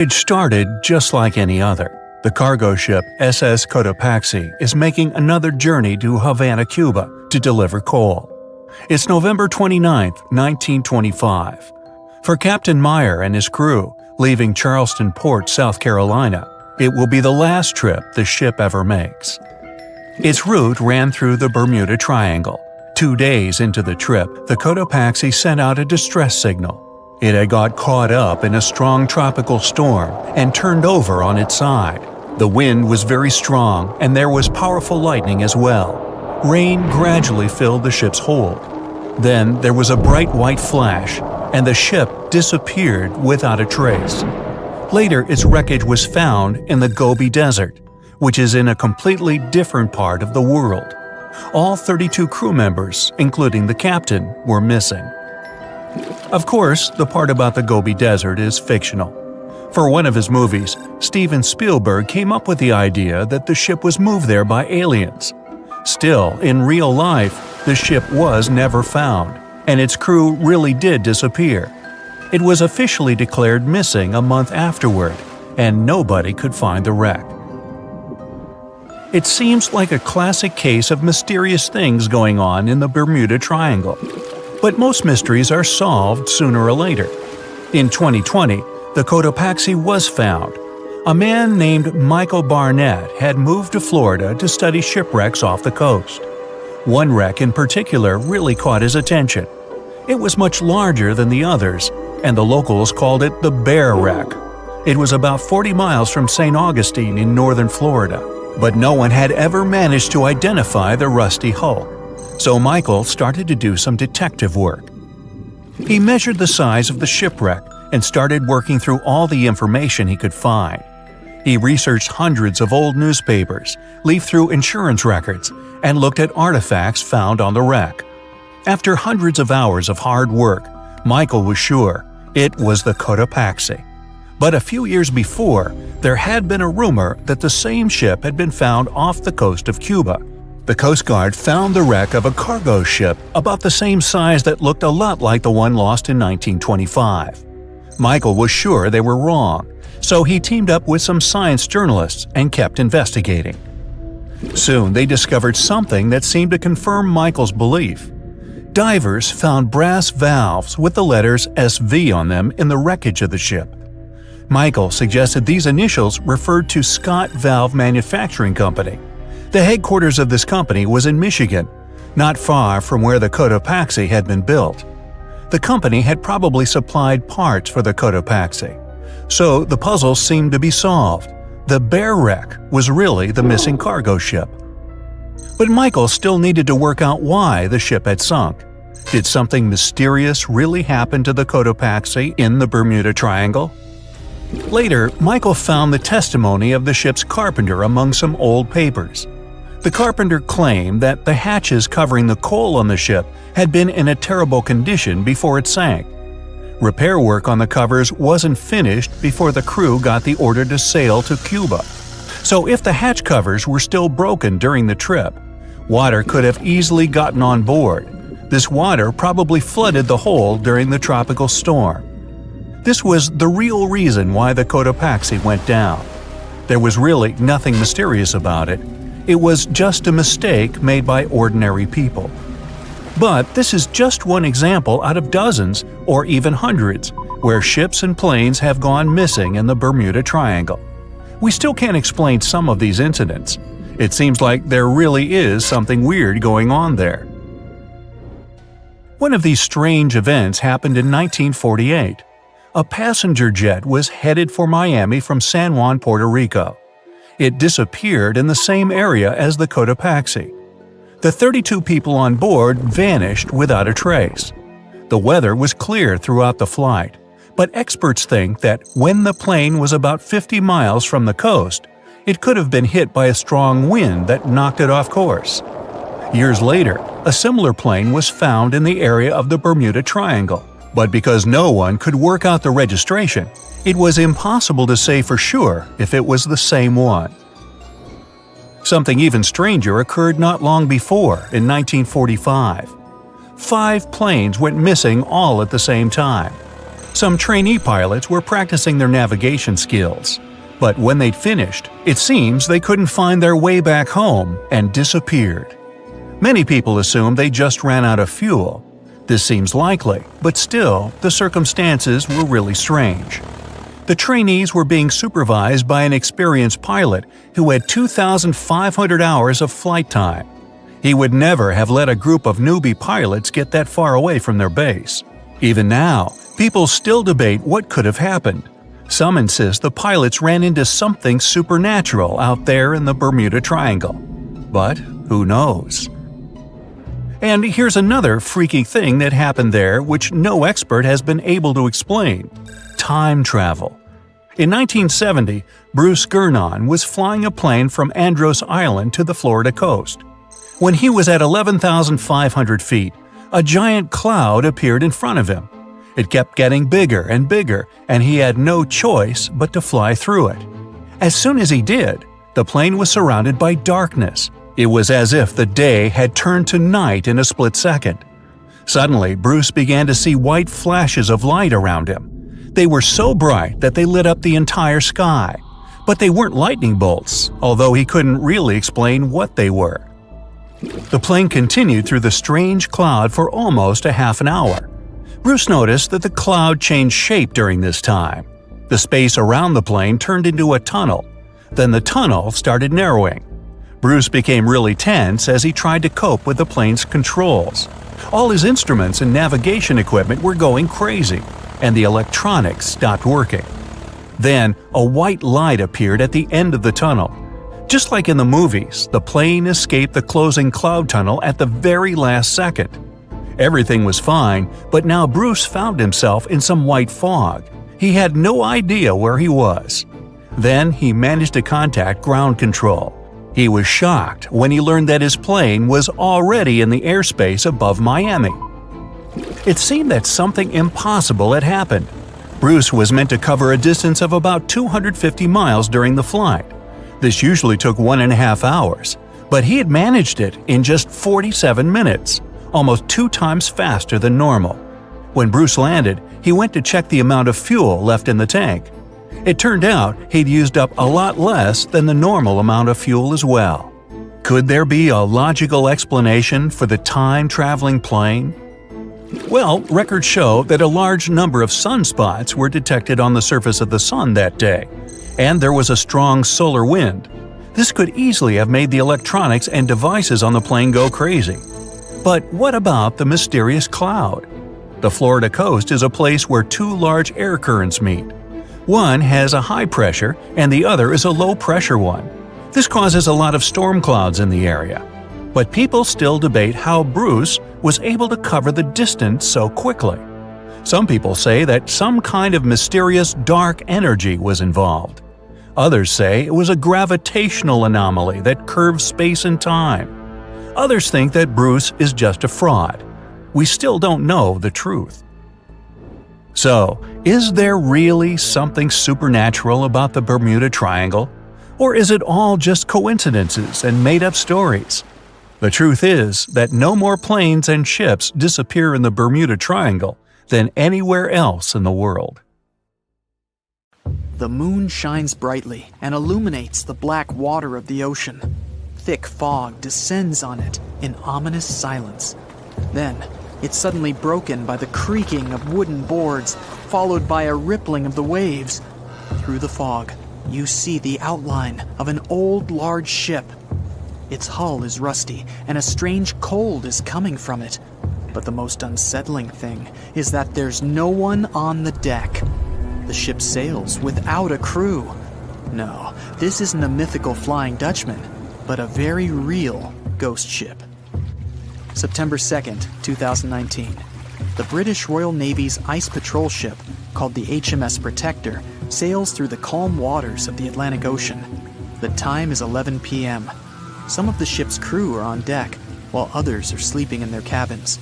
It started just like any other. The cargo ship SS Cotopaxi is making another journey to Havana, Cuba, to deliver coal. It's November 29, 1925. For Captain Meyer and his crew, leaving Charleston Port, South Carolina, it will be the last trip the ship ever makes. Its route ran through the Bermuda Triangle. 2 days into the trip, the Cotopaxi sent out a distress signal. It had got caught up in a strong tropical storm and turned over on its side. The wind was very strong and there was powerful lightning as well. Rain gradually filled the ship's hold. Then there was a bright white flash, and the ship disappeared without a trace. Later, its wreckage was found in the Gobi Desert, which is in a completely different part of the world. All 32 crew members, including the captain, were missing. Of course, the part about the Gobi Desert is fictional. For one of his movies, Steven Spielberg came up with the idea that the ship was moved there by aliens. Still, in real life, the ship was never found, and its crew really did disappear. It was officially declared missing a month afterward, and nobody could find the wreck. It seems like a classic case of mysterious things going on in the Bermuda Triangle. But most mysteries are solved sooner or later. In 2020, the Cotopaxi was found. A man named Michael Barnett had moved to Florida to study shipwrecks off the coast. One wreck in particular really caught his attention. It was much larger than the others, and the locals called it the Bear Wreck. It was about 40 miles from St. Augustine in northern Florida, but no one had ever managed to identify the rusty hull. So Michael started to do some detective work. He measured the size of the shipwreck and started working through all the information he could find. He researched hundreds of old newspapers, leafed through insurance records, and looked at artifacts found on the wreck. After hundreds of hours of hard work, Michael was sure it was the Cotopaxi. But a few years before, there had been a rumor that the same ship had been found off the coast of Cuba. The Coast Guard found the wreck of a cargo ship about the same size that looked a lot like the one lost in 1925. Michael was sure they were wrong, so he teamed up with some science journalists and kept investigating. Soon they discovered something that seemed to confirm Michael's belief. Divers found brass valves with the letters SV on them in the wreckage of the ship. Michael suggested these initials referred to Scott Valve Manufacturing Company. The headquarters of this company was in Michigan, not far from where the Cotopaxi had been built. The company had probably supplied parts for the Cotopaxi. So the puzzle seemed to be solved. The Bear Wreck was really the missing cargo ship. But Michael still needed to work out why the ship had sunk. Did something mysterious really happen to the Cotopaxi in the Bermuda Triangle? Later, Michael found the testimony of the ship's carpenter among some old papers. The carpenter claimed that the hatches covering the coal on the ship had been in a terrible condition before it sank. Repair work on the covers wasn't finished before the crew got the order to sail to Cuba. So if the hatch covers were still broken during the trip, water could have easily gotten on board. This water probably flooded the hold during the tropical storm. This was the real reason why the Cotopaxi went down. There was really nothing mysterious about it. It was just a mistake made by ordinary people. But this is just one example out of dozens, or even hundreds, where ships and planes have gone missing in the Bermuda Triangle. We still can't explain some of these incidents. It seems like there really is something weird going on there. One of these strange events happened in 1948. A passenger jet was headed for Miami from San Juan, Puerto Rico. It disappeared in the same area as the Cotopaxi. The 32 people on board vanished without a trace. The weather was clear throughout the flight, but experts think that when the plane was about 50 miles from the coast, it could have been hit by a strong wind that knocked it off course. Years later, a similar plane was found in the area of the Bermuda Triangle, but because no one could work out the registration, it was impossible to say for sure if it was the same one. Something even stranger occurred not long before, in 1945. 5 planes went missing all at the same time. Some trainee pilots were practicing their navigation skills. But when they'd finished, it seems they couldn't find their way back home and disappeared. Many people assume they just ran out of fuel. This seems likely, but still, the circumstances were really strange. The trainees were being supervised by an experienced pilot who had 2,500 hours of flight time. He would never have let a group of newbie pilots get that far away from their base. Even now, people still debate what could have happened. Some insist the pilots ran into something supernatural out there in the Bermuda Triangle. But who knows? And here's another freaky thing that happened there which no expert has been able to explain: time travel. In 1970, Bruce Gernon was flying a plane from Andros Island to the Florida coast. When he was at 11,500 feet, a giant cloud appeared in front of him. It kept getting bigger and bigger, and he had no choice but to fly through it. As soon as he did, the plane was surrounded by darkness. It was as if the day had turned to night in a split second. Suddenly, Bruce began to see white flashes of light around him. They were so bright that they lit up the entire sky. But they weren't lightning bolts, although he couldn't really explain what they were. The plane continued through the strange cloud for almost a half an hour. Bruce noticed that the cloud changed shape during this time. The space around the plane turned into a tunnel. Then the tunnel started narrowing. Bruce became really tense as he tried to cope with the plane's controls. All his instruments and navigation equipment were going crazy, and the electronics stopped working. Then, a white light appeared at the end of the tunnel. Just like in the movies, the plane escaped the closing cloud tunnel at the very last second. Everything was fine, but now Bruce found himself in some white fog. He had no idea where he was. Then he managed to contact ground control. He was shocked when he learned that his plane was already in the airspace above Miami. It seemed that something impossible had happened. Bruce was meant to cover a distance of about 250 miles during the flight. This usually took 1.5 hours, but he had managed it in just 47 minutes, almost 2 times faster than normal. When Bruce landed, he went to check the amount of fuel left in the tank. It turned out he'd used up a lot less than the normal amount of fuel as well. Could there be a logical explanation for the time-traveling plane? Well, records show that a large number of sunspots were detected on the surface of the sun that day, and there was a strong solar wind. This could easily have made the electronics and devices on the plane go crazy. But what about the mysterious cloud? The Florida coast is a place where 2 large air currents meet. One has a high pressure and the other is a low pressure one. This causes a lot of storm clouds in the area. But people still debate how Bruce was able to cover the distance so quickly. Some people say that some kind of mysterious dark energy was involved. Others say it was a gravitational anomaly that curves space and time. Others think that Bruce is just a fraud. We still don't know the truth. So, is there really something supernatural about the Bermuda Triangle? Or is it all just coincidences and made-up stories? The truth is that no more planes and ships disappear in the Bermuda Triangle than anywhere else in the world. The moon shines brightly and illuminates the black water of the ocean. Thick fog descends on it in ominous silence. Then, it's suddenly broken by the creaking of wooden boards, followed by a rippling of the waves. Through the fog, you see the outline of an old large ship. Its hull is rusty, and a strange cold is coming from it. But the most unsettling thing is that there's no one on the deck. The ship sails without a crew. No, this isn't a mythical Flying Dutchman, but a very real ghost ship. September 2nd, 2019. The British Royal Navy's ice patrol ship, called the HMS Protector, sails through the calm waters of the Atlantic Ocean. The time is 11 p.m. Some of the ship's crew are on deck, while others are sleeping in their cabins.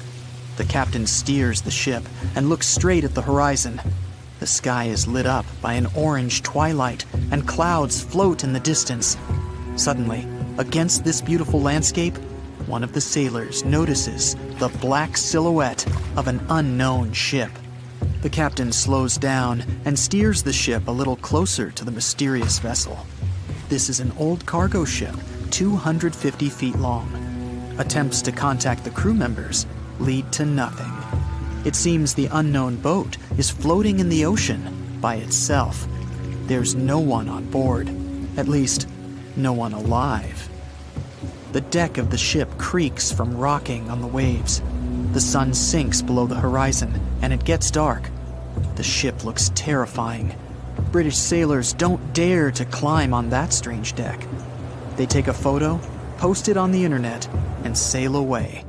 The captain steers the ship and looks straight at the horizon. The sky is lit up by an orange twilight, and clouds float in the distance. Suddenly, against this beautiful landscape, one of the sailors notices the black silhouette of an unknown ship. The captain slows down and steers the ship a little closer to the mysterious vessel. This is an old cargo ship, 250 feet long. Attempts to contact the crew members lead to nothing. It seems the unknown boat is floating in the ocean by itself. There's no one on board, at least, no one alive. The deck of the ship creaks from rocking on the waves. The sun sinks below the horizon, and it gets dark. The ship looks terrifying. British sailors don't dare to climb on that strange deck. They take a photo, post it on the internet, and sail away.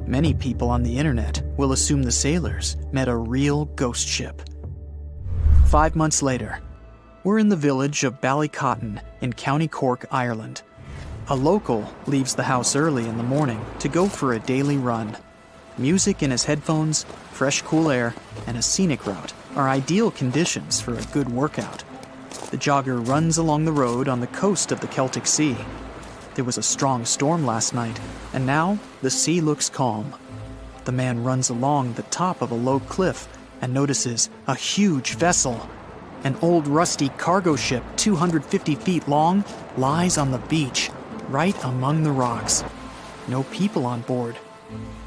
Many people on the internet will assume the sailors met a real ghost ship. 5 months later, we're in the village of Ballycotton in County Cork, Ireland. A local leaves the house early in the morning to go for a daily run. Music in his headphones, fresh cool air, and a scenic route are ideal conditions for a good workout. The jogger runs along the road on the coast of the Celtic Sea. There was a strong storm last night, and now the sea looks calm. The man runs along the top of a low cliff and notices a huge vessel. An old rusty cargo ship 250 feet long lies on the beach, right among the rocks. No people on board.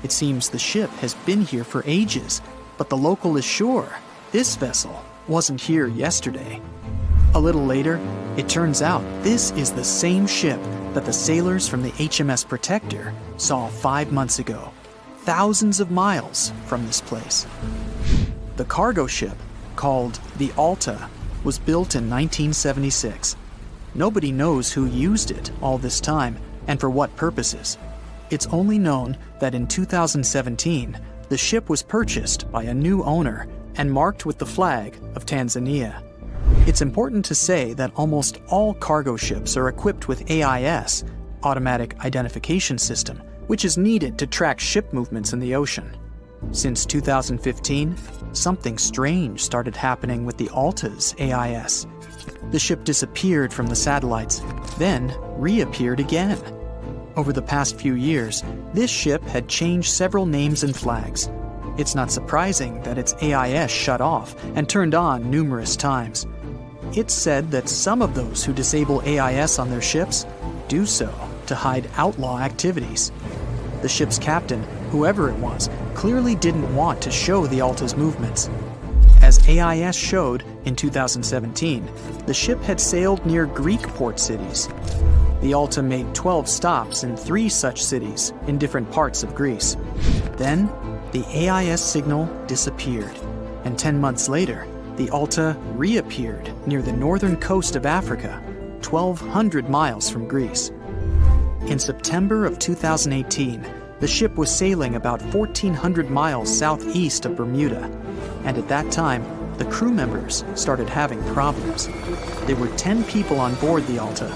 It seems the ship has been here for ages, but the local is sure this vessel wasn't here yesterday. A little later, it turns out this is the same ship that the sailors from the HMS Protector saw 5 months ago, thousands of miles from this place. The cargo ship, called the Alta, was built in 1976. Nobody knows who used it all this time and for what purposes. It's only known that in 2017, the ship was purchased by a new owner and marked with the flag of Tanzania. It's important to say that almost all cargo ships are equipped with AIS, Automatic Identification System, which is needed to track ship movements in the ocean. Since 2015, something strange started happening with the Alta's AIS. The ship disappeared from the satellites, then reappeared again. Over the past few years, this ship had changed several names and flags. It's not surprising that its AIS shut off and turned on numerous times. It's said that some of those who disable AIS on their ships do so to hide outlaw activities. The ship's captain, whoever it was, clearly didn't want to show the Alta's movements. As AIS showed in 2017, the ship had sailed near Greek port cities. The Alta made 12 stops in 3 such cities in different parts of Greece. Then, the AIS signal disappeared, and 10 months later, the Alta reappeared near the northern coast of Africa, 1,200 miles from Greece. In September of 2018, the ship was sailing about 1,400 miles southeast of Bermuda, and at that time, the crew members started having problems. There were 10 people on board the Alta.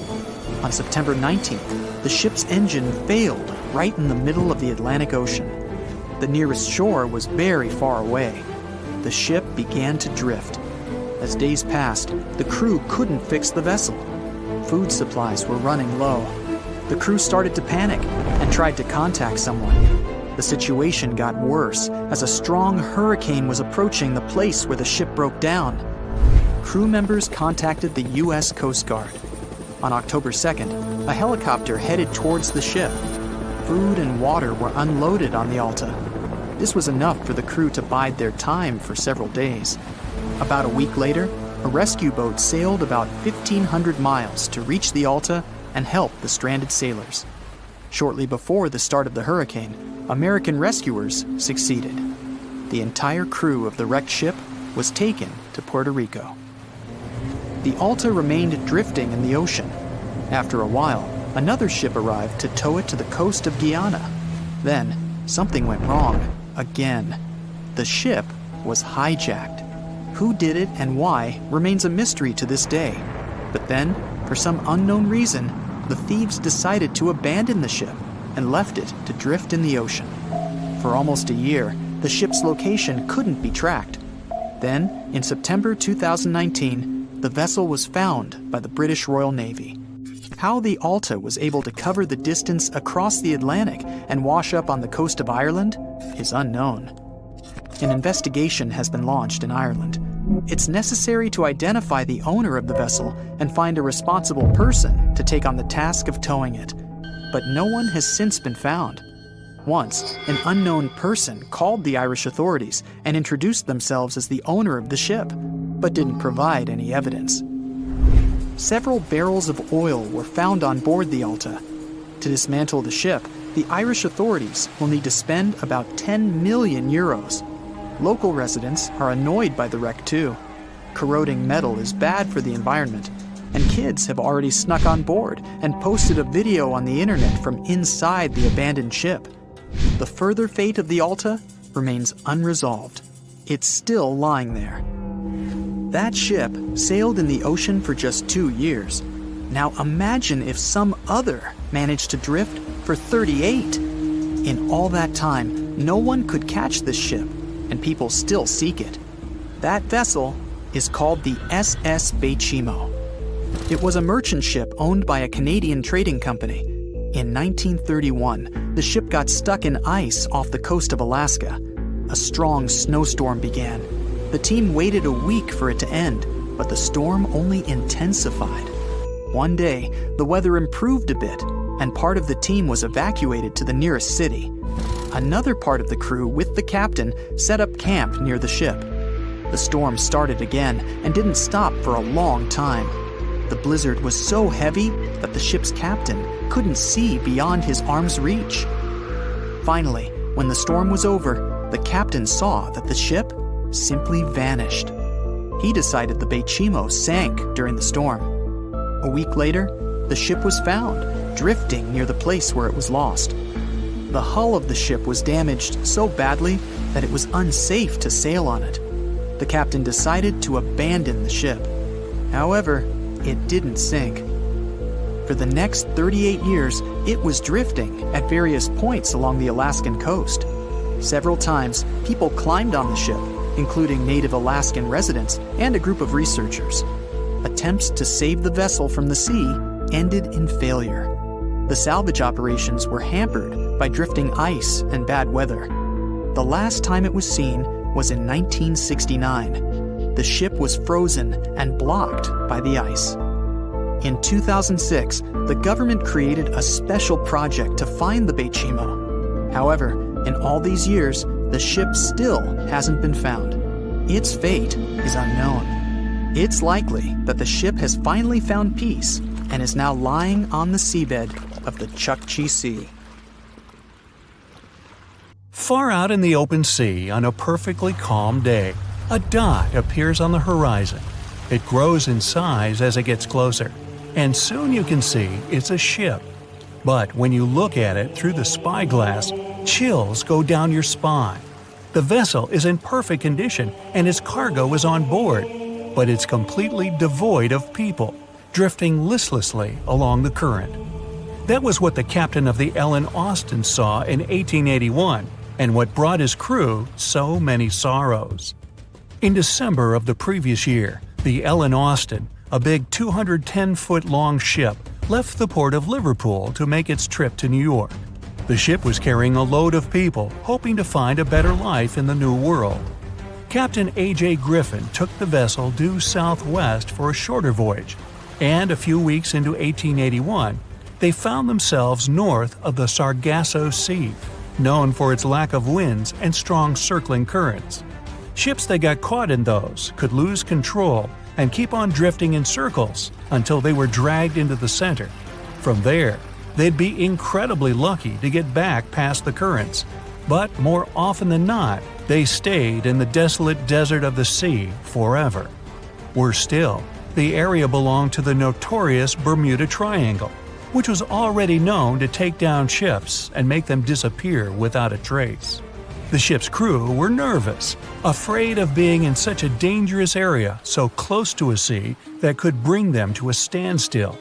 On September 19th, the ship's engine failed right in the middle of the Atlantic Ocean. The nearest shore was very far away. The ship began to drift. As days passed, the crew couldn't fix the vessel. Food supplies were running low. The crew started to panic and tried to contact someone. The situation got worse as a strong hurricane was approaching the place where the ship broke down. Crew members contacted the U.S. Coast Guard. On October 2nd, a helicopter headed towards the ship. Food and water were unloaded on the Alta. This was enough for the crew to bide their time for several days. About a week later, a rescue boat sailed about 1,500 miles to reach the Alta and help the stranded sailors. Shortly before the start of the hurricane, American rescuers succeeded. The entire crew of the wrecked ship was taken to Puerto Rico. The Alta remained drifting in the ocean. After a while, another ship arrived to tow it to the coast of Guyana. Then, something went wrong, again. The ship was hijacked. Who did it and why remains a mystery to this day. But then, for some unknown reason, the thieves decided to abandon the ship and left it to drift in the ocean. For almost a year, the ship's location couldn't be tracked. Then, in September 2019, the vessel was found by the British Royal Navy. How the Alta was able to cover the distance across the Atlantic and wash up on the coast of Ireland is unknown. an investigation has been launched in Ireland. It's necessary to identify the owner of the vessel and find a responsible person to take on the task of towing it. But no one has since been found. Once, an unknown person called the Irish authorities and introduced themselves as the owner of the ship, but didn't provide any evidence. Several barrels of oil were found on board the Alta. To dismantle the ship, the Irish authorities will need to spend about 10 million euros. Local residents are annoyed by the wreck too. Corroding metal is bad for the environment, and kids have already snuck on board and posted a video on the internet from inside the abandoned ship. The further fate of the Alta remains unresolved. It's still lying there. That ship sailed in the ocean for just 2 years. Now imagine if some other managed to drift for 38. In all that time, no one could catch this ship, and people still seek it. That vessel is called the SS Bechimo. It was a merchant ship owned by a Canadian trading company. In 1931, the ship got stuck in ice off the coast of Alaska. A strong snowstorm began. The team waited a week for it to end, but the storm only intensified. One day, the weather improved a bit, and part of the team was evacuated to the nearest city. Another part of the crew, with the captain, set up camp near the ship. The storm started again and didn't stop for a long time. The blizzard was so heavy that the ship's captain couldn't see beyond his arm's reach. Finally, when the storm was over, the captain saw that the ship simply vanished. He decided the Bechimo sank during the storm. A week later, the ship was found, drifting near the place where it was lost. The hull of the ship was damaged so badly that it was unsafe to sail on it. The captain decided to abandon the ship. However, it didn't sink. For the next 38 years, it was drifting at various points along the Alaskan coast. Several times, people climbed on the ship, including native Alaskan residents and a group of researchers. Attempts to save the vessel from the sea ended in failure. The salvage operations were hampered by drifting ice and bad weather. The last time it was seen was in 1969. The ship was frozen and blocked by the ice. In 2006, the government created a special project to find the Bechimo. However, in all these years, the ship still hasn't been found. Its fate is unknown. It's likely that the ship has finally found peace and is now lying on the seabed of the Chukchi Sea. Far out in the open sea on a perfectly calm day, a dot appears on the horizon. It grows in size as it gets closer, and soon you can see it's a ship. But when you look at it through the spyglass, chills go down your spine. The vessel is in perfect condition and its cargo is on board, but it's completely devoid of people, drifting listlessly along the current. That was what the captain of the Ellen Austin saw in 1881, and what brought his crew so many sorrows. In December of the previous year, the Ellen Austin, a big 210-foot-long ship, left the port of Liverpool to make its trip to New York. The ship was carrying a load of people hoping to find a better life in the New World. Captain A.J. Griffin took the vessel due southwest for a shorter voyage, and a few weeks into 1881, they found themselves north of the Sargasso Sea, known for its lack of winds and strong circling currents. Ships that got caught in those could lose control and keep on drifting in circles until they were dragged into the center. From there, they'd be incredibly lucky to get back past the currents, but more often than not, they stayed in the desolate desert of the sea forever. Worse still, the area belonged to the notorious Bermuda Triangle, which was already known to take down ships and make them disappear without a trace. The ship's crew were nervous, afraid of being in such a dangerous area so close to a sea that could bring them to a standstill.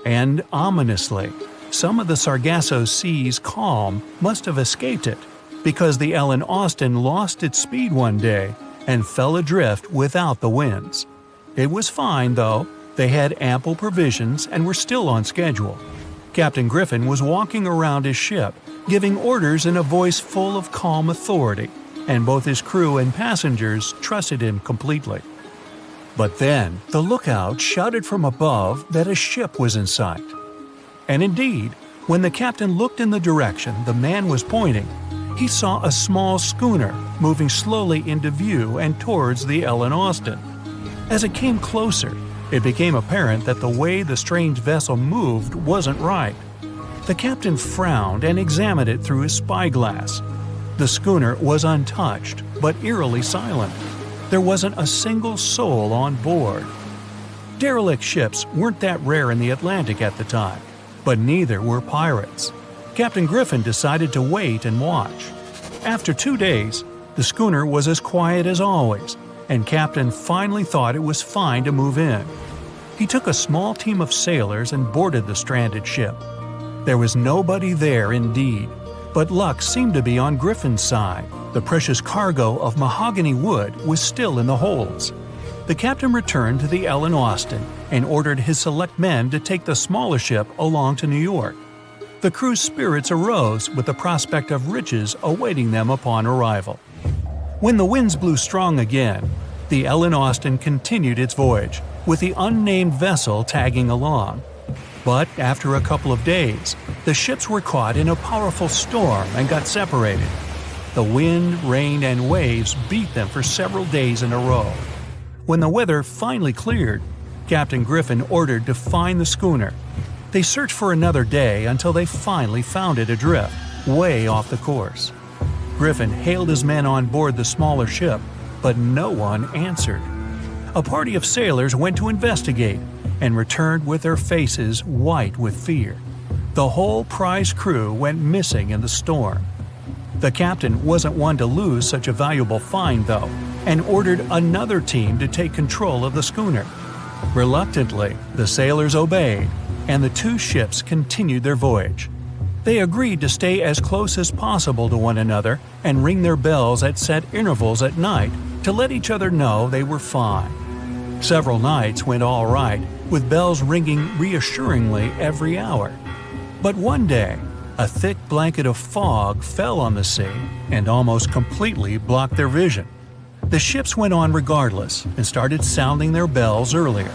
And ominously, some of the Sargasso Sea's calm must have escaped it, because the Ellen Austin lost its speed one day and fell adrift without the winds. It was fine, though. They had ample provisions and were still on schedule. Captain Griffin was walking around his ship, giving orders in a voice full of calm authority. and both his crew and passengers trusted him completely. But then, the lookout shouted from above that a ship was in sight. And indeed, when the captain looked in the direction the man was pointing, he saw a small schooner moving slowly into view and towards the Ellen Austin. As it came closer, it became apparent that the way the strange vessel moved wasn't right. The captain frowned and examined it through his spyglass. The schooner was untouched, but eerily silent. There wasn't a single soul on board. Derelict ships weren't that rare in the Atlantic at the time, but neither were pirates. Captain Griffin decided to wait and watch. After 2 days, the schooner was as quiet as always, and Captain finally thought it was fine to move in. He took a small team of sailors and boarded the stranded ship. There was nobody there indeed, but luck seemed to be on Griffin's side. The precious cargo of mahogany wood was still in the holds. The captain returned to the Ellen Austin and ordered his select men to take the smaller ship along to New York. The crew's spirits arose with the prospect of riches awaiting them upon arrival. When the winds blew strong again, the Ellen Austin continued its voyage, with the unnamed vessel tagging along. But after a couple of days, the ships were caught in a powerful storm and got separated. The wind, rain, and waves beat them for several days in a row. When the weather finally cleared, Captain Griffin ordered to find the schooner. They searched for another day until they finally found it adrift, way off the course. Griffin hailed his men on board the smaller ship, but no one answered. A party of sailors went to investigate and returned with their faces white with fear. The whole prize crew went missing in the storm. The captain wasn't one to lose such a valuable find, though, and ordered another team to take control of the schooner. Reluctantly, the sailors obeyed, and the two ships continued their voyage. They agreed to stay as close as possible to one another and ring their bells at set intervals at night to let each other know they were fine. Several nights went all right, with bells ringing reassuringly every hour. But one day, a thick blanket of fog fell on the sea and almost completely blocked their vision. The ships went on regardless and started sounding their bells earlier.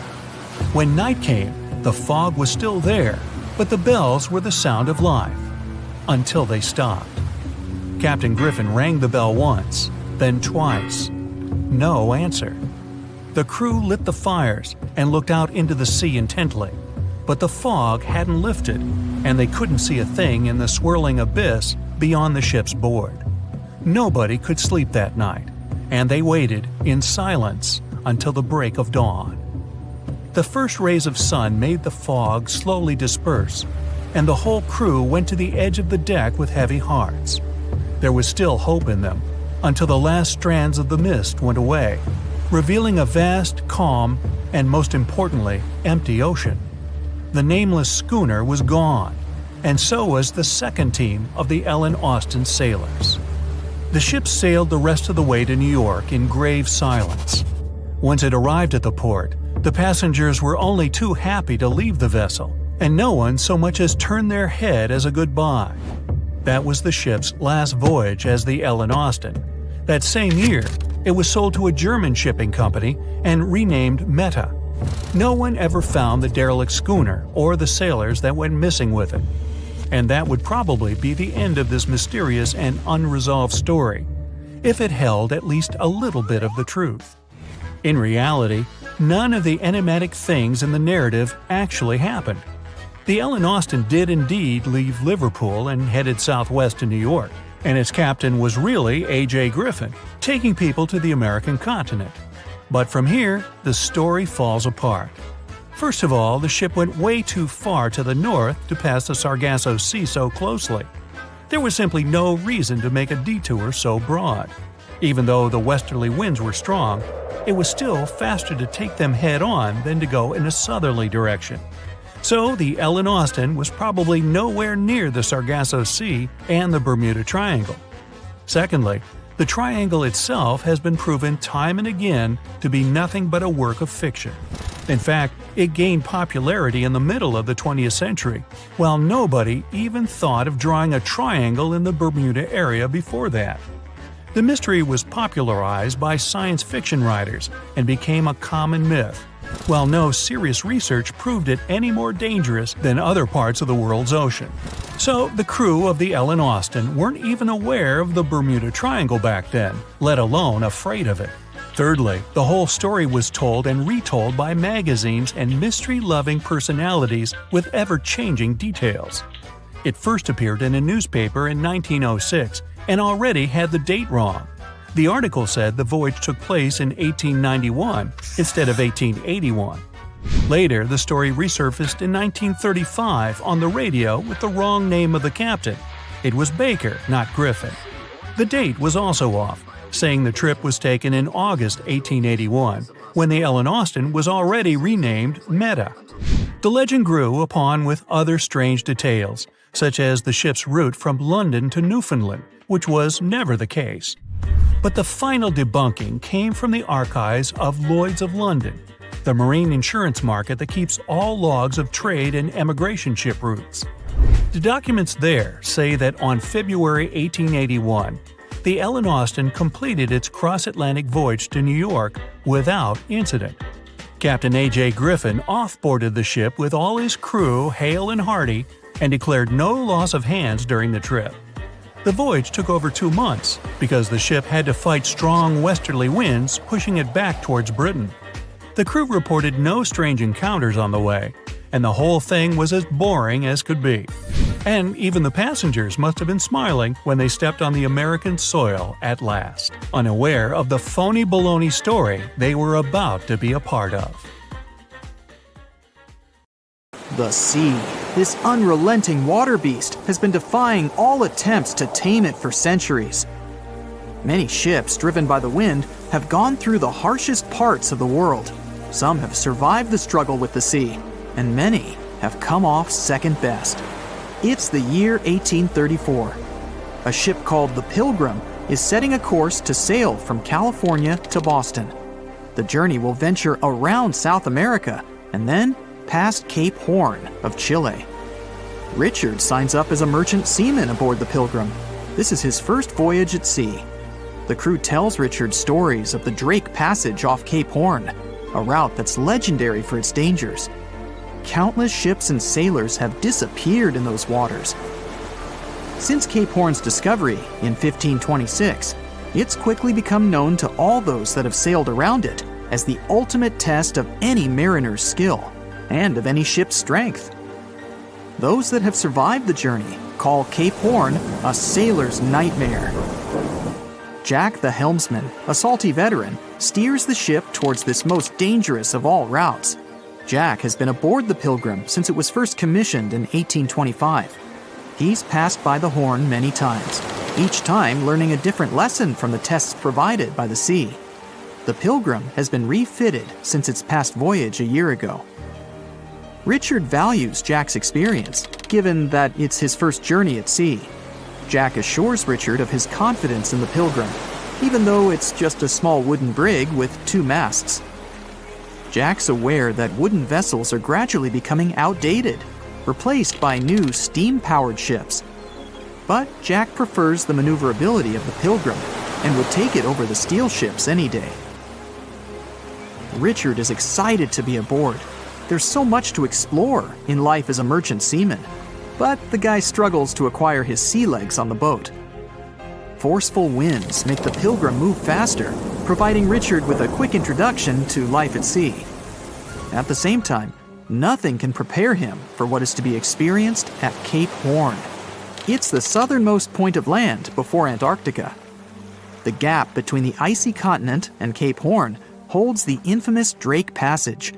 When night came, the fog was still there, but the bells were the sound of life. Until they stopped. Captain Griffin rang the bell once, then twice. No answer. The crew lit the fires and looked out into the sea intently, but the fog hadn't lifted, and they couldn't see a thing in the swirling abyss beyond the ship's board. Nobody could sleep that night, and they waited in silence until the break of dawn. The first rays of sun made the fog slowly disperse, and the whole crew went to the edge of the deck with heavy hearts. There was still hope in them, until the last strands of the mist went away, revealing a vast, calm, and most importantly, empty ocean. The nameless schooner was gone, and so was the second team of the Ellen Austin sailors. The ship sailed the rest of the way to New York in grave silence. Once it arrived at the port, the passengers were only too happy to leave the vessel, and no one so much as turned their head as a goodbye. That was the ship's last voyage as the Ellen Austin. That same year, it was sold to a German shipping company and renamed Meta. No one ever found the derelict schooner or the sailors that went missing with it. And that would probably be the end of this mysterious and unresolved story, if it held at least a little bit of the truth. In reality, none of the enigmatic things in the narrative actually happened. The Ellen Austin did indeed leave Liverpool and headed southwest to New York, and its captain was really A.J. Griffin, taking people to the American continent. But from here, the story falls apart. First of all, the ship went way too far to the north to pass the Sargasso Sea so closely. There was simply no reason to make a detour so broad. Even though the westerly winds were strong, it was still faster to take them head-on than to go in a southerly direction. So the Ellen Austin was probably nowhere near the Sargasso Sea and the Bermuda Triangle. Secondly, the triangle itself has been proven time and again to be nothing but a work of fiction. In fact, it gained popularity in the middle of the 20th century, while nobody even thought of drawing a triangle in the Bermuda area before that. The mystery was popularized by science fiction writers and became a common myth, while no serious research proved it any more dangerous than other parts of the world's ocean. So the crew of the Ellen Austin weren't even aware of the Bermuda Triangle back then, let alone afraid of it. Thirdly, the whole story was told and retold by magazines and mystery-loving personalities with ever-changing details. It first appeared in a newspaper in 1906 and already had the date wrong. The article said the voyage took place in 1891 instead of 1881. Later, the story resurfaced in 1935 on the radio with the wrong name of the captain. It was Baker, not Griffin. The date was also off, saying the trip was taken in August 1881, when the Ellen Austin was already renamed Meta. The legend grew upon with other strange details, such as the ship's route from London to Newfoundland, which was never the case. But the final debunking came from the archives of Lloyd's of London, the marine insurance market that keeps all logs of trade and emigration ship routes. The documents there say that on February 1881, the Ellen Austin completed its cross-Atlantic voyage to New York without incident. Captain A.J. Griffin off-boarded the ship with all his crew hale and hearty and declared no loss of hands during the trip. The voyage took over 2 months because the ship had to fight strong westerly winds pushing it back towards Britain. The crew reported no strange encounters on the way, and the whole thing was as boring as could be. And even the passengers must have been smiling when they stepped on the American soil at last, unaware of the phony baloney story they were about to be a part of. The sea, this unrelenting water beast, has been defying all attempts to tame it for centuries. Many ships, driven by the wind, have gone through the harshest parts of the world. Some have survived the struggle with the sea, and many have come off second best. It's the year 1834. A ship called the Pilgrim is setting a course to sail from California to Boston. The journey will venture around South America and then past Cape Horn of Chile. Richard signs up as a merchant seaman aboard the Pilgrim. This is his first voyage at sea. The crew tells Richard stories of the Drake Passage off Cape Horn, a route that's legendary for its dangers. Countless ships and sailors have disappeared in those waters. Since Cape Horn's discovery in 1526, it's quickly become known to all those that have sailed around it as the ultimate test of any mariner's skill and of any ship's strength. Those that have survived the journey call Cape Horn a sailor's nightmare. Jack the helmsman, a salty veteran, steers the ship towards this most dangerous of all routes. Jack has been aboard the Pilgrim since it was first commissioned in 1825. He's passed by the Horn many times, each time learning a different lesson from the tests provided by the sea. The Pilgrim has been refitted since its past voyage a year ago. Richard values Jack's experience, given that it's his first journey at sea. Jack assures Richard of his confidence in the Pilgrim, even though it's just a small wooden brig with 2 masts. Jack's aware that wooden vessels are gradually becoming outdated, replaced by new steam-powered ships. But Jack prefers the maneuverability of the Pilgrim and would take it over the steel ships any day. Richard is excited to be aboard. There's so much to explore in life as a merchant seaman, but the guy struggles to acquire his sea legs on the boat. Forceful winds make the Pilgrim move faster, providing Richard with a quick introduction to life at sea. At the same time, nothing can prepare him for what is to be experienced at Cape Horn. It's the southernmost point of land before Antarctica. The gap between the icy continent and Cape Horn holds the infamous Drake Passage,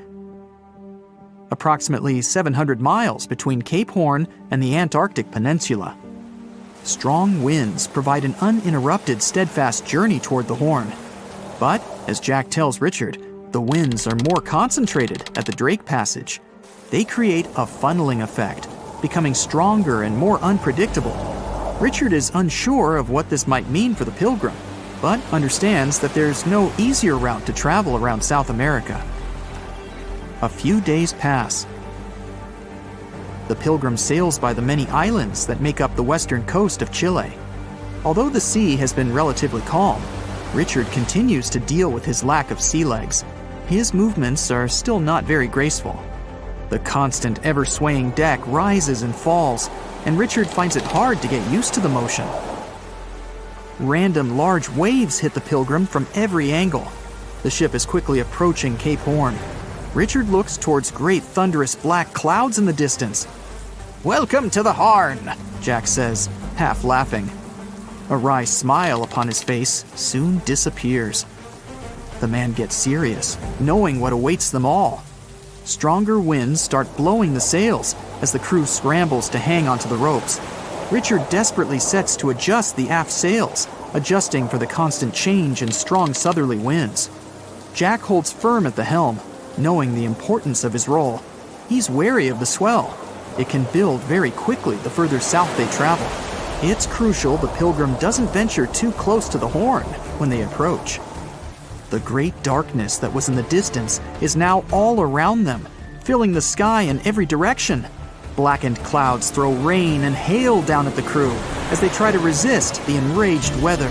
approximately 700 miles between Cape Horn and the Antarctic Peninsula. Strong winds provide an uninterrupted, steadfast journey toward the Horn. But, as Jack tells Richard, the winds are more concentrated at the Drake Passage. They create a funneling effect, becoming stronger and more unpredictable. Richard is unsure of what this might mean for the Pilgrim, but understands that there's no easier route to travel around South America. A few days pass. The Pilgrim sails by the many islands that make up the western coast of Chile. Although the sea has been relatively calm, Richard continues to deal with his lack of sea legs. His movements are still not very graceful. The constant, ever-swaying deck rises and falls, and Richard finds it hard to get used to the motion. Random large waves hit the Pilgrim from every angle. The ship is quickly approaching Cape Horn. Richard looks towards great thunderous black clouds in the distance. "Welcome to the Horn," Jack says, half laughing. A wry smile upon his face soon disappears. The man gets serious, knowing what awaits them all. Stronger winds start blowing the sails as the crew scrambles to hang onto the ropes. Richard desperately sets to adjust the aft sails, adjusting for the constant change in strong southerly winds. Jack holds firm at the helm, knowing the importance of his role. He's wary of the swell. It can build very quickly the further south they travel. It's crucial the Pilgrim doesn't venture too close to the Horn when they approach. The great darkness that was in the distance is now all around them, filling the sky in every direction. Blackened clouds throw rain and hail down at the crew as they try to resist the enraged weather.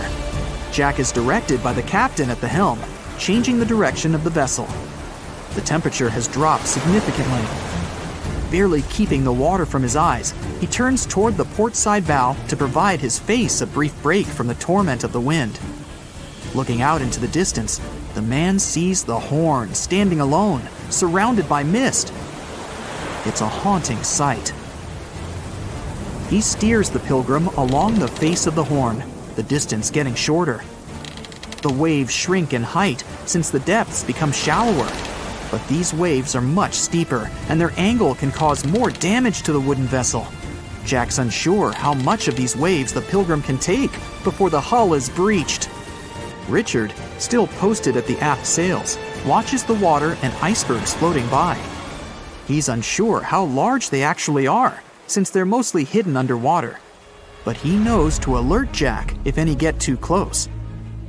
Jack is directed by the captain at the helm, changing the direction of the vessel. The temperature has dropped significantly. Barely keeping the water from his eyes, he turns toward the port side bow to provide his face a brief break from the torment of the wind. Looking out into the distance, the man sees the Horn standing alone, surrounded by mist. It's a haunting sight. He steers the Pilgrim along the face of the Horn, the distance getting shorter. The waves shrink in height since the depths become shallower. But these waves are much steeper, and their angle can cause more damage to the wooden vessel. Jack's unsure how much of these waves the Pilgrim can take before the hull is breached. Richard, still posted at the aft sails, watches the water and icebergs floating by. He's unsure how large they actually are, since they're mostly hidden underwater. But he knows to alert Jack if any get too close.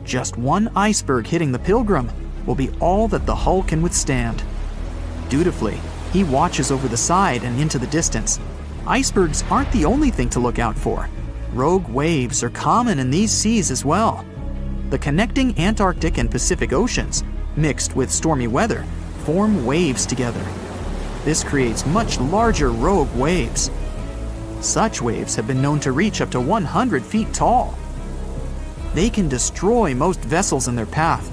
Just one iceberg hitting the Pilgrim will be all that the hull can withstand. Dutifully, he watches over the side and into the distance. Icebergs aren't the only thing to look out for. Rogue waves are common in these seas as well. The connecting Antarctic and Pacific Oceans, mixed with stormy weather, form waves together. This creates much larger rogue waves. Such waves have been known to reach up to 100 feet tall. They can destroy most vessels in their path.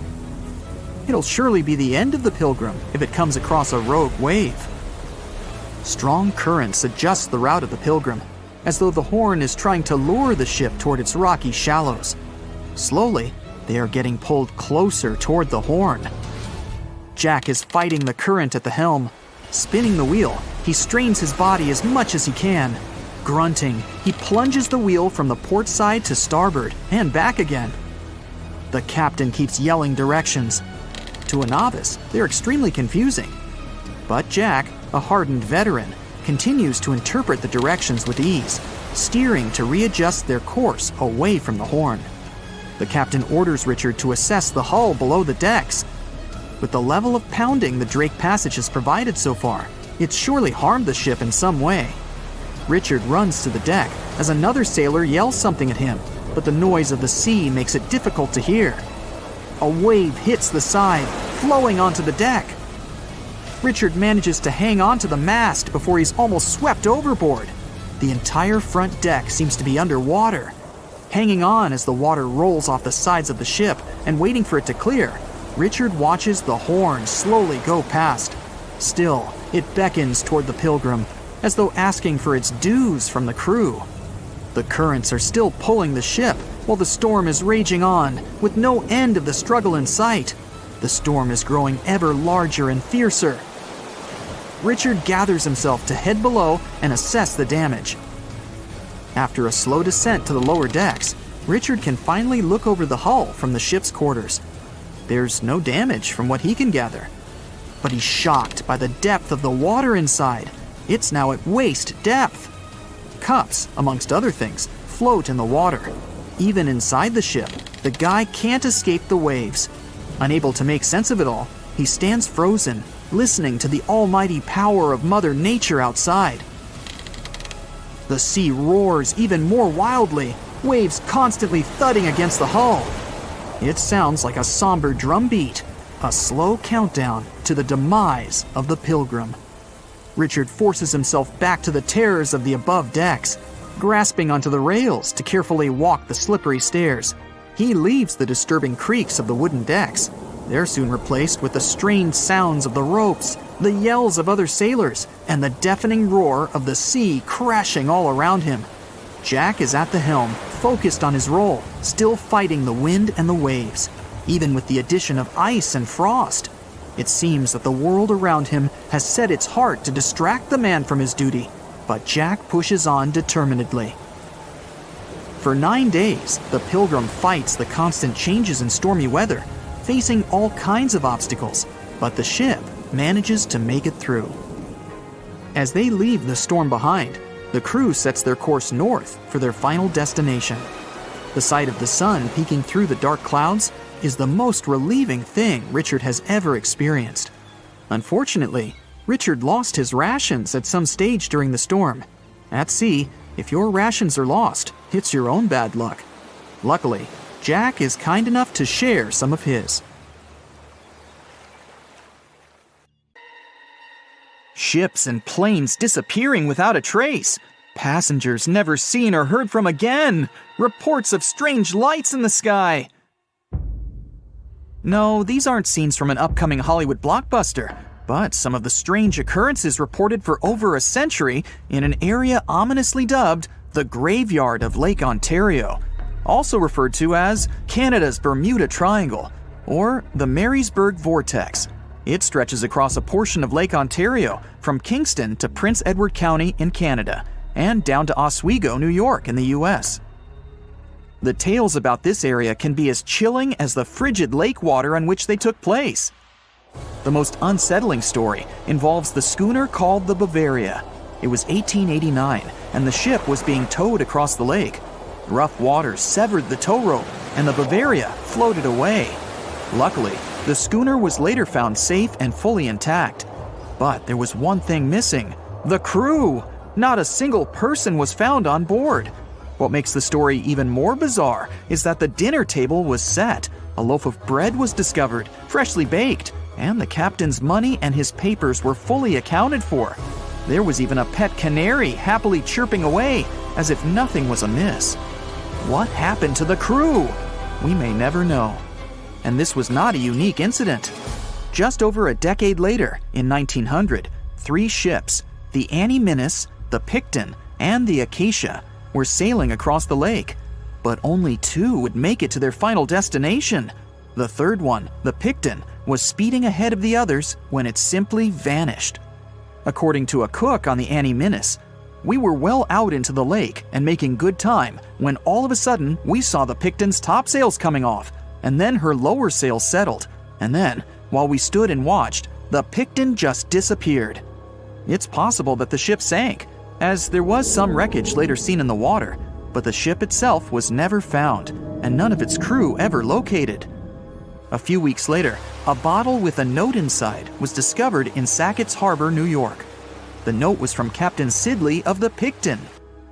It'll surely be the end of the Pilgrim if it comes across a rogue wave. Strong currents adjust the route of the Pilgrim, as though the Horn is trying to lure the ship toward its rocky shallows. Slowly, they are getting pulled closer toward the Horn. Jack is fighting the current at the helm. Spinning the wheel, he strains his body as much as he can. Grunting, he plunges the wheel from the port side to starboard and back again. The captain keeps yelling directions. To a novice, they're extremely confusing. But Jack, a hardened veteran, continues to interpret the directions with ease, steering to readjust their course away from the Horn. The captain orders Richard to assess the hull below the decks. With the level of pounding the Drake Passage has provided so far, it's surely harmed the ship in some way. Richard runs to the deck as another sailor yells something at him, but the noise of the sea makes it difficult to hear. A wave hits the side, flowing onto the deck. Richard manages to hang on to the mast before he's almost swept overboard. The entire front deck seems to be underwater. Hanging on as the water rolls off the sides of the ship and waiting for it to clear, Richard watches the Horn slowly go past. Still, it beckons toward the Pilgrim, as though asking for its dues from the crew. The currents are still pulling the ship, while the storm is raging on, with no end of the struggle in sight. The storm is growing ever larger and fiercer. Richard gathers himself to head below and assess the damage. After a slow descent to the lower decks, Richard can finally look over the hull from the ship's quarters. There's no damage from what he can gather. But he's shocked by the depth of the water inside. It's now at waist depth. Cups, amongst other things, float in the water. Even inside the ship, the guy can't escape the waves. Unable to make sense of it all, he stands frozen, listening to the almighty power of Mother Nature outside. The sea roars even more wildly, waves constantly thudding against the hull. It sounds like a somber drumbeat, a slow countdown to the demise of the Pilgrim. Richard forces himself back to the terrors of the above decks, grasping onto the rails to carefully walk the slippery stairs. He leaves the disturbing creaks of the wooden decks. They're soon replaced with the strained sounds of the ropes, the yells of other sailors, and the deafening roar of the sea crashing all around him. Jack is at the helm, focused on his role, still fighting the wind and the waves, even with the addition of ice and frost. It seems that the world around him has set its heart to distract the man from his duty, but Jack pushes on determinedly. For 9 days, the Pilgrim fights the constant changes in stormy weather, facing all kinds of obstacles, but the ship manages to make it through. As they leave the storm behind, the crew sets their course north for their final destination. The sight of the sun peeking through the dark clouds is the most relieving thing Richard has ever experienced. Unfortunately, Richard lost his rations at some stage during the storm. At sea, if your rations are lost, it's your own bad luck. Luckily, Jack is kind enough to share some of his. Ships and planes disappearing without a trace. Passengers never seen or heard from again. Reports of strange lights in the sky. No, these aren't scenes from an upcoming Hollywood blockbuster, but some of the strange occurrences reported for over a century in an area ominously dubbed the Graveyard of Lake Ontario, also referred to as Canada's Bermuda Triangle, or the Marysburg Vortex. It stretches across a portion of Lake Ontario from Kingston to Prince Edward County in Canada, and down to Oswego, New York in the US. The tales about this area can be as chilling as the frigid lake water on which they took place. The most unsettling story involves the schooner called the Bavaria. It was 1889, and the ship was being towed across the lake. Rough waters severed the tow rope, and the Bavaria floated away. Luckily, the schooner was later found safe and fully intact. But there was one thing missing: the crew! Not a single person was found on board. What makes the story even more bizarre is that the dinner table was set, a loaf of bread was discovered, freshly baked, and the captain's money and his papers were fully accounted for. There was even a pet canary happily chirping away as if nothing was amiss. What happened to the crew? We may never know. And this was not a unique incident. Just over a decade later, in 1900, 3 ships, the Annie Minnis, the Picton, and the Acacia, were sailing across the lake. But only 2 would make it to their final destination. The third one, the Picton, was speeding ahead of the others when it simply vanished. According to a cook on the Annie Minnis, "We were well out into the lake and making good time when all of a sudden we saw the Picton's topsails coming off, and then her lower sails settled, and then, while we stood and watched, the Picton just disappeared." It's possible that the ship sank, as there was some wreckage later seen in the water, but the ship itself was never found, and none of its crew ever located. A few weeks later, a bottle with a note inside was discovered in Sackett's Harbor, New York. The note was from Captain Sidley of the Picton.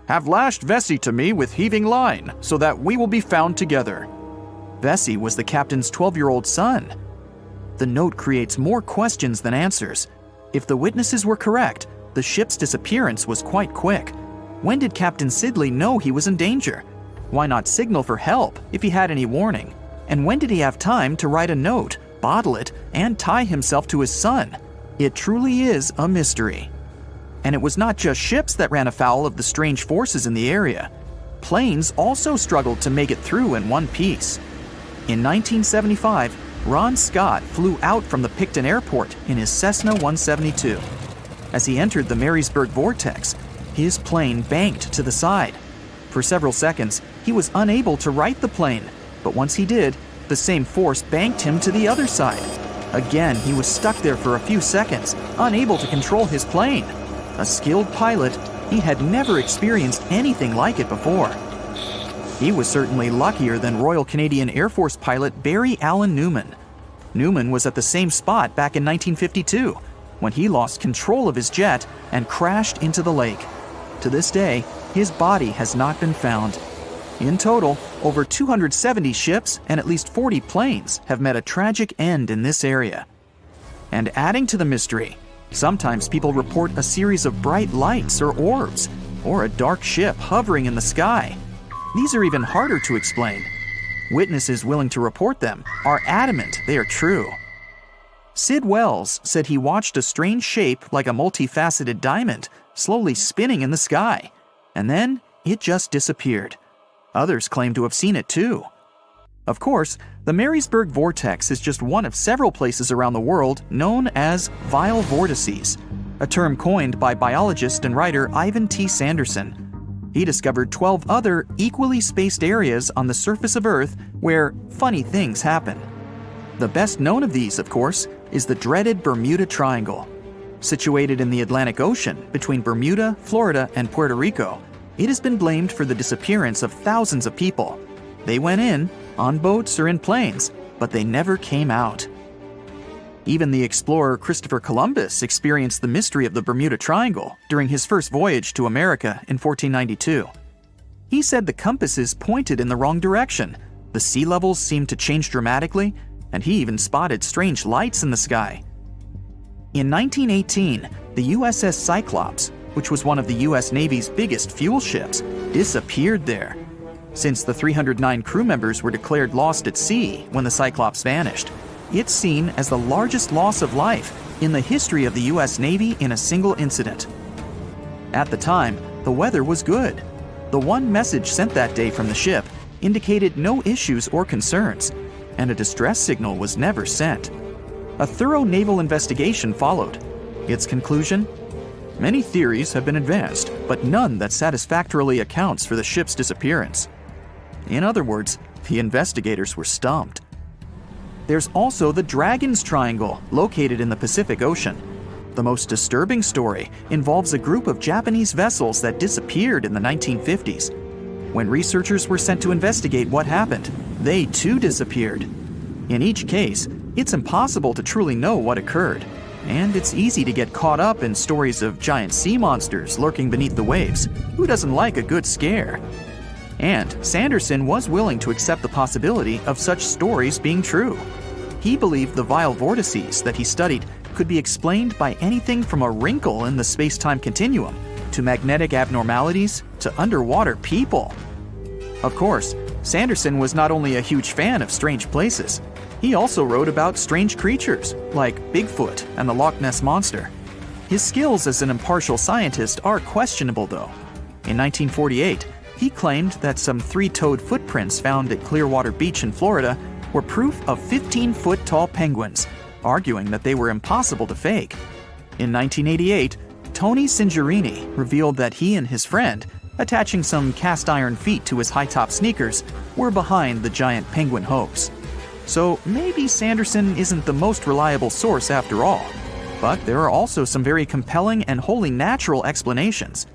"Have lashed Vesey to me with heaving line, so that we will be found together." Vesey was the captain's 12-year-old son. The note creates more questions than answers. If the witnesses were correct, the ship's disappearance was quite quick. When did Captain Sidley know he was in danger? Why not signal for help if he had any warning? And when did he have time to write a note, bottle it, and tie himself to his son? It truly is a mystery. And it was not just ships that ran afoul of the strange forces in the area. Planes also struggled to make it through in one piece. In 1975, Ron Scott flew out from the Picton Airport in his Cessna 172. As he entered the Marysburg Vortex, his plane banked to the side. For several seconds, he was unable to right the plane, but once he did, the same force banked him to the other side. Again, he was stuck there for a few seconds, unable to control his plane. A skilled pilot, he had never experienced anything like it before. He was certainly luckier than Royal Canadian Air Force pilot Barry Allen Newman. Newman was at the same spot back in 1952, when he lost control of his jet and crashed into the lake. To this day, his body has not been found. In total, over 270 ships and at least 40 planes have met a tragic end in this area. And adding to the mystery, sometimes people report a series of bright lights or orbs, or a dark ship hovering in the sky. These are even harder to explain. Witnesses willing to report them are adamant they are true. Sid Wells said he watched a strange shape like a multifaceted diamond slowly spinning in the sky, and then it just disappeared. Others claim to have seen it too. Of course, the Marysburg Vortex is just one of several places around the world known as vile vortices, a term coined by biologist and writer Ivan T. Sanderson. He discovered 12 other equally spaced areas on the surface of Earth where funny things happen. The best known of these, of course, is the dreaded Bermuda Triangle. Situated in the Atlantic Ocean between Bermuda, Florida, and Puerto Rico, it has been blamed for the disappearance of thousands of people. They went in, on boats or in planes, but they never came out. Even the explorer Christopher Columbus experienced the mystery of the Bermuda Triangle during his first voyage to America in 1492. He said the compasses pointed in the wrong direction, the sea levels seemed to change dramatically, and he even spotted strange lights in the sky. In 1918, the USS Cyclops, which was one of the US Navy's biggest fuel ships, disappeared there. Since the 309 crew members were declared lost at sea when the Cyclops vanished, it's seen as the largest loss of life in the history of the US Navy in a single incident. At the time, the weather was good. The one message sent that day from the ship indicated no issues or concerns, and a distress signal was never sent. A thorough naval investigation followed. Its conclusion? Many theories have been advanced, but none that satisfactorily accounts for the ship's disappearance. In other words, the investigators were stumped. There's also the Dragon's Triangle, located in the Pacific Ocean. The most disturbing story involves a group of Japanese vessels that disappeared in the 1950s. When researchers were sent to investigate what happened, they too disappeared. In each case, it's impossible to truly know what occurred, and it's easy to get caught up in stories of giant sea monsters lurking beneath the waves. Who doesn't like a good scare? And Sanderson was willing to accept the possibility of such stories being true. He believed the vile vortices that he studied could be explained by anything from a wrinkle in the space-time continuum to magnetic abnormalities to underwater people. Of course, Sanderson was not only a huge fan of strange places, he also wrote about strange creatures like Bigfoot and the Loch Ness Monster. His skills as an impartial scientist are questionable though. In 1948, he claimed that some 3-toed footprints found at Clearwater Beach in Florida were proof of 15-foot-tall penguins, arguing that they were impossible to fake. In 1988, Tony Singerini revealed that he and his friend, attaching some cast-iron feet to his high-top sneakers, were behind the giant penguin hoax. So maybe Sanderson isn't the most reliable source after all, but there are also some very compelling and wholly natural explanations.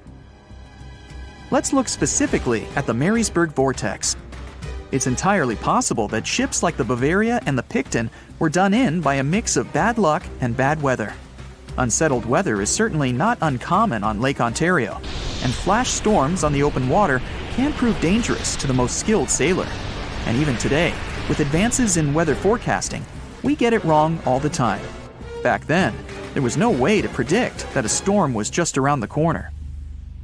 Let's look specifically at the Marysburg Vortex. It's entirely possible that ships like the Bavaria and the Picton were done in by a mix of bad luck and bad weather. Unsettled weather is certainly not uncommon on Lake Ontario, and flash storms on the open water can prove dangerous to the most skilled sailor. And even today, with advances in weather forecasting, we get it wrong all the time. Back then, there was no way to predict that a storm was just around the corner.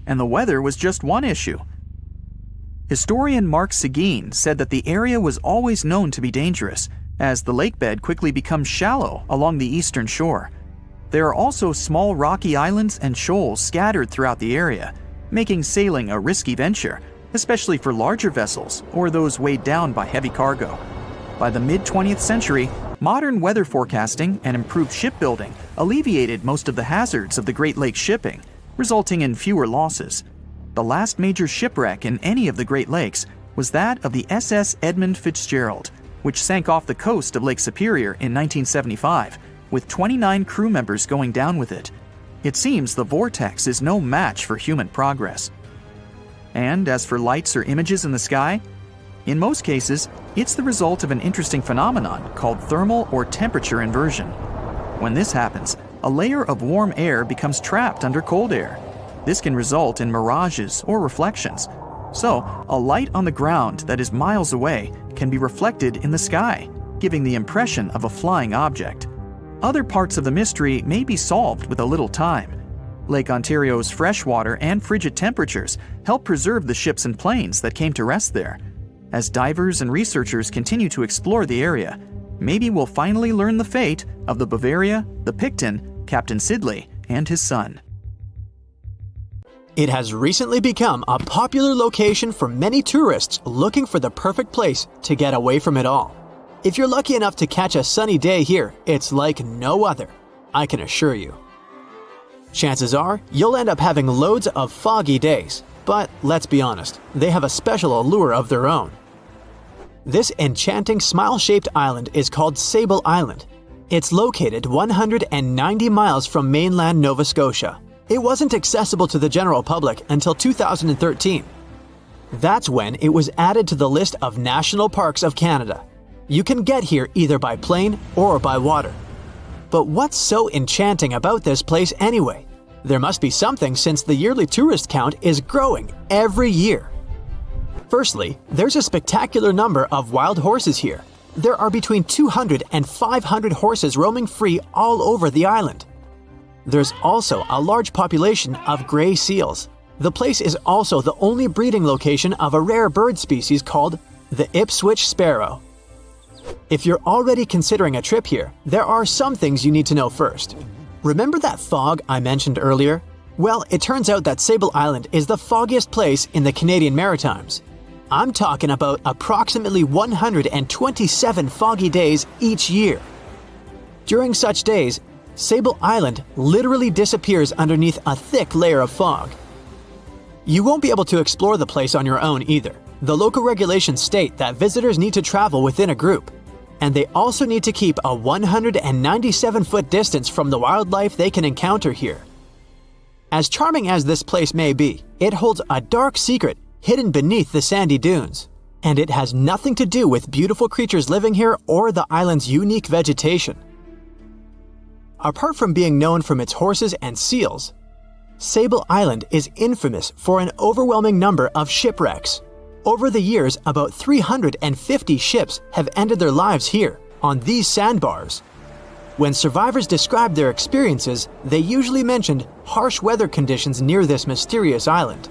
And the weather was just one issue. Historian Mark Seguin said that the area was always known to be dangerous, as the lake bed quickly becomes shallow along the eastern shore. There are also small rocky islands and shoals scattered throughout the area, making sailing a risky venture, especially for larger vessels or those weighed down by heavy cargo. By the mid-20th century, modern weather forecasting and improved shipbuilding alleviated most of the hazards of the Great Lakes shipping, resulting in fewer losses. The last major shipwreck in any of the Great Lakes was that of the SS Edmund Fitzgerald, which sank off the coast of Lake Superior in 1975, with 29 crew members going down with it. It seems the vortex is no match for human progress. And as for lights or images in the sky, in most cases, it's the result of an interesting phenomenon called thermal or temperature inversion. When this happens, a layer of warm air becomes trapped under cold air. This can result in mirages or reflections. So, a light on the ground that is miles away can be reflected in the sky, giving the impression of a flying object. Other parts of the mystery may be solved with a little time. Lake Ontario's freshwater and frigid temperatures help preserve the ships and planes that came to rest there. As divers and researchers continue to explore the area, maybe we'll finally learn the fate of the Bavaria, the Picton, Captain Sidley, and his son. It has recently become a popular location for many tourists looking for the perfect place to get away from it all. If you're lucky enough to catch a sunny day here, it's like no other, I can assure you. Chances are, you'll end up having loads of foggy days, but let's be honest, they have a special allure of their own. This enchanting smile-shaped island is called Sable Island. It's located 190 miles from mainland Nova Scotia. It wasn't accessible to the general public until 2013. That's when it was added to the list of National Parks of Canada. You can get here either by plane or by water. But what's so enchanting about this place anyway? There must be something since the yearly tourist count is growing every year. Firstly, there's a spectacular number of wild horses here. There are between 200 and 500 horses roaming free all over the island. There's also a large population of gray seals. The place is also the only breeding location of a rare bird species called the Ipswich sparrow. If you're already considering a trip here, there are some things you need to know first. Remember that fog I mentioned earlier? Well, it turns out that Sable Island is the foggiest place in the Canadian Maritimes. I'm talking about approximately 127 foggy days each year. During such days, Sable Island literally disappears underneath a thick layer of fog. You won't be able to explore the place on your own either. The local regulations state that visitors need to travel within a group, and they also need to keep a 197-foot distance from the wildlife they can encounter here. As charming as this place may be, it holds a dark secret hidden beneath the sandy dunes, and it has nothing to do with beautiful creatures living here or the island's unique vegetation. Apart from being known from its horses and seals, Sable Island is infamous for an overwhelming number of shipwrecks. Over the years, about 350 ships have ended their lives here, on these sandbars. When survivors described their experiences, they usually mentioned harsh weather conditions near this mysterious island.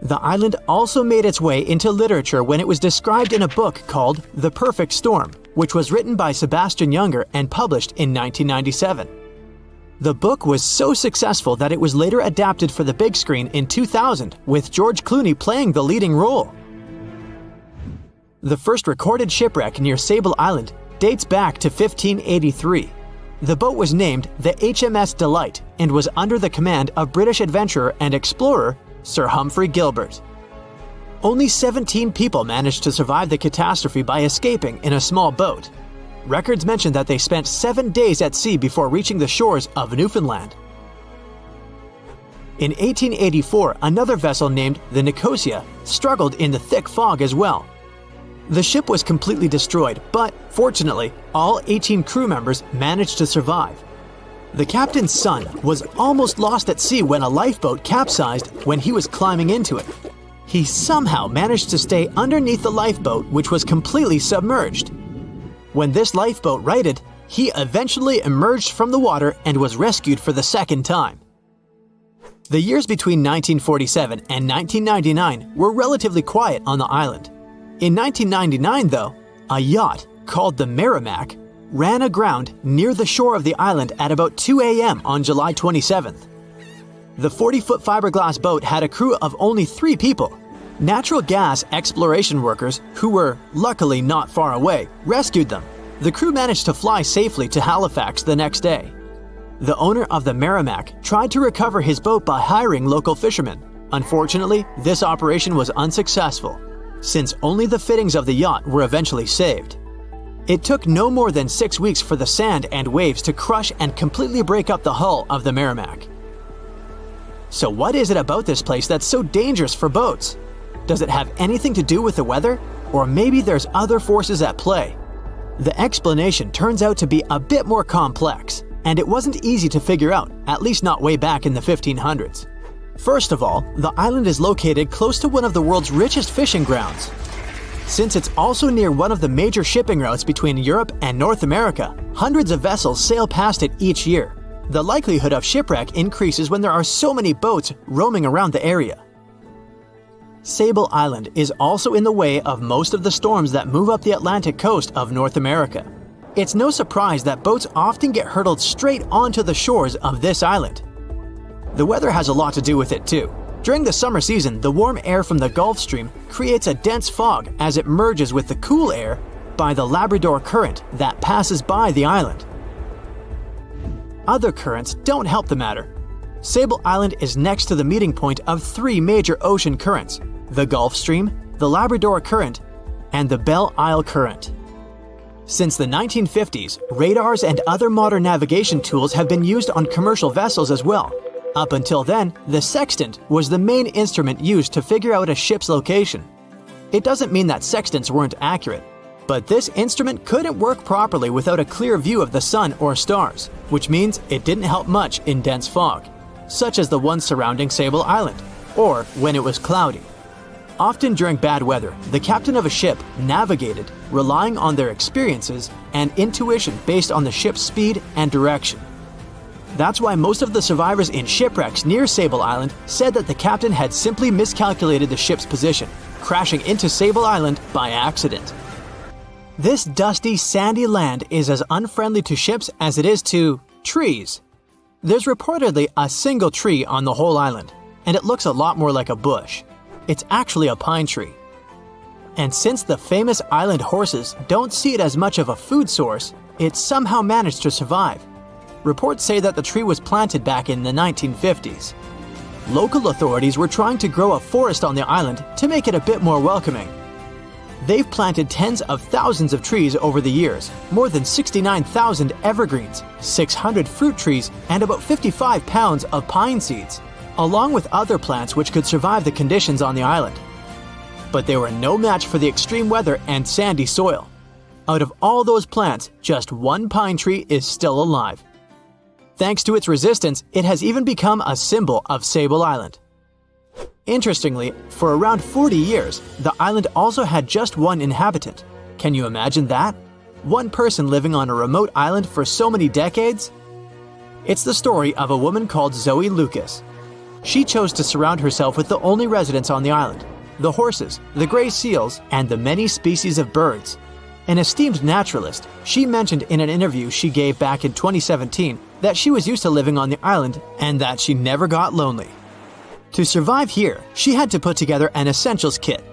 The island also made its way into literature when it was described in a book called The Perfect Storm, which was written by Sebastian Junger and published in 1997. The book was so successful that it was later adapted for the big screen in 2000, with George Clooney playing the leading role. The first recorded shipwreck near Sable Island dates back to 1583. The boat was named the HMS Delight and was under the command of British adventurer and explorer Sir Humphrey Gilbert. Only 17 people managed to survive the catastrophe by escaping in a small boat. Records mention that they spent 7 days at sea before reaching the shores of Newfoundland. In 1884, another vessel named the Nicosia struggled in the thick fog as well. The ship was completely destroyed, but fortunately, all 18 crew members managed to survive. The captain's son was almost lost at sea when a lifeboat capsized when he was climbing into it. He somehow managed to stay underneath the lifeboat, which was completely submerged. When this lifeboat righted, he eventually emerged from the water and was rescued for the second time. The years between 1947 and 1999 were relatively quiet on the island. In 1999, though, a yacht called the Merrimack ran aground near the shore of the island at about 2 a.m. on July 27th. The 40-foot fiberglass boat had a crew of only 3 people. Natural gas exploration workers, who were luckily not far away, rescued them. The crew managed to fly safely to Halifax the next day. The owner of the Merrimack tried to recover his boat by hiring local fishermen. Unfortunately, this operation was unsuccessful, since only the fittings of the yacht were eventually saved. It took no more than 6 weeks for the sand and waves to crush and completely break up the hull of the Merrimack. So what is it about this place that's so dangerous for boats? Does it have anything to do with the weather? Or maybe there's other forces at play? The explanation turns out to be a bit more complex, and it wasn't easy to figure out, at least not way back in the 1500s. First of all, the island is located close to one of the world's richest fishing grounds. Since it's also near one of the major shipping routes between Europe and North America, hundreds of vessels sail past it each year. The likelihood of shipwreck increases when there are so many boats roaming around the area. Sable Island is also in the way of most of the storms that move up the Atlantic coast of North America. It's no surprise that boats often get hurtled straight onto the shores of this island. The weather has a lot to do with it too. During the summer season, the warm air from the Gulf Stream creates a dense fog as it merges with the cool air by the Labrador Current that passes by the island. Other currents don't help the matter. Sable Island is next to the meeting point of three major ocean currents: the Gulf Stream, the Labrador Current, and the Belle Isle Current. Since the 1950s, radars and other modern navigation tools have been used on commercial vessels as well. Up until then, the sextant was the main instrument used to figure out a ship's location. It doesn't mean that sextants weren't accurate, but this instrument couldn't work properly without a clear view of the sun or stars, which means it didn't help much in dense fog, such as the one surrounding Sable Island, or when it was cloudy. Often during bad weather, the captain of a ship navigated, relying on their experiences and intuition based on the ship's speed and direction. That's why most of the survivors in shipwrecks near Sable Island said that the captain had simply miscalculated the ship's position, crashing into Sable Island by accident. This dusty, sandy land is as unfriendly to ships as it is to trees. There's reportedly a single tree on the whole island, and it looks a lot more like a bush. It's actually a pine tree. And since the famous island horses don't see it as much of a food source, it somehow managed to survive. Reports say that the tree was planted back in the 1950s. Local authorities were trying to grow a forest on the island to make it a bit more welcoming. They've planted tens of thousands of trees over the years, more than 69,000 evergreens, 600 fruit trees, and about 55 pounds of pine seeds, along with other plants which could survive the conditions on the island. But they were no match for the extreme weather and sandy soil. Out of all those plants, just one pine tree is still alive. Thanks to its resistance, it has even become a symbol of Sable Island. Interestingly, for around 40 years, the island also had just one inhabitant. Can you imagine that? One person living on a remote island for so many decades? It's the story of a woman called Zoe Lucas. She chose to surround herself with the only residents on the island: the horses, the gray seals, and the many species of birds. An esteemed naturalist, she mentioned in an interview she gave back in 2017 that she was used to living on the island and that she never got lonely. To survive here, she had to put together an essentials kit.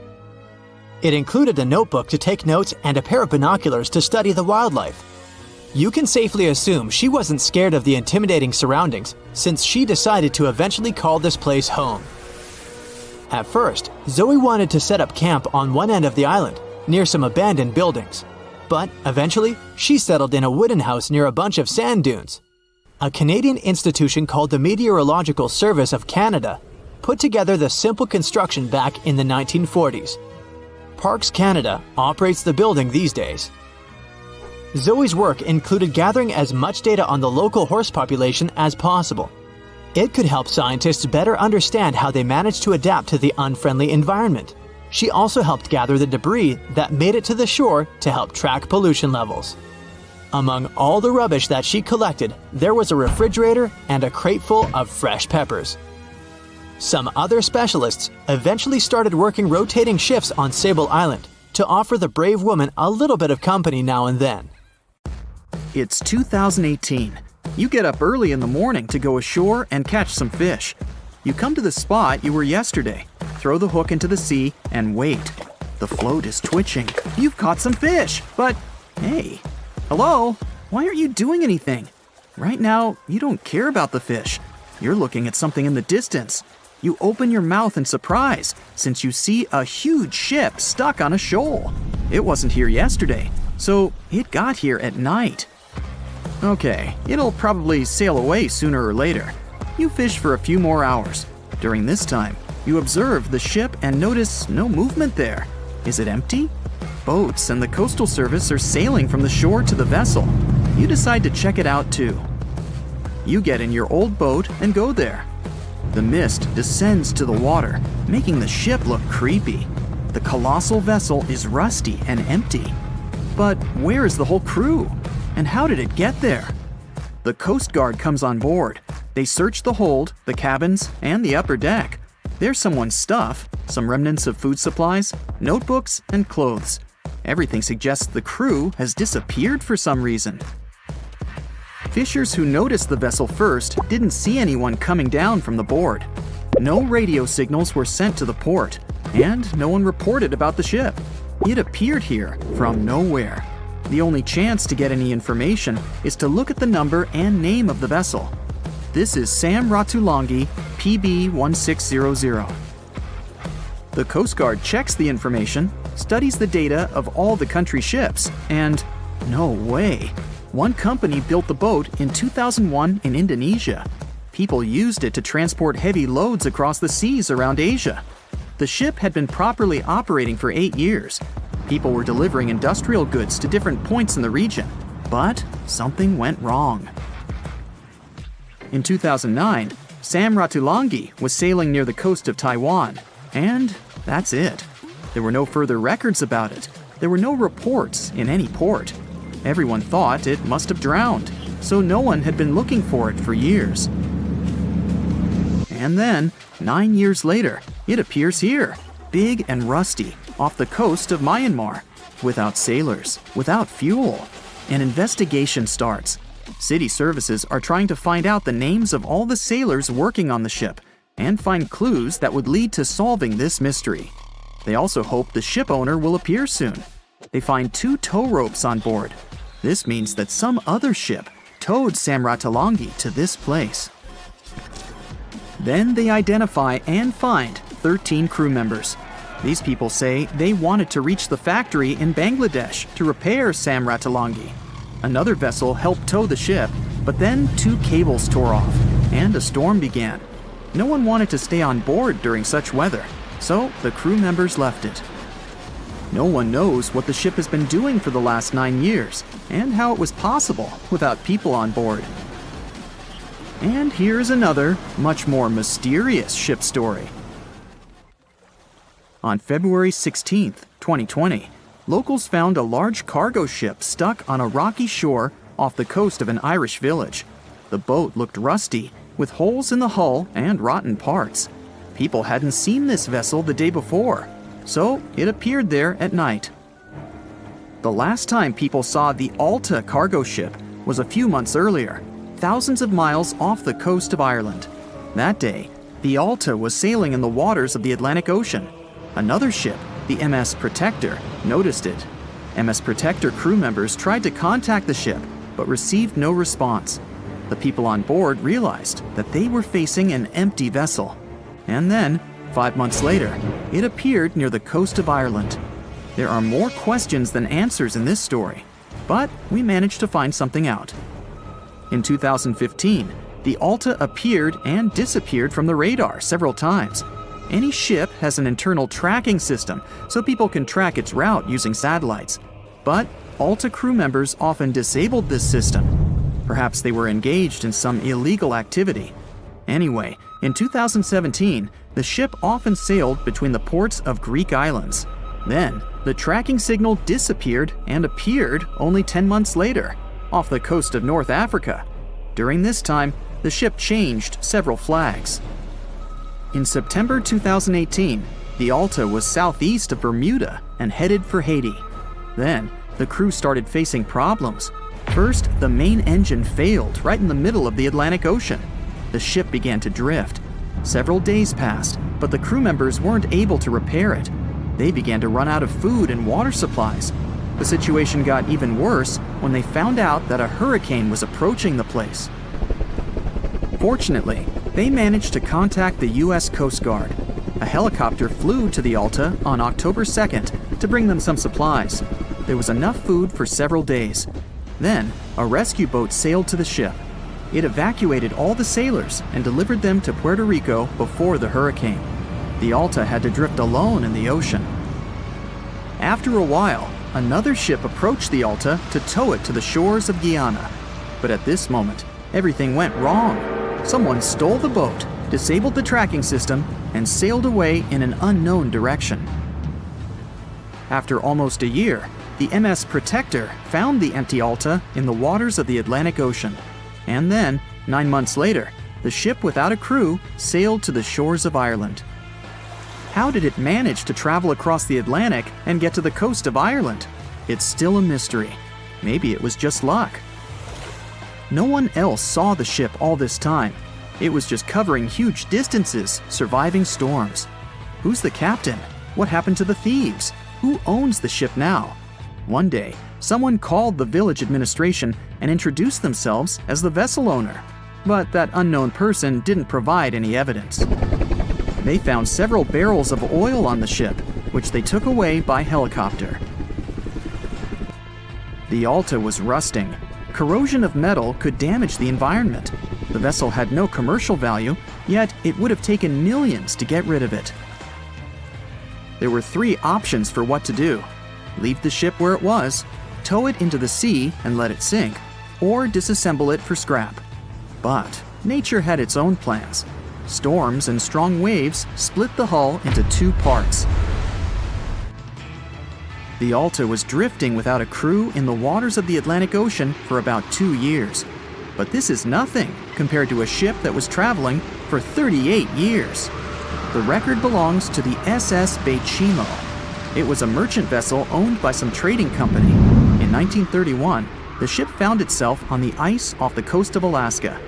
It included a notebook to take notes and a pair of binoculars to study the wildlife. You can safely assume she wasn't scared of the intimidating surroundings, since she decided to eventually call this place home. At first, Zoe wanted to set up camp on one end of the island, near some abandoned buildings. But eventually, she settled in a wooden house near a bunch of sand dunes. A Canadian institution called the Meteorological Service of Canada put together the simple construction back in the 1940s. Parks Canada operates the building these days. Zoe's work included gathering as much data on the local horse population as possible. It could help scientists better understand how they managed to adapt to the unfriendly environment. She also helped gather the debris that made it to the shore to help track pollution levels. Among all the rubbish that she collected, there was a refrigerator and a crate full of fresh peppers. Some other specialists eventually started working rotating shifts on Sable Island to offer the brave woman a little bit of company now and then. It's 2018. You get up early in the morning to go ashore and catch some fish. You come to the spot you were yesterday, throw the hook into the sea, and wait. The float is twitching. You've caught some fish, but hey, hello? Why aren't you doing anything? Right now, you don't care about the fish. You're looking at something in the distance. You open your mouth in surprise, since you see a huge ship stuck on a shoal. It wasn't here yesterday, so it got here at night. Okay, it'll probably sail away sooner or later. You fish for a few more hours. During this time, you observe the ship and notice no movement there. Is it empty? Boats and the Coastal Service are sailing from the shore to the vessel. You decide to check it out too. You get in your old boat and go there. The mist descends to the water, making the ship look creepy. The colossal vessel is rusty and empty. But where is the whole crew? And how did it get there? The Coast Guard comes on board. They search the hold, the cabins, and the upper deck. There's someone's stuff, some remnants of food supplies, notebooks, and clothes. Everything suggests the crew has disappeared for some reason. Fishers who noticed the vessel first didn't see anyone coming down from the board. No radio signals were sent to the port, and no one reported about the ship. It appeared here from nowhere. The only chance to get any information is to look at the number and name of the vessel. This is Sam Ratulangi, PB 1600. The Coast Guard checks the information, studies the data of all the country ships, and no way. One company built the boat in 2001 in Indonesia. People used it to transport heavy loads across the seas around Asia. The ship had been properly operating for 8 years. People were delivering industrial goods to different points in the region, but something went wrong. In 2009, Sam Ratulangi was sailing near the coast of Taiwan, and that's it. There were no further records about it. There were no reports in any port. Everyone thought it must have drowned, so no one had been looking for it for years. And then, 9 years later, it appears here, big and rusty, off the coast of Myanmar, without sailors, without fuel. An investigation starts. City services are trying to find out the names of all the sailors working on the ship and find clues that would lead to solving this mystery. They also hope the ship owner will appear soon. They find 2 tow ropes on board. This means that some other ship towed Sam Ratulangi to this place. Then they identify and find 13 crew members. These people say they wanted to reach the factory in Bangladesh to repair Sam Ratulangi. Another vessel helped tow the ship, but then 2 cables tore off, and a storm began. No one wanted to stay on board during such weather, so the crew members left it. No one knows what the ship has been doing for the last 9 years, and how it was possible without people on board. And here's another, much more mysterious ship story. On February 16, 2020, locals found a large cargo ship stuck on a rocky shore off the coast of an Irish village. The boat looked rusty, with holes in the hull and rotten parts. People hadn't seen this vessel the day before, so it appeared there at night. The last time people saw the Alta cargo ship was a few months earlier, thousands of miles off the coast of Ireland. That day, the Alta was sailing in the waters of the Atlantic Ocean. Another ship, the MS Protector, noticed it. MS Protector crew members tried to contact the ship, but received no response. The people on board realized that they were facing an empty vessel. And then, 5 months later, it appeared near the coast of Ireland. There are more questions than answers in this story, but we managed to find something out. In 2015, the Alta appeared and disappeared from the radar several times. Any ship has an internal tracking system, so people can track its route using satellites. But Alta crew members often disabled this system. Perhaps they were engaged in some illegal activity. Anyway, in 2017, the ship often sailed between the ports of Greek islands. Then, the tracking signal disappeared and appeared only 10 months later, off the coast of North Africa. During this time, the ship changed several flags. In September 2018, the Alta was southeast of Bermuda and headed for Haiti. Then, the crew started facing problems. First, the main engine failed right in the middle of the Atlantic Ocean. The ship began to drift. Several days passed, but the crew members weren't able to repair it. They began to run out of food and water supplies. The situation got even worse when they found out that a hurricane was approaching the place. Fortunately, they managed to contact the U.S. Coast Guard. A helicopter flew to the Alta on October 2nd to bring them some supplies. There was enough food for several days. Then, a rescue boat sailed to the ship. It evacuated all the sailors and delivered them to Puerto Rico before the hurricane. The Alta had to drift alone in the ocean. After a while, another ship approached the Alta to tow it to the shores of Guyana. But at this moment, everything went wrong. Someone stole the boat, disabled the tracking system, and sailed away in an unknown direction. After almost a year, the MS Protector found the empty Alta in the waters of the Atlantic Ocean. And then, 9 months later, the ship without a crew sailed to the shores of Ireland. How did it manage to travel across the Atlantic and get to the coast of Ireland? It's still a mystery. Maybe it was just luck. No one else saw the ship all this time. It was just covering huge distances, surviving storms. Who's the captain? What happened to the thieves? Who owns the ship now? One day, someone called the village administration and introduced themselves as the vessel owner. But that unknown person didn't provide any evidence. They found several barrels of oil on the ship, which they took away by helicopter. The Alta was rusting. Corrosion of metal could damage the environment. The vessel had no commercial value, yet it would have taken millions to get rid of it. There were 3 options for what to do: leave the ship where it was, tow it into the sea and let it sink, or disassemble it for scrap. But nature had its own plans. Storms and strong waves split the hull into 2 parts. The Alta was drifting without a crew in the waters of the Atlantic Ocean for about 2 years. But this is nothing compared to a ship that was traveling for 38 years. The record belongs to the SS Bechimo. It was a merchant vessel owned by some trading company. In 1931, the ship found itself on the ice off the coast of Alaska.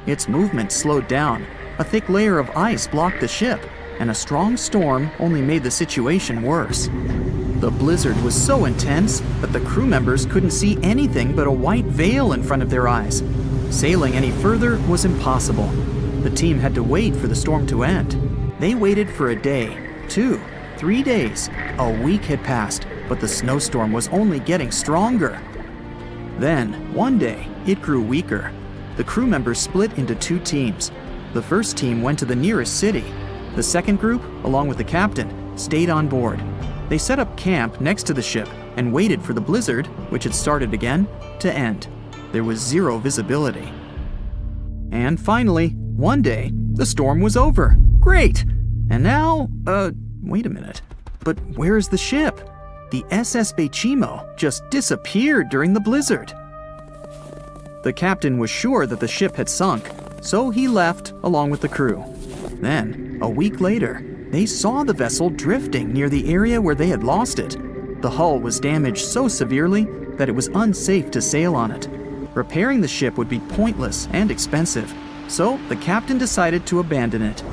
Its movement slowed down. A thick layer of ice blocked the ship, and a strong storm only made the situation worse. The blizzard was so intense that the crew members couldn't see anything but a white veil in front of their eyes. Sailing any further was impossible. The team had to wait for the storm to end. They waited for a day, 2, 3 days. A week had passed, but the snowstorm was only getting stronger. Then, one day, it grew weaker. The crew members split into 2 teams. The first team went to the nearest city. The second group, along with the captain, stayed on board. They set up camp next to the ship and waited for the blizzard, which had started again, to end. There was 0 visibility. And finally, one day, the storm was over. Great! And now, wait a minute. But where is the ship? The SS Bechimo just disappeared during the blizzard. The captain was sure that the ship had sunk, so he left along with the crew. Then, a week later, they saw the vessel drifting near the area where they had lost it. The hull was damaged so severely that it was unsafe to sail on it. Repairing the ship would be pointless and expensive, so the captain decided to abandon it.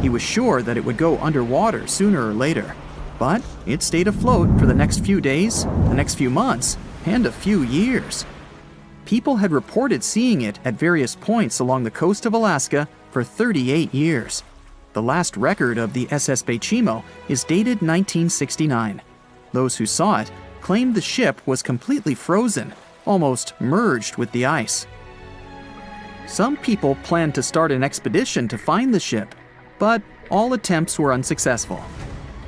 He was sure that it would go underwater sooner or later, but it stayed afloat for the next few days, the next few months, and a few years. People had reported seeing it at various points along the coast of Alaska for 38 years. The last record of the SS Bechimo is dated 1969. Those who saw it claimed the ship was completely frozen, almost merged with the ice. Some people planned to start an expedition to find the ship, but all attempts were unsuccessful.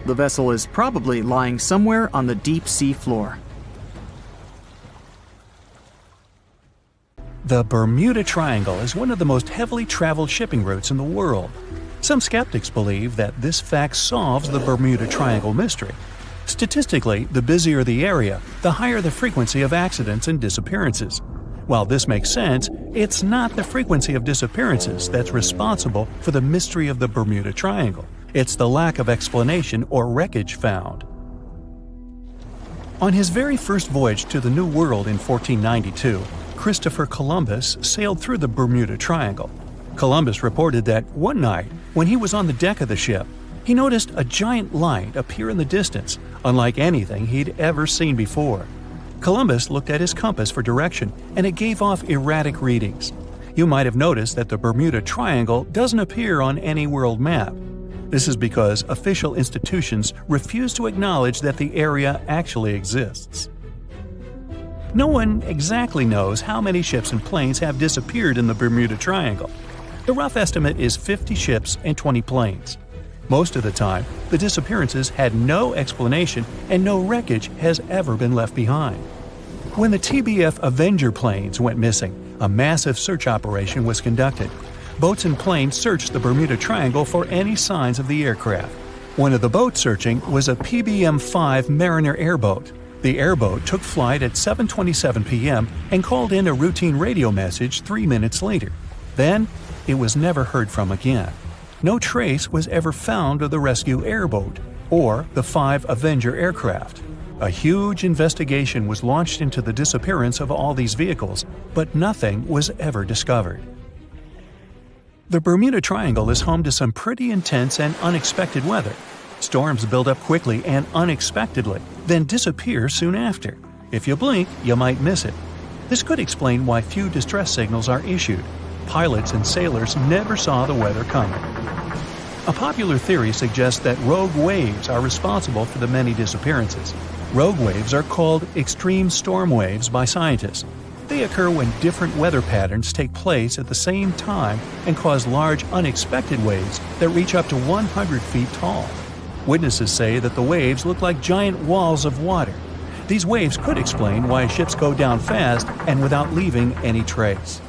The vessel is probably lying somewhere on the deep sea floor. The Bermuda Triangle is one of the most heavily traveled shipping routes in the world. Some skeptics believe that this fact solves the Bermuda Triangle mystery. Statistically, the busier the area, the higher the frequency of accidents and disappearances. While this makes sense, it's not the frequency of disappearances that's responsible for the mystery of the Bermuda Triangle. It's the lack of explanation or wreckage found. On his very first voyage to the New World in 1492, Christopher Columbus sailed through the Bermuda Triangle. Columbus reported that one night, when he was on the deck of the ship, he noticed a giant light appear in the distance, unlike anything he'd ever seen before. Columbus looked at his compass for direction, and it gave off erratic readings. You might have noticed that the Bermuda Triangle doesn't appear on any world map. This is because official institutions refuse to acknowledge that the area actually exists. No one exactly knows how many ships and planes have disappeared in the Bermuda Triangle. The rough estimate is 50 ships and 20 planes. Most of the time, the disappearances had no explanation and no wreckage has ever been left behind. When the TBF Avenger planes went missing, a massive search operation was conducted. boats and planes searched the Bermuda Triangle for any signs of the aircraft. One of the boats searching was a PBM-5 Mariner airboat. The airboat took flight at 7:27 p.m. and called in a routine radio message 3 minutes later. Then, it was never heard from again. No trace was ever found of the rescue airboat or the 5 Avenger aircraft. A huge investigation was launched into the disappearance of all these vehicles, but nothing was ever discovered. The Bermuda Triangle is home to some pretty intense and unexpected weather. Storms build up quickly and unexpectedly, then disappear soon after. If you blink, you might miss it. This could explain why few distress signals are issued. Pilots and sailors never saw the weather coming. A popular theory suggests that rogue waves are responsible for the many disappearances. Rogue waves are called extreme storm waves by scientists. They occur when different weather patterns take place at the same time and cause large unexpected waves that reach up to 100 feet tall. Witnesses say that the waves look like giant walls of water. These waves could explain why ships go down fast and without leaving any trace.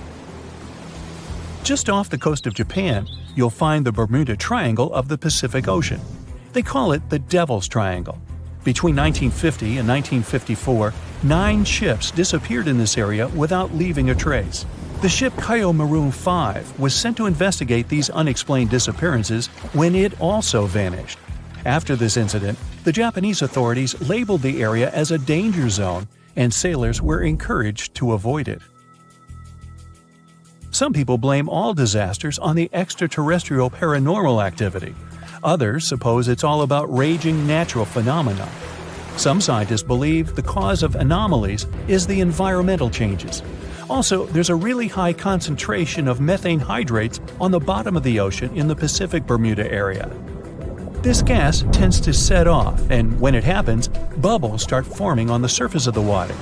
Just off the coast of Japan, you'll find the Bermuda Triangle of the Pacific Ocean. They call it the Devil's Triangle. Between 1950 and 1954, 9 ships disappeared in this area without leaving a trace. The ship Maritime 5 was sent to investigate these unexplained disappearances when it also vanished. After this incident, the Japanese authorities labeled the area as a danger zone, and sailors were encouraged to avoid it. Some people blame all disasters on the extraterrestrial paranormal activity. Others suppose it's all about raging natural phenomena. Some scientists believe the cause of anomalies is the environmental changes. Also, there's a really high concentration of methane hydrates on the bottom of the ocean in the Pacific Bermuda area. This gas tends to set off, and when it happens, bubbles start forming on the surface of the water.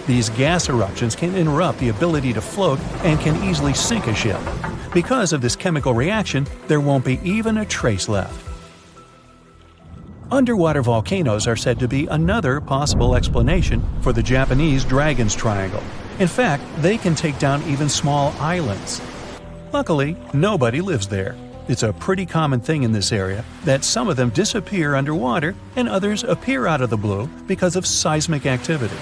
These gas eruptions can interrupt the ability to float and can easily sink a ship. Because of this chemical reaction, there won't be even a trace left. Underwater volcanoes are said to be another possible explanation for the Japanese Dragon's Triangle. In fact, they can take down even small islands. Luckily, nobody lives there. It's a pretty common thing in this area that some of them disappear underwater and others appear out of the blue because of seismic activity.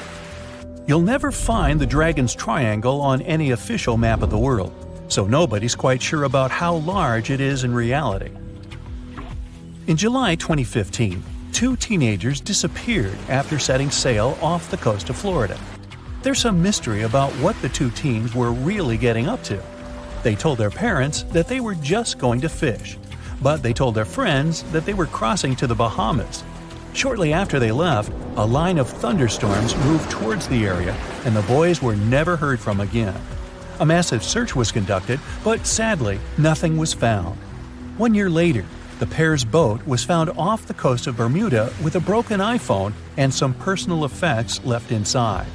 You'll never find the Dragon's Triangle on any official map of the world, so nobody's quite sure about how large it is in reality. In July 2015, 2 teenagers disappeared after setting sail off the coast of Florida. There's some mystery about what the 2 teens were really getting up to. They told their parents that they were just going to fish, but they told their friends that they were crossing to the Bahamas. Shortly after they left, a line of thunderstorms moved towards the area, and the boys were never heard from again. A massive search was conducted, but sadly, nothing was found. 1 year later, the pair's boat was found off the coast of Bermuda with a broken iPhone and some personal effects left inside.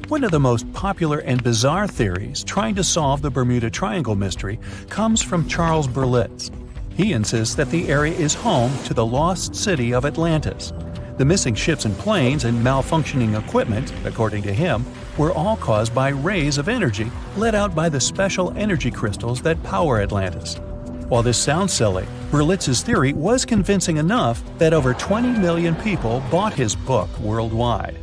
One of the most popular and bizarre theories trying to solve the Bermuda Triangle mystery comes from Charles Berlitz. He insists that the area is home to the lost city of Atlantis. The missing ships and planes and malfunctioning equipment, according to him, were all caused by rays of energy let out by the special energy crystals that power Atlantis. While this sounds silly, Berlitz's theory was convincing enough that over 20 million people bought his book worldwide.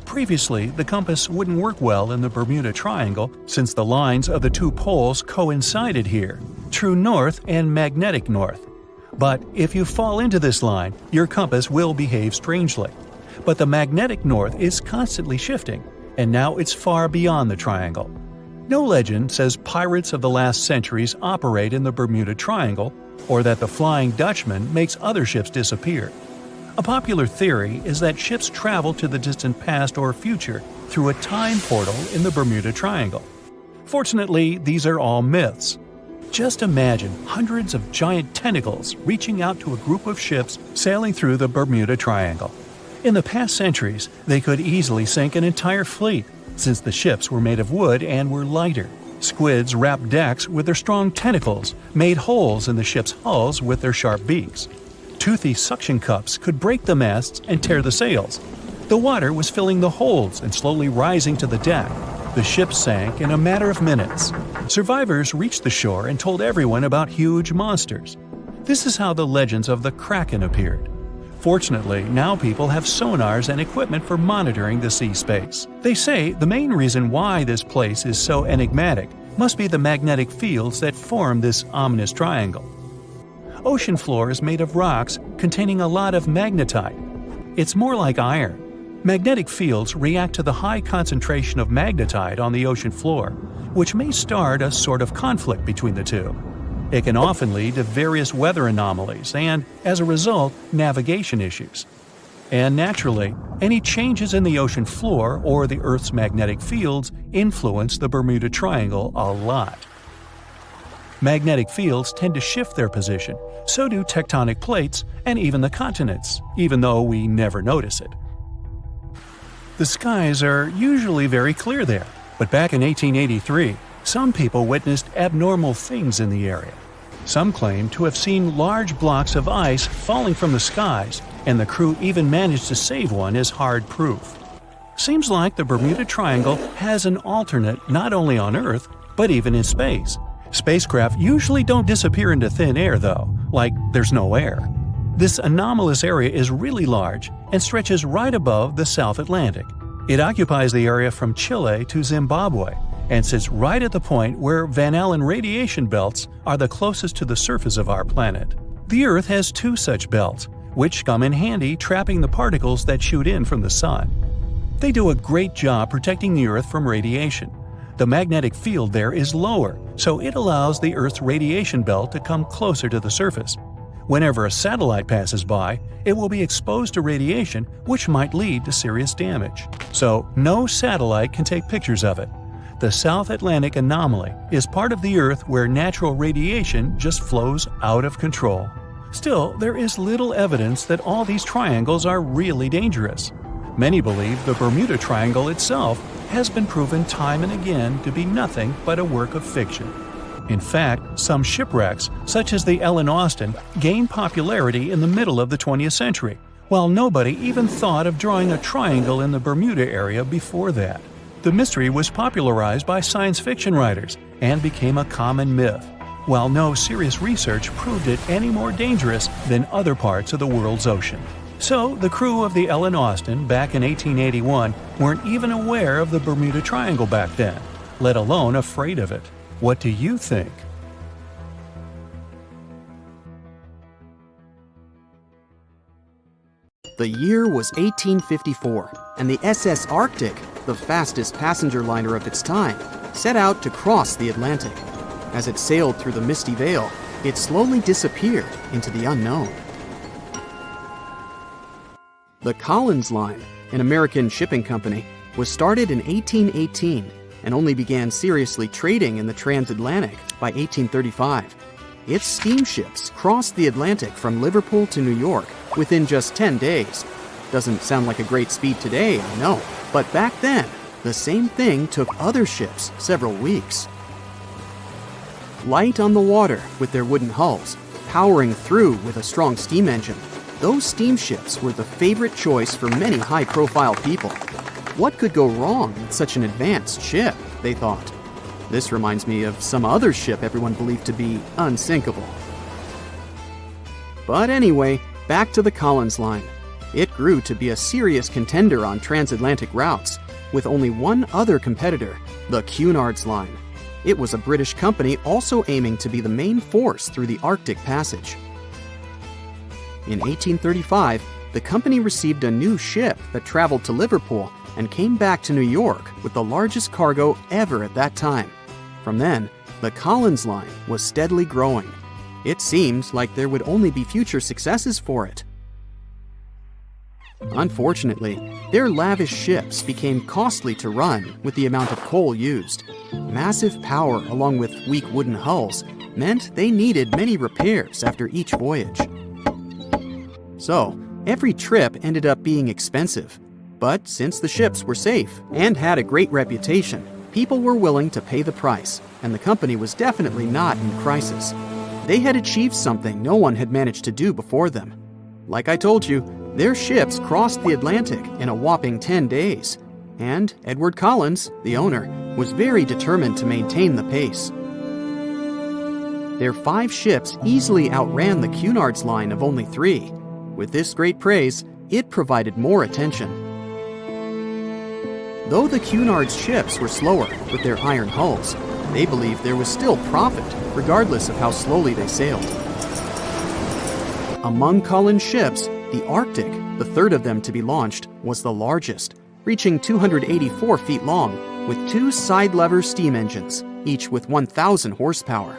Previously, the compass wouldn't work well in the Bermuda Triangle since the lines of the 2 poles coincided here, true north and magnetic north. But if you fall into this line, your compass will behave strangely. But the magnetic north is constantly shifting, and now it's far beyond the triangle. No legend says pirates of the last centuries operate in the Bermuda Triangle, or that the Flying Dutchman makes other ships disappear. A popular theory is that ships travel to the distant past or future through a time portal in the Bermuda Triangle. Fortunately, these are all myths. Just imagine hundreds of giant tentacles reaching out to a group of ships sailing through the Bermuda Triangle. In the past centuries, they could easily sink an entire fleet, since the ships were made of wood and were lighter. Squids wrapped decks with their strong tentacles, made holes in the ship's hulls with their sharp beaks. Toothy suction cups could break the masts and tear the sails. The water was filling the holds and slowly rising to the deck. The ship sank in a matter of minutes. Survivors reached the shore and told everyone about huge monsters. This is how the legends of the Kraken appeared. Fortunately, now people have sonars and equipment for monitoring the sea space. They say the main reason why this place is so enigmatic must be the magnetic fields that form this ominous triangle. Ocean floor is made of rocks containing a lot of magnetite. It's more like iron. Magnetic fields react to the high concentration of magnetite on the ocean floor, which may start a sort of conflict between the two. It can often lead to various weather anomalies and, as a result, navigation issues. And naturally, any changes in the ocean floor or the Earth's magnetic fields influence the Bermuda Triangle a lot. Magnetic fields tend to shift their position, so do tectonic plates and even the continents, even though we never notice it. The skies are usually very clear there, but back in 1883, some people witnessed abnormal things in the area. Some claim to have seen large blocks of ice falling from the skies, and the crew even managed to save one as hard proof. Seems like the Bermuda Triangle has an alternate not only on Earth, but even in space. Spacecraft usually don't disappear into thin air though, like there's no air. This anomalous area is really large and stretches right above the South Atlantic. It occupies the area from Chile to Zimbabwe and sits right at the point where Van Allen radiation belts are the closest to the surface of our planet. The Earth has two such belts, which come in handy trapping the particles that shoot in from the Sun. They do a great job protecting the Earth from radiation. The magnetic field there is lower, so it allows the Earth's radiation belt to come closer to the surface. Whenever a satellite passes by, it will be exposed to radiation, which might lead to serious damage. So, no satellite can take pictures of it. The South Atlantic anomaly is part of the Earth where natural radiation just flows out of control. Still, there is little evidence that all these triangles are really dangerous. Many believe the Bermuda Triangle itself has been proven time and again to be nothing but a work of fiction. In fact, some shipwrecks, such as the Ellen Austin, gained popularity in the middle of the 20th century, while nobody even thought of drawing a triangle in the Bermuda area before that. The mystery was popularized by science fiction writers and became a common myth, while no serious research proved it any more dangerous than other parts of the world's ocean. So, the crew of the Ellen Austin back in 1881 weren't even aware of the Bermuda Triangle back then, let alone afraid of it. What do you think? The year was 1854, and the SS Arctic, the fastest passenger liner of its time, set out to cross the Atlantic. As it sailed through the misty veil, it slowly disappeared into the unknown. The Collins Line, an American shipping company, was started in 1818 and only began seriously trading in the transatlantic by 1835. Its steamships crossed the Atlantic from Liverpool to New York within just 10 days. Doesn't sound like a great speed today, I know, but back then, the same thing took other ships several weeks. Light on the water with their wooden hulls, powering through with a strong steam engine, those steamships were the favorite choice for many high-profile people. What could go wrong with such an advanced ship, they thought. This reminds me of some other ship everyone believed to be unsinkable. But anyway, back to the Collins Line. It grew to be a serious contender on transatlantic routes, with only one other competitor, the Cunard's Line. It was a British company also aiming to be the main force through the Arctic Passage. In 1835, the company received a new ship that traveled to Liverpool and came back to New York with the largest cargo ever at that time. From then, the Collins Line was steadily growing. It seemed like there would only be future successes for it. Unfortunately, their lavish ships became costly to run with the amount of coal used. Massive power along with weak wooden hulls meant they needed many repairs after each voyage. So, every trip ended up being expensive. But since the ships were safe and had a great reputation, people were willing to pay the price, and the company was definitely not in crisis. They had achieved something no one had managed to do before them. Like I told you, their ships crossed the Atlantic in a whopping 10 days. and Edward Collins, the owner, was very determined to maintain the pace. Their 5 ships easily outran the Cunard's line of only 3. With this great praise, it provided more attention. Though the Cunard's ships were slower with their iron hulls, they believed there was still profit, regardless of how slowly they sailed. Among Collins' ships, the Arctic, the third of them to be launched, was the largest, reaching 284 feet long, with 2 side-lever steam engines, each with 1,000 horsepower.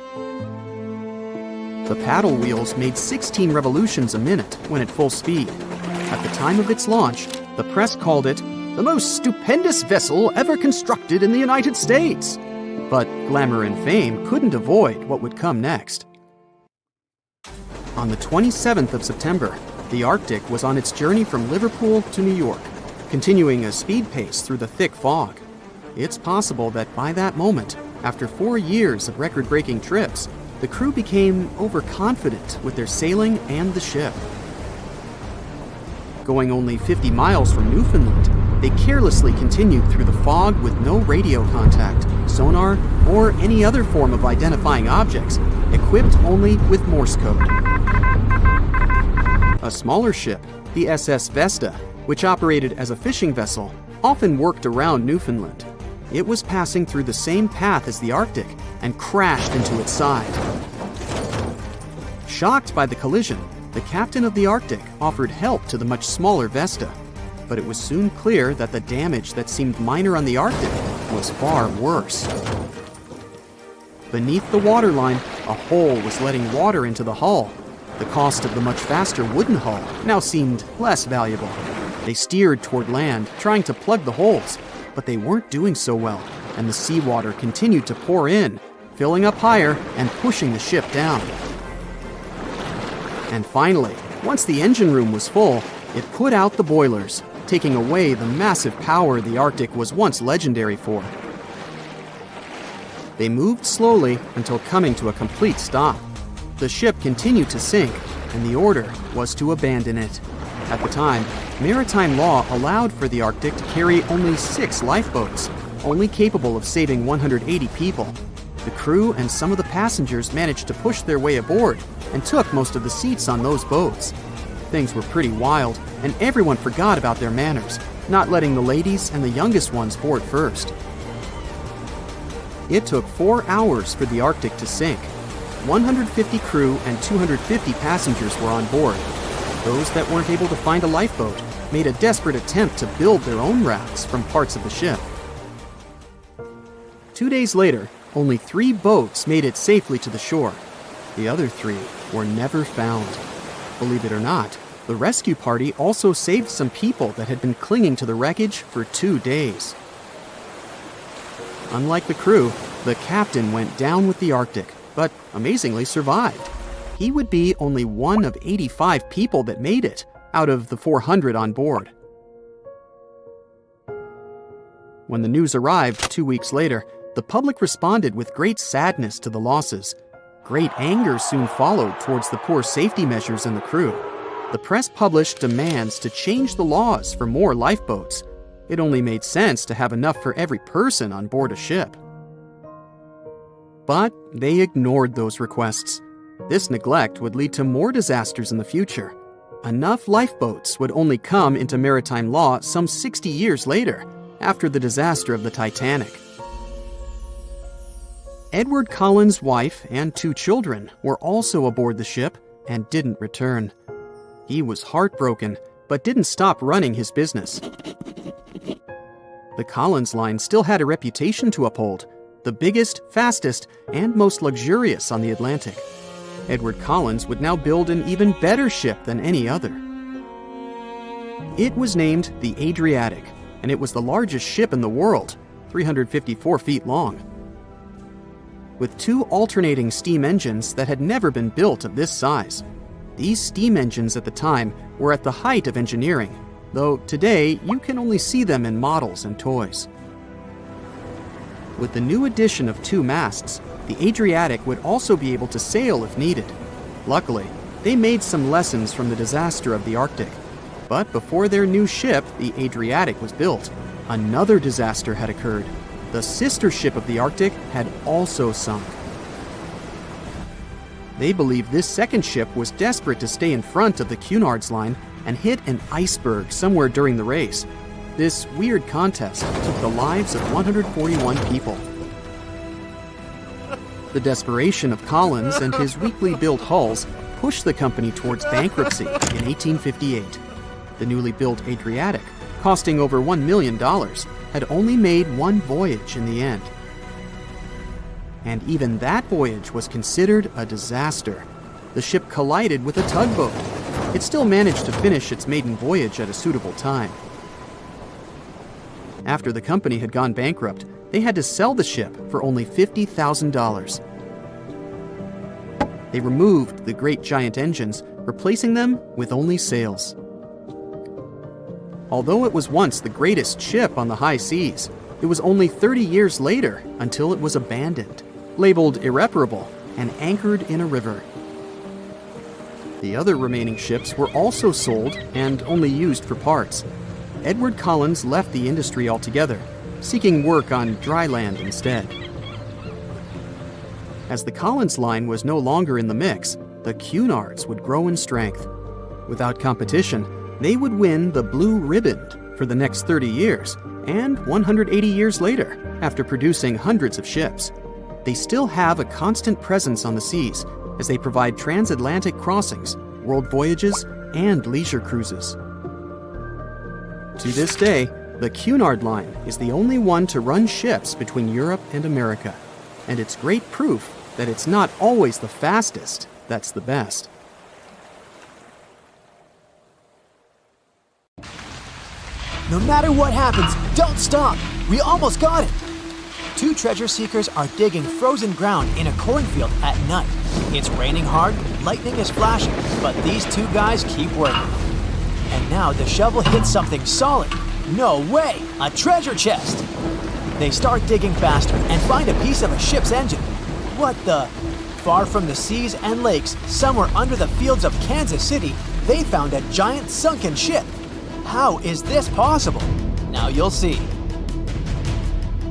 The paddle wheels made 16 revolutions a minute when at full speed. At the time of its launch, the press called it the most stupendous vessel ever constructed in the United States. But glamour and fame couldn't avoid what would come next. On the 27th of September, the Arctic was on its journey from Liverpool to New York, continuing a speed pace through the thick fog. It's possible that by that moment, after 4 years of record-breaking trips, the crew became overconfident with their sailing and the ship. Going only 50 miles from Newfoundland, they carelessly continued through the fog with no radio contact, sonar, or any other form of identifying objects, equipped only with Morse code. A smaller ship, the SS Vesta, which operated as a fishing vessel, often worked around Newfoundland. It was passing through the same path as the Arctic and crashed into its side. Shocked by the collision, the captain of the Arctic offered help to the much smaller Vesta, but it was soon clear that the damage that seemed minor on the Arctic was far worse. Beneath the waterline, a hole was letting water into the hull. The cost of the much faster wooden hull now seemed less valuable. They steered toward land, trying to plug the holes, but they weren't doing so well, and the seawater continued to pour in, filling up higher and pushing the ship down. And finally, once the engine room was full, it put out the boilers, taking away the massive power the Arctic was once legendary for. They moved slowly until coming to a complete stop. The ship continued to sink, and the order was to abandon it. At the time, maritime law allowed for the Arctic to carry only 6 lifeboats, only capable of saving 180 people. The crew and some of the passengers managed to push their way aboard and took most of the seats on those boats. Things were pretty wild, and everyone forgot about their manners, not letting the ladies and the youngest ones board first. It took 4 hours for the Arctic to sink. 150 crew and 250 passengers were on board. Those that weren't able to find a lifeboat made a desperate attempt to build their own rafts from parts of the ship. 2 days later, only 3 boats made it safely to the shore. The other 3 were never found. Believe it or not, the rescue party also saved some people that had been clinging to the wreckage for 2 days. Unlike the crew, the captain went down with the Arctic, but amazingly survived. He would be only one of 85 people that made it, out of the 400 on board. When the news arrived 2 weeks later, the public responded with great sadness to the losses. Great anger soon followed towards the poor safety measures and the crew. The press published demands to change the laws for more lifeboats. It only made sense to have enough for every person on board a ship. But they ignored those requests. This neglect would lead to more disasters in the future. Enough lifeboats would only come into maritime law some 60 years later, after the disaster of the Titanic. Edward Collins' wife and 2 children were also aboard the ship and didn't return. He was heartbroken, but didn't stop running his business. The Collins line still had a reputation to uphold, the biggest, fastest, and most luxurious on the Atlantic. Edward Collins would now build an even better ship than any other. It was named the Adriatic, and it was the largest ship in the world, 354 feet long. With 2 alternating steam engines that had never been built of this size. These steam engines at the time were at the height of engineering, though today you can only see them in models and toys. With the new addition of 2 masts, the Adriatic would also be able to sail if needed. Luckily, they made some lessons from the disaster of the Arctic. But before their new ship, the Adriatic, was built, Another disaster had occurred. The sister ship of the Arctic had also sunk. They believed this second ship was desperate to stay in front of the Cunard's line and hit an iceberg somewhere during the race. This weird contest took the lives of 141 people. The desperation of Collins and his weakly built hulls pushed the company towards bankruptcy in 1858. The newly built Adriatic, costing over $1 million, had only made one voyage in the end. And even that voyage was considered a disaster. The ship collided with a tugboat. It still managed to finish its maiden voyage at a suitable time. After the company had gone bankrupt, they had to sell the ship for only $50,000. They removed the great giant engines, replacing them with only sails. Although it was once the greatest ship on the high seas, it was only 30 years later until it was abandoned, labeled irreparable, and anchored in a river. The other remaining ships were also sold and only used for parts. Edward Collins left the industry altogether, seeking work on dry land instead. As the Collins line was no longer in the mix, the Cunards would grow in strength. Without competition, they would win the Blue Riband for the next 30 years, and 180 years later, after producing hundreds of ships. They still have a constant presence on the seas as they provide transatlantic crossings, world voyages, and leisure cruises. To this day, the Cunard Line is the only one to run ships between Europe and America, and it's great proof that it's not always the fastest that's the best. No matter what happens, don't stop! We almost got it! Two treasure seekers are digging frozen ground in a cornfield at night. It's raining hard, lightning is flashing, but these two guys keep working. And now the shovel hits something solid. No way! A treasure chest! They start digging faster and find a piece of a ship's engine. What the? Far from the seas and lakes, somewhere under the fields of Kansas City, they found a giant sunken ship. How is this possible? Now you'll see.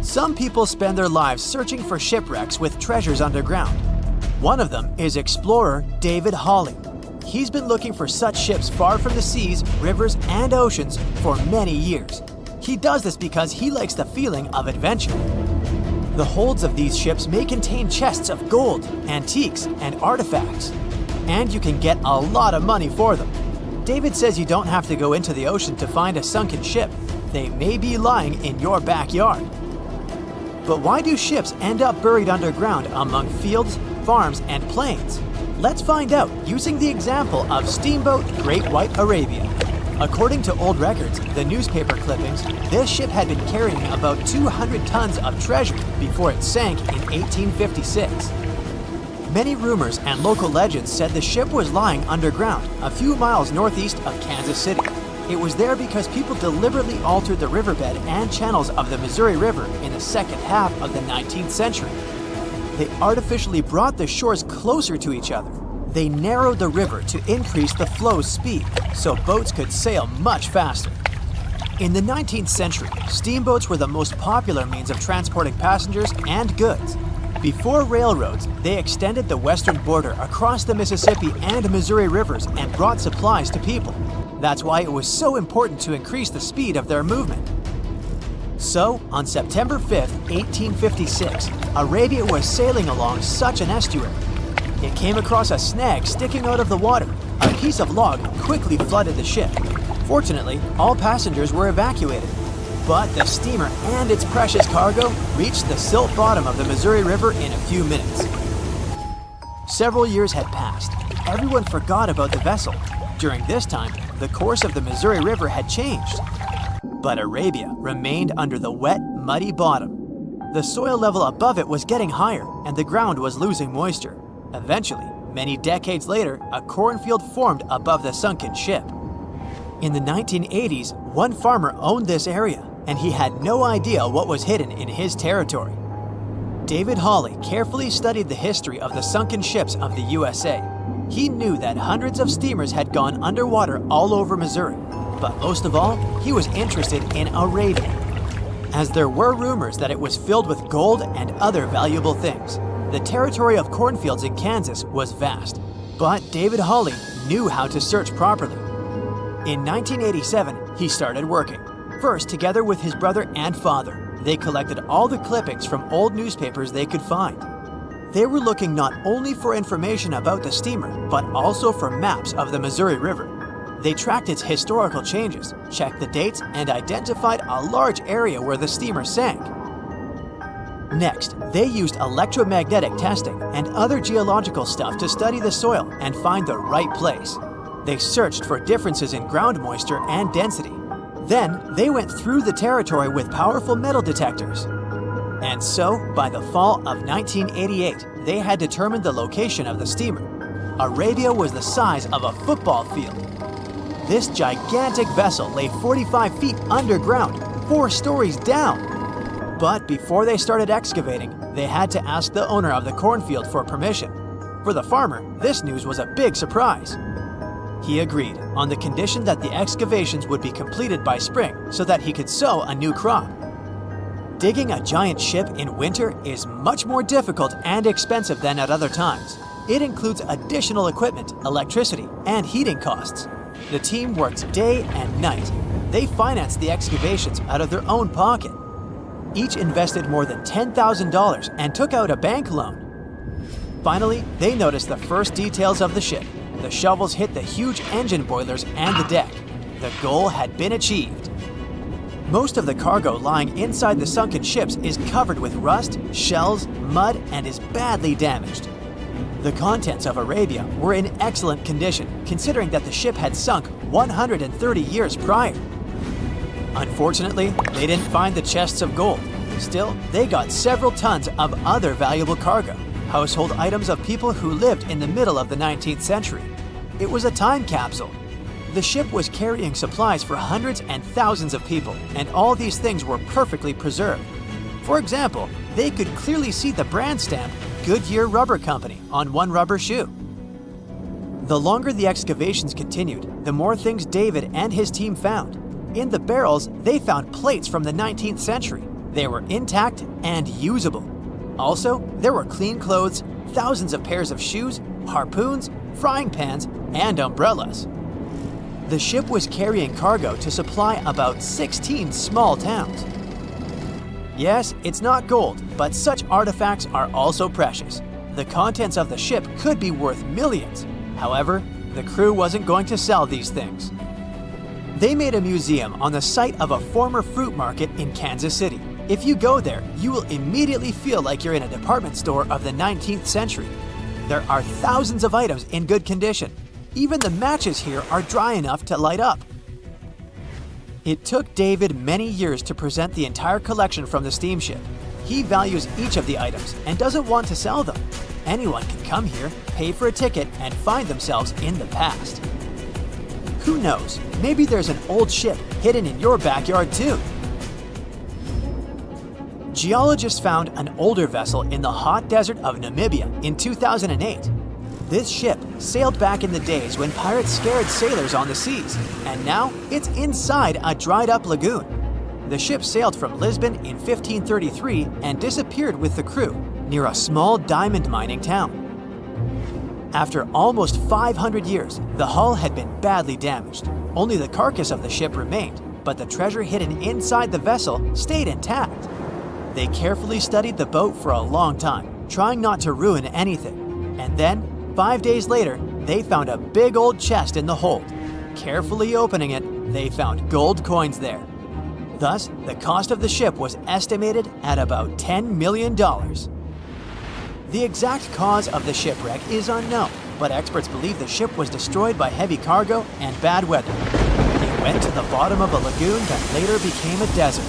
Some people spend their lives searching for shipwrecks with treasures underground. One of them is explorer David Hawley. He's been looking for such ships far from the seas, rivers, and oceans for many years. He does this because he likes the feeling of adventure. The holds of these ships may contain chests of gold, antiques, and artifacts. And you can get a lot of money for them. David says you don't have to go into the ocean to find a sunken ship. They may be lying in your backyard. But why do ships end up buried underground among fields, farms, and plains? Let's find out using the example of steamboat Great White Arabia. According to old records, the newspaper clippings, this ship had been carrying about 200 tons of treasure before it sank in 1856. Many rumors and local legends said the ship was lying underground, a few miles northeast of Kansas City. It was there because people deliberately altered the riverbed and channels of the Missouri River in the second half of the 19th century. They artificially brought the shores closer to each other. They narrowed the river to increase the flow's speed, so boats could sail much faster. In the 19th century, steamboats were the most popular means of transporting passengers and goods. Before railroads, they extended the western border across the Mississippi and Missouri rivers and brought supplies to people. That's why it was so important to increase the speed of their movement. So, on September 5, 1856, Arabia was sailing along such an estuary. It came across a snag sticking out of the water. A piece of log quickly flooded the ship. Fortunately, all passengers were evacuated. But the steamer and its precious cargo reached the silt bottom of the Missouri River in a few minutes. Several years had passed. Everyone forgot about the vessel. During this time, the course of the Missouri River had changed. But Arabia remained under the wet, muddy bottom. The soil level above it was getting higher, and the ground was losing moisture. Eventually, many decades later, a cornfield formed above the sunken ship. In the 1980s, one farmer owned this area, and he had no idea what was hidden in his territory. David Hawley carefully studied the history of the sunken ships of the USA. He knew that hundreds of steamers had gone underwater all over Missouri, but most of all, he was interested in Arabia. as there were rumors that it was filled with gold and other valuable things. The territory of cornfields in Kansas was vast, but David Hawley knew how to search properly. In 1987, he started working. First, together with his brother and father, they collected all the clippings from old newspapers they could find. They were looking not only for information about the steamer, but also for maps of the Missouri River. They tracked its historical changes, checked the dates, and identified a large area where the steamer sank. Next, they used electromagnetic testing and other geological stuff to study the soil and find the right place. They searched for differences in ground moisture and density. Then, they went through the territory with powerful metal detectors. And so, by the fall of 1988, they had determined the location of the steamer. Arabia was the size of a football field. This gigantic vessel lay 45 feet underground, 4 stories down. But before they started excavating, they had to ask the owner of the cornfield for permission. For the farmer, this news was a big surprise. He agreed, on the condition that the excavations would be completed by spring so that he could sow a new crop. Digging a giant ship in winter is much more difficult and expensive than at other times. It includes additional equipment, electricity, and heating costs. The team worked day and night. They financed the excavations out of their own pocket. Each invested more than $10,000 and took out a bank loan. Finally, they noticed the first details of the ship. The shovels hit the huge engine boilers and the deck. The goal had been achieved. Most of the cargo lying inside the sunken ships is covered with rust, shells, mud, and is badly damaged. The contents of Arabia were in excellent condition, considering that the ship had sunk 130 years prior. Unfortunately, they didn't find the chests of gold. Still, they got several tons of other valuable cargo, household items of people who lived in the middle of the 19th century. It was a time capsule. The ship was carrying supplies for hundreds and thousands of people, and all these things were perfectly preserved. For example, they could clearly see the brand stamp Goodyear Rubber Company on one rubber shoe. The longer the excavations continued, the more things David and his team found. In the barrels, they found plates from the 19th century. They were intact and usable. Also, there were clean clothes, thousands of pairs of shoes, harpoons, frying pans, and umbrellas. The ship was carrying cargo to supply about 16 small towns. Yes, it's not gold, but such artifacts are also precious. The contents of the ship could be worth millions. However, the crew wasn't going to sell these things. They made a museum on the site of a former fruit market in Kansas City. If you go there, you will immediately feel like you're in a department store of the 19th century. There are thousands of items in good condition. Even the matches here are dry enough to light up. It took David many years to present the entire collection from the steamship. He values each of the items and doesn't want to sell them. Anyone can come here, pay for a ticket, and find themselves in the past. Who knows, maybe there's an old ship hidden in your backyard too. Geologists found an older vessel in the hot desert of Namibia in 2008. This ship sailed back in the days when pirates scared sailors on the seas, and now it's inside a dried-up lagoon. The ship sailed from Lisbon in 1533 and disappeared with the crew near a small diamond mining town. After almost 500 years, the hull had been badly damaged. Only the carcass of the ship remained, but the treasure hidden inside the vessel stayed intact. They carefully studied the boat for a long time, trying not to ruin anything. And then, 5 days later, they found a big old chest in the hold. Carefully opening it, they found gold coins there. Thus, the cost of the ship was estimated at about $10 million. The exact cause of the shipwreck is unknown, but experts believe the ship was destroyed by heavy cargo and bad weather. It went to the bottom of a lagoon that later became a desert.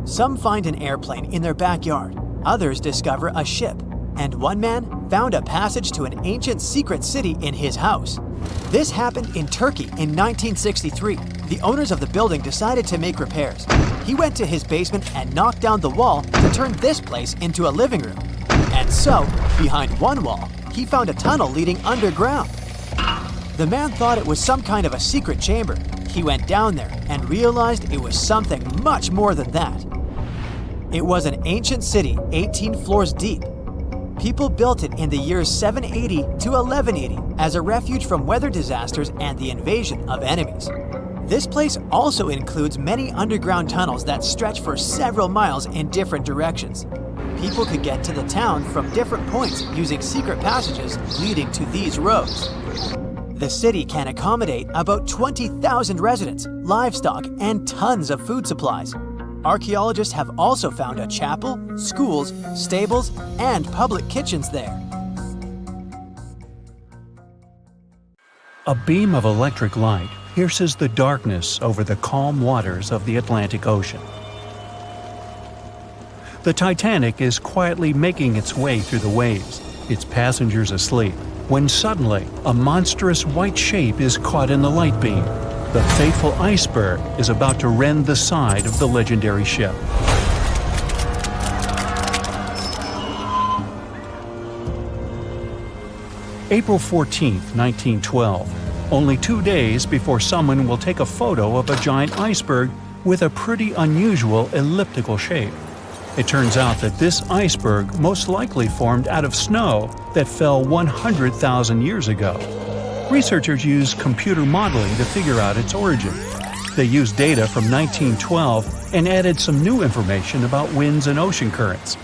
Some find an airplane in their backyard, others discover a ship, and one man found a passage to an ancient secret city in his house. This happened in Turkey in 1963. The owners of the building decided to make repairs. He went to his basement and knocked down the wall to turn this place into a living room. And so, behind one wall, he found a tunnel leading underground. The man thought it was some kind of a secret chamber. He went down there and realized it was something much more than that. It was an ancient city 18 floors deep. People built it in the years 780 to 1180 as a refuge from weather disasters and the invasion of enemies. This place also includes many underground tunnels that stretch for several miles in different directions. People could get to the town from different points using secret passages leading to these roads. The city can accommodate about 20,000 residents, livestock, and tons of food supplies. Archaeologists have also found a chapel, schools, stables, and public kitchens there. A beam of electric light pierces the darkness over the calm waters of the Atlantic Ocean. The Titanic is quietly making its way through the waves, its passengers asleep, when suddenly a monstrous white shape is caught in the light beam. The fateful iceberg is about to rend the side of the legendary ship. April 14, 1912, only 2 days before someone will take a photo of a giant iceberg with a pretty unusual elliptical shape. It turns out that this iceberg most likely formed out of snow that fell 100,000 years ago. Researchers used computer modeling to figure out its origin. They used data from 1912 and added some new information about winds and ocean currents.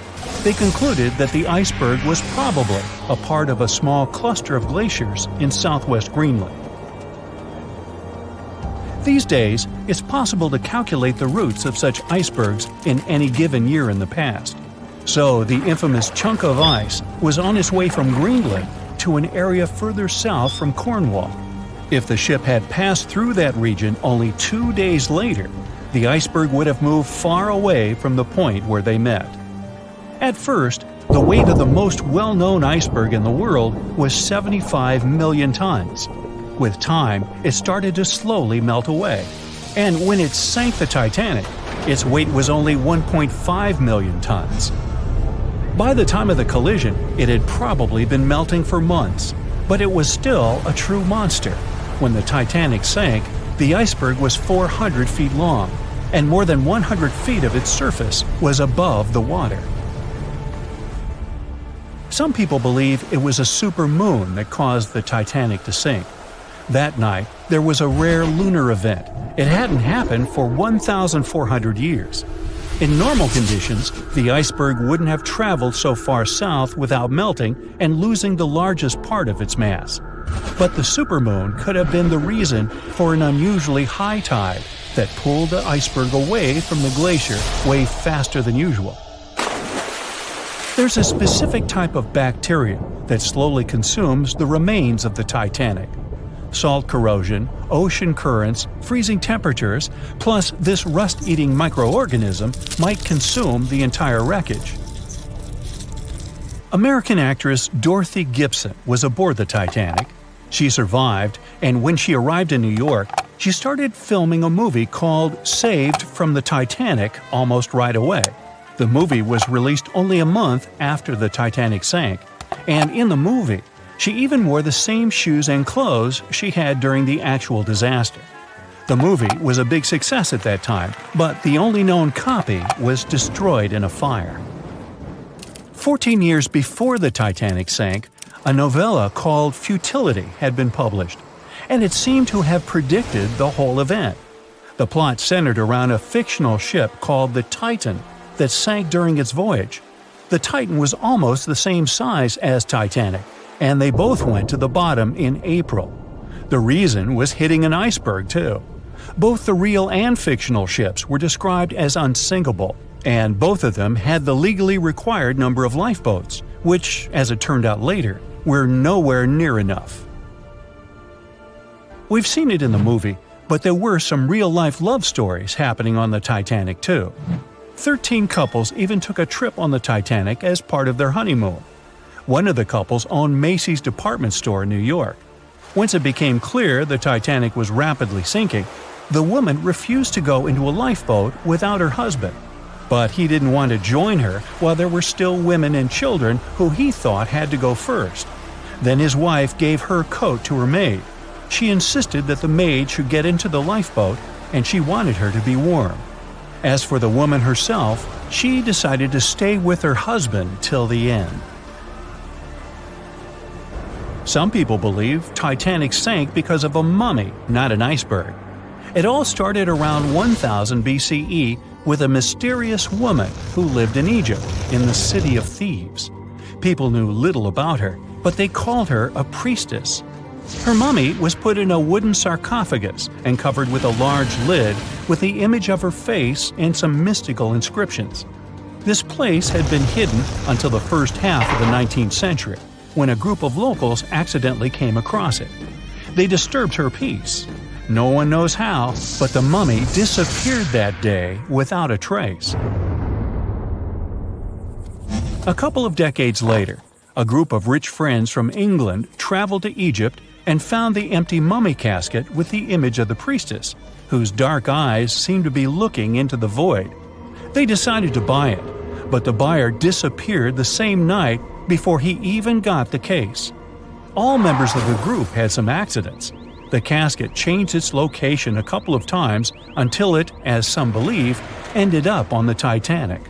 They concluded that the iceberg was probably a part of a small cluster of glaciers in southwest Greenland. These days, it's possible to calculate the routes of such icebergs in any given year in the past. So the infamous chunk of ice was on its way from Greenland to an area further south from Cornwall. If the ship had passed through that region only 2 days later, the iceberg would have moved far away from the point where they met. At first, the weight of the most well-known iceberg in the world was 75 million tons. With time, it started to slowly melt away. And when it sank the Titanic, its weight was only 1.5 million tons. By the time of the collision, it had probably been melting for months, but it was still a true monster. When the Titanic sank, the iceberg was 400 feet long, and more than 100 feet of its surface was above the water. Some people believe it was a supermoon that caused the Titanic to sink. That night, there was a rare lunar event. It hadn't happened for 1,400 years. In normal conditions, the iceberg wouldn't have traveled so far south without melting and losing the largest part of its mass. But the supermoon could have been the reason for an unusually high tide that pulled the iceberg away from the glacier way faster than usual. There's a specific type of bacteria that slowly consumes the remains of the Titanic. Salt corrosion, ocean currents, freezing temperatures, plus this rust-eating microorganism might consume the entire wreckage. American actress Dorothy Gibson was aboard the Titanic. She survived, and when she arrived in New York, she started filming a movie called Saved from the Titanic almost right away. The movie was released only a month after the Titanic sank, and in the movie, she even wore the same shoes and clothes she had during the actual disaster. The movie was a big success at that time, but the only known copy was destroyed in a fire. 14 years before the Titanic sank, a novella called Futility had been published, and it seemed to have predicted the whole event. The plot centered around a fictional ship called the Titan that sank during its voyage. The Titan was almost the same size as Titanic, and they both went to the bottom in April. The reason was hitting an iceberg, too. Both the real and fictional ships were described as unsinkable, and both of them had the legally required number of lifeboats, which, as it turned out later, were nowhere near enough. We've seen it in the movie, but there were some real-life love stories happening on the Titanic, too. 13 couples even took a trip on the Titanic as part of their honeymoon. One of the couples owned Macy's department store in New York. Once it became clear the Titanic was rapidly sinking, the woman refused to go into a lifeboat without her husband. But he didn't want to join her while there were still women and children who he thought had to go first. Then his wife gave her coat to her maid. She insisted that the maid should get into the lifeboat, and she wanted her to be warm. As for the woman herself, she decided to stay with her husband till the end. Some people believe Titanic sank because of a mummy, not an iceberg. It all started around 1000 BCE with a mysterious woman who lived in Egypt, in the City of Thieves. People knew little about her, but they called her a priestess. Her mummy was put in a wooden sarcophagus and covered with a large lid with the image of her face and some mystical inscriptions. This place had been hidden until the first half of the 19th century, when a group of locals accidentally came across it. They disturbed her peace. No one knows how, but the mummy disappeared that day without a trace. A couple of decades later, a group of rich friends from England traveled to Egypt and found the empty mummy casket with the image of the priestess, whose dark eyes seemed to be looking into the void. They decided to buy it, but the buyer disappeared the same night before he even got the case. All members of the group had some accidents. The casket changed its location a couple of times until it, as some believe, ended up on the Titanic.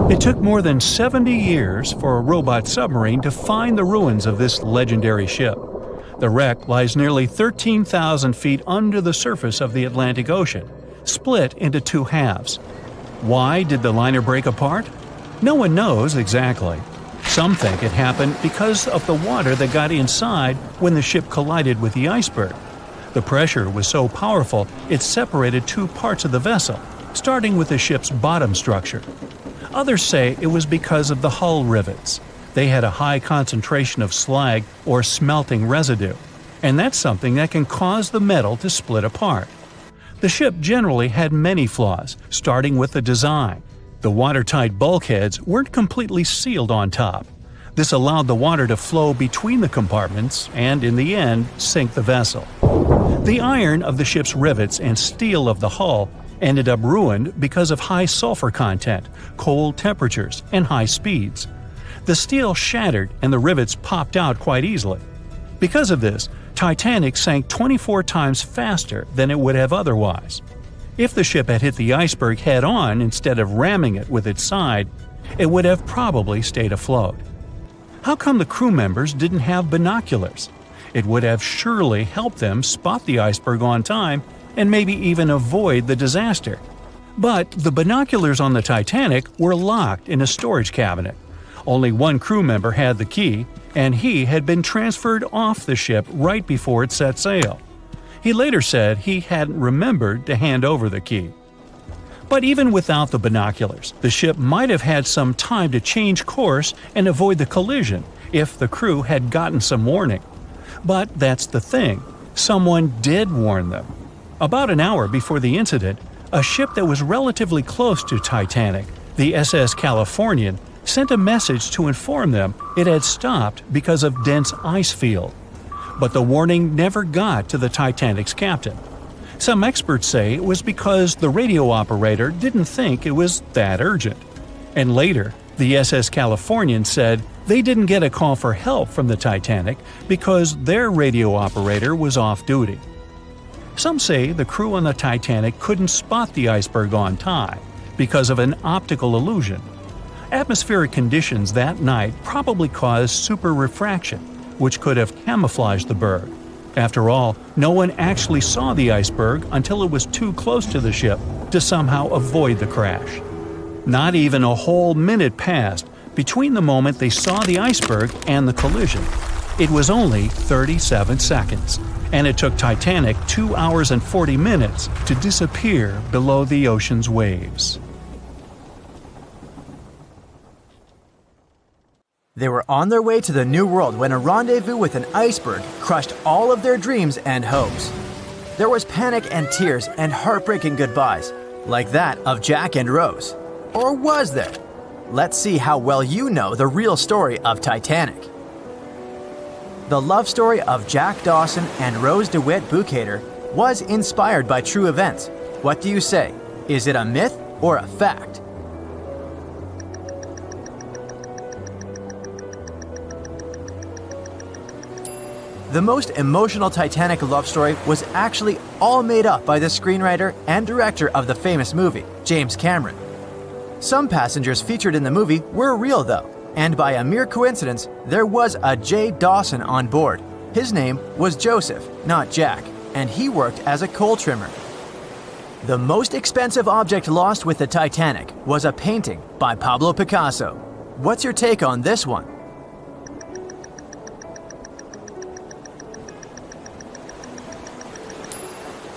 It took more than 70 years for a robot submarine to find the ruins of this legendary ship. The wreck lies nearly 13,000 feet under the surface of the Atlantic Ocean, split into two halves. Why did the liner break apart? No one knows exactly. Some think it happened because of the water that got inside when the ship collided with the iceberg. The pressure was so powerful it separated two parts of the vessel, starting with the ship's bottom structure. Others say it was because of the hull rivets. They had a high concentration of slag or smelting residue, and that's something that can cause the metal to split apart. The ship generally had many flaws, starting with the design. The watertight bulkheads weren't completely sealed on top. This allowed the water to flow between the compartments and, in the end, sink the vessel. The iron of the ship's rivets and steel of the hull ended up ruined because of high sulfur content, cold temperatures, and high speeds. The steel shattered and the rivets popped out quite easily. Because of this, Titanic sank 24 times faster than it would have otherwise. If the ship had hit the iceberg head-on instead of ramming it with its side, it would have probably stayed afloat. How come the crew members didn't have binoculars? It would have surely helped them spot the iceberg on time and maybe even avoid the disaster. But the binoculars on the Titanic were locked in a storage cabinet. Only one crew member had the key, and he had been transferred off the ship right before it set sail. He later said he hadn't remembered to hand over the key. But even without the binoculars, the ship might have had some time to change course and avoid the collision if the crew had gotten some warning. But that's the thing, someone did warn them. About an hour before the incident, a ship that was relatively close to Titanic, the SS Californian, sent a message to inform them it had stopped because of dense ice field. But the warning never got to the Titanic's captain. Some experts say it was because the radio operator didn't think it was that urgent. And later, the SS Californian said they didn't get a call for help from the Titanic because their radio operator was off duty. Some say the crew on the Titanic couldn't spot the iceberg on time because of an optical illusion. Atmospheric conditions that night probably caused super refraction, which could have camouflaged the berg. After all, no one actually saw the iceberg until it was too close to the ship to somehow avoid the crash. Not even a whole minute passed between the moment they saw the iceberg and the collision. It was only 37 seconds, and it took Titanic 2 hours and 40 minutes to disappear below the ocean's waves. They were on their way to the New World when a rendezvous with an iceberg crushed all of their dreams and hopes. There was panic and tears and heartbreaking goodbyes, like that of Jack and Rose. Or was there? Let's see how well you know the real story of Titanic. The love story of Jack Dawson and Rose DeWitt Bukater was inspired by true events. What do you say? Is it a myth or a fact? The most emotional Titanic love story was actually all made up by the screenwriter and director of the famous movie, James Cameron. Some passengers featured in the movie were real though, and by a mere coincidence, there was a J. Dawson on board. His name was Joseph, not Jack, and he worked as a coal trimmer. The most expensive object lost with the Titanic was a painting by Pablo Picasso. What's your take on this one?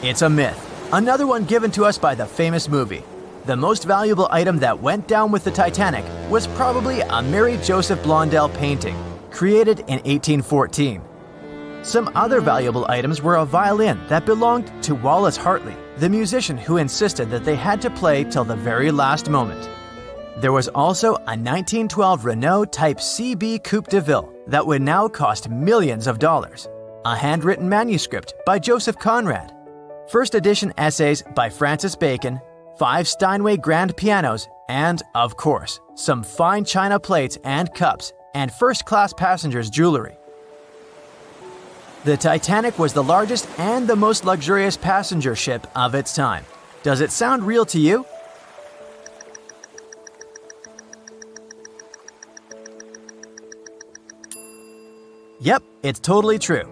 It's a myth, another one given to us by the famous movie. The most valuable item that went down with the Titanic was probably a Mary Joseph Blondell painting, created in 1814. Some other valuable items were a violin that belonged to Wallace Hartley, the musician who insisted that they had to play till the very last moment. There was also a 1912 Renault Type CB Coupe de Ville that would now cost millions of dollars, a handwritten manuscript by Joseph Conrad, first edition essays by Francis Bacon, 5 Steinway grand pianos, and, of course, some fine china plates and cups, and first-class passengers' jewelry. The Titanic was the largest and the most luxurious passenger ship of its time. Does it sound real to you? Yep, it's totally true.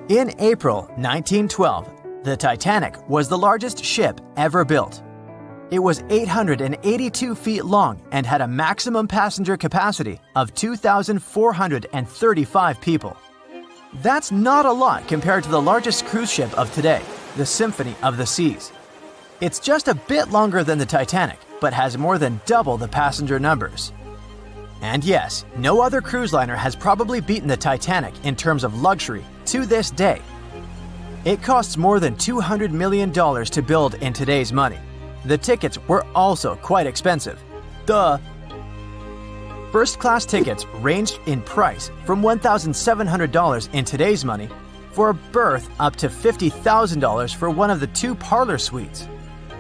In April 1912, the Titanic was the largest ship ever built. It was 882 feet long and had a maximum passenger capacity of 2,435 people. That's not a lot compared to the largest cruise ship of today, the Symphony of the Seas. It's just a bit longer than the Titanic, but has more than double the passenger numbers. And yes, no other cruise liner has probably beaten the Titanic in terms of luxury to this day. It costs more than $200 million to build in today's money. The tickets were also quite expensive. Duh! First-class tickets ranged in price from $1,700 in today's money for a berth up to $50,000 for one of the 2 parlor suites.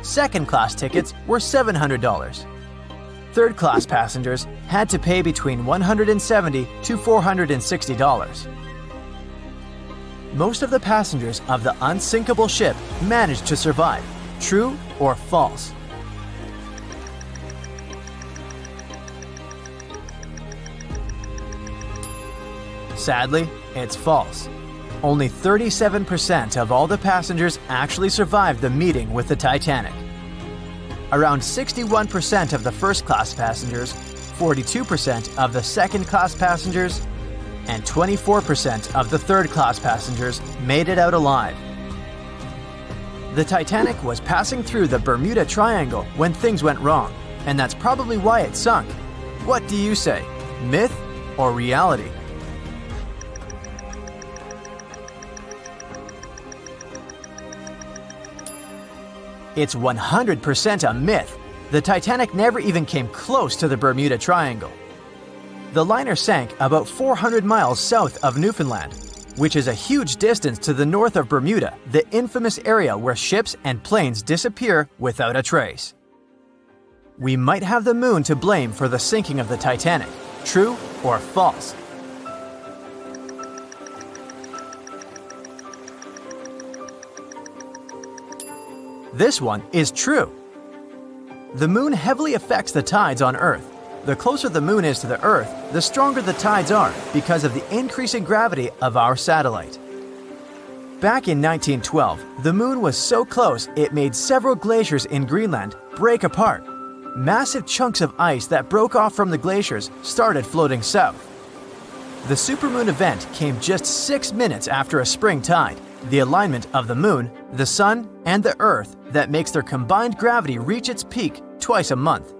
Second-class tickets were $700. Third-class passengers had to pay between $170 to $460. Most of the passengers of the unsinkable ship managed to survive. True or false? Sadly, it's false. Only 37% of all the passengers actually survived the meeting with the Titanic. Around 61% of the first-class passengers, 42% of the second-class passengers, and 24% of the third-class passengers made it out alive. The Titanic was passing through the Bermuda Triangle when things went wrong, and that's probably why it sunk. What do you say, myth or reality? It's 100% a myth. The Titanic never even came close to the Bermuda Triangle. The liner sank about 400 miles south of Newfoundland, which is a huge distance to the north of Bermuda, the infamous area where ships and planes disappear without a trace. We might have the moon to blame for the sinking of the Titanic. True or false? This one is true. The moon heavily affects the tides on Earth. The closer the moon is to the Earth, the stronger the tides are because of the increasing gravity of our satellite. Back in 1912, the moon was so close it made several glaciers in Greenland break apart. Massive chunks of ice that broke off from the glaciers started floating south. The supermoon event came just 6 minutes after a spring tide, the alignment of the moon, the sun, and the Earth that makes their combined gravity reach its peak twice a month.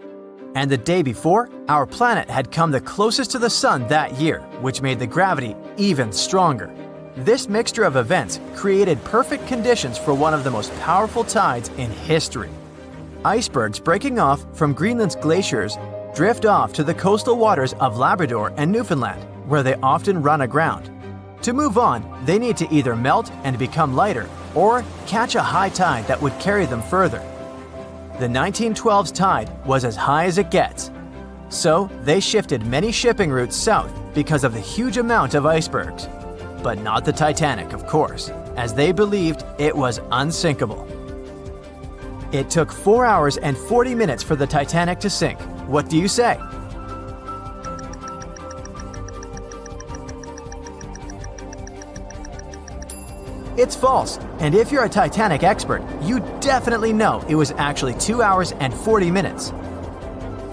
And the day before, our planet had come the closest to the sun that year, which made the gravity even stronger. This mixture of events created perfect conditions for one of the most powerful tides in history. Icebergs breaking off from Greenland's glaciers drift off to the coastal waters of Labrador and Newfoundland, where they often run aground. To move on, they need to either melt and become lighter or catch a high tide that would carry them further. The 1912's tide was as high as it gets. So they shifted many shipping routes south because of the huge amount of icebergs. but not the Titanic, of course, as they believed it was unsinkable. It took 4 hours and 40 minutes for the Titanic to sink. What do you say? It's false, and if you're a Titanic expert, you definitely know it was actually 2 hours and 40 minutes.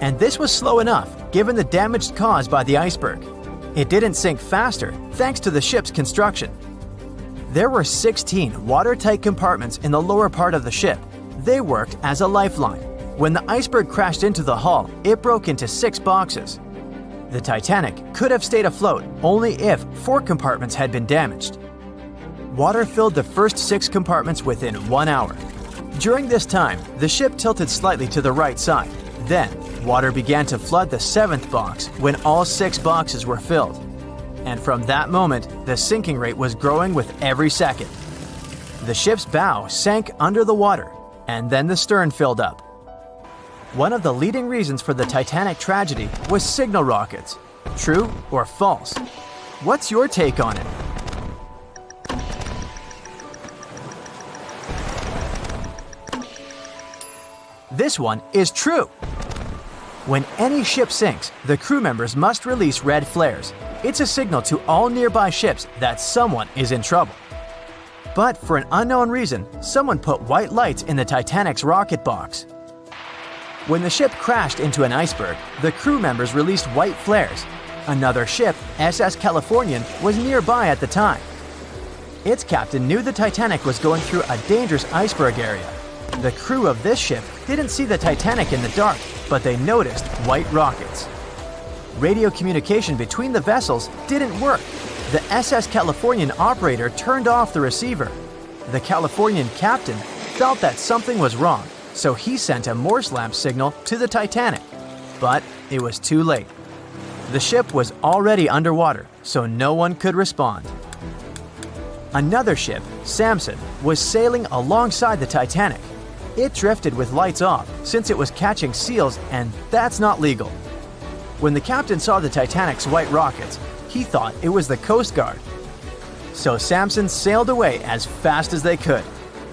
And this was slow enough, given the damage caused by the iceberg. It didn't sink faster, thanks to the ship's construction. There were 16 watertight compartments in the lower part of the ship. They worked as a lifeline. When the iceberg crashed into the hull, it broke into 6 boxes. The Titanic could have stayed afloat only if 4 compartments had been damaged. Water filled the first 6 compartments within 1 hour. During this time, the ship tilted slightly to the right side. Then, water began to flood the 7th box when all 6 boxes were filled. And from that moment, the sinking rate was growing with every second. The ship's bow sank under the water, and then the stern filled up. One of the leading reasons for the Titanic tragedy was signal rockets. True or false? What's your take on it? This one is true. When any ship sinks, the crew members must release red flares. It's a signal to all nearby ships that someone is in trouble. But for an unknown reason, someone put white lights in the Titanic's rocket box. When the ship crashed into an iceberg, the crew members released white flares. Another ship, SS Californian, was nearby at the time. Its captain knew the Titanic was going through a dangerous iceberg area. The crew of this ship didn't see the Titanic in the dark, but they noticed white rockets. Radio communication between the vessels didn't work. The SS Californian operator turned off the receiver. The Californian captain felt that something was wrong, so he sent a Morse lamp signal to the Titanic. But it was too late. The ship was already underwater, so no one could respond. Another ship, Samson, was sailing alongside the Titanic. It drifted with lights off since it was catching seals, and that's not legal. When the captain saw the Titanic's white rockets, he thought it was the Coast Guard. So Samson sailed away as fast as they could.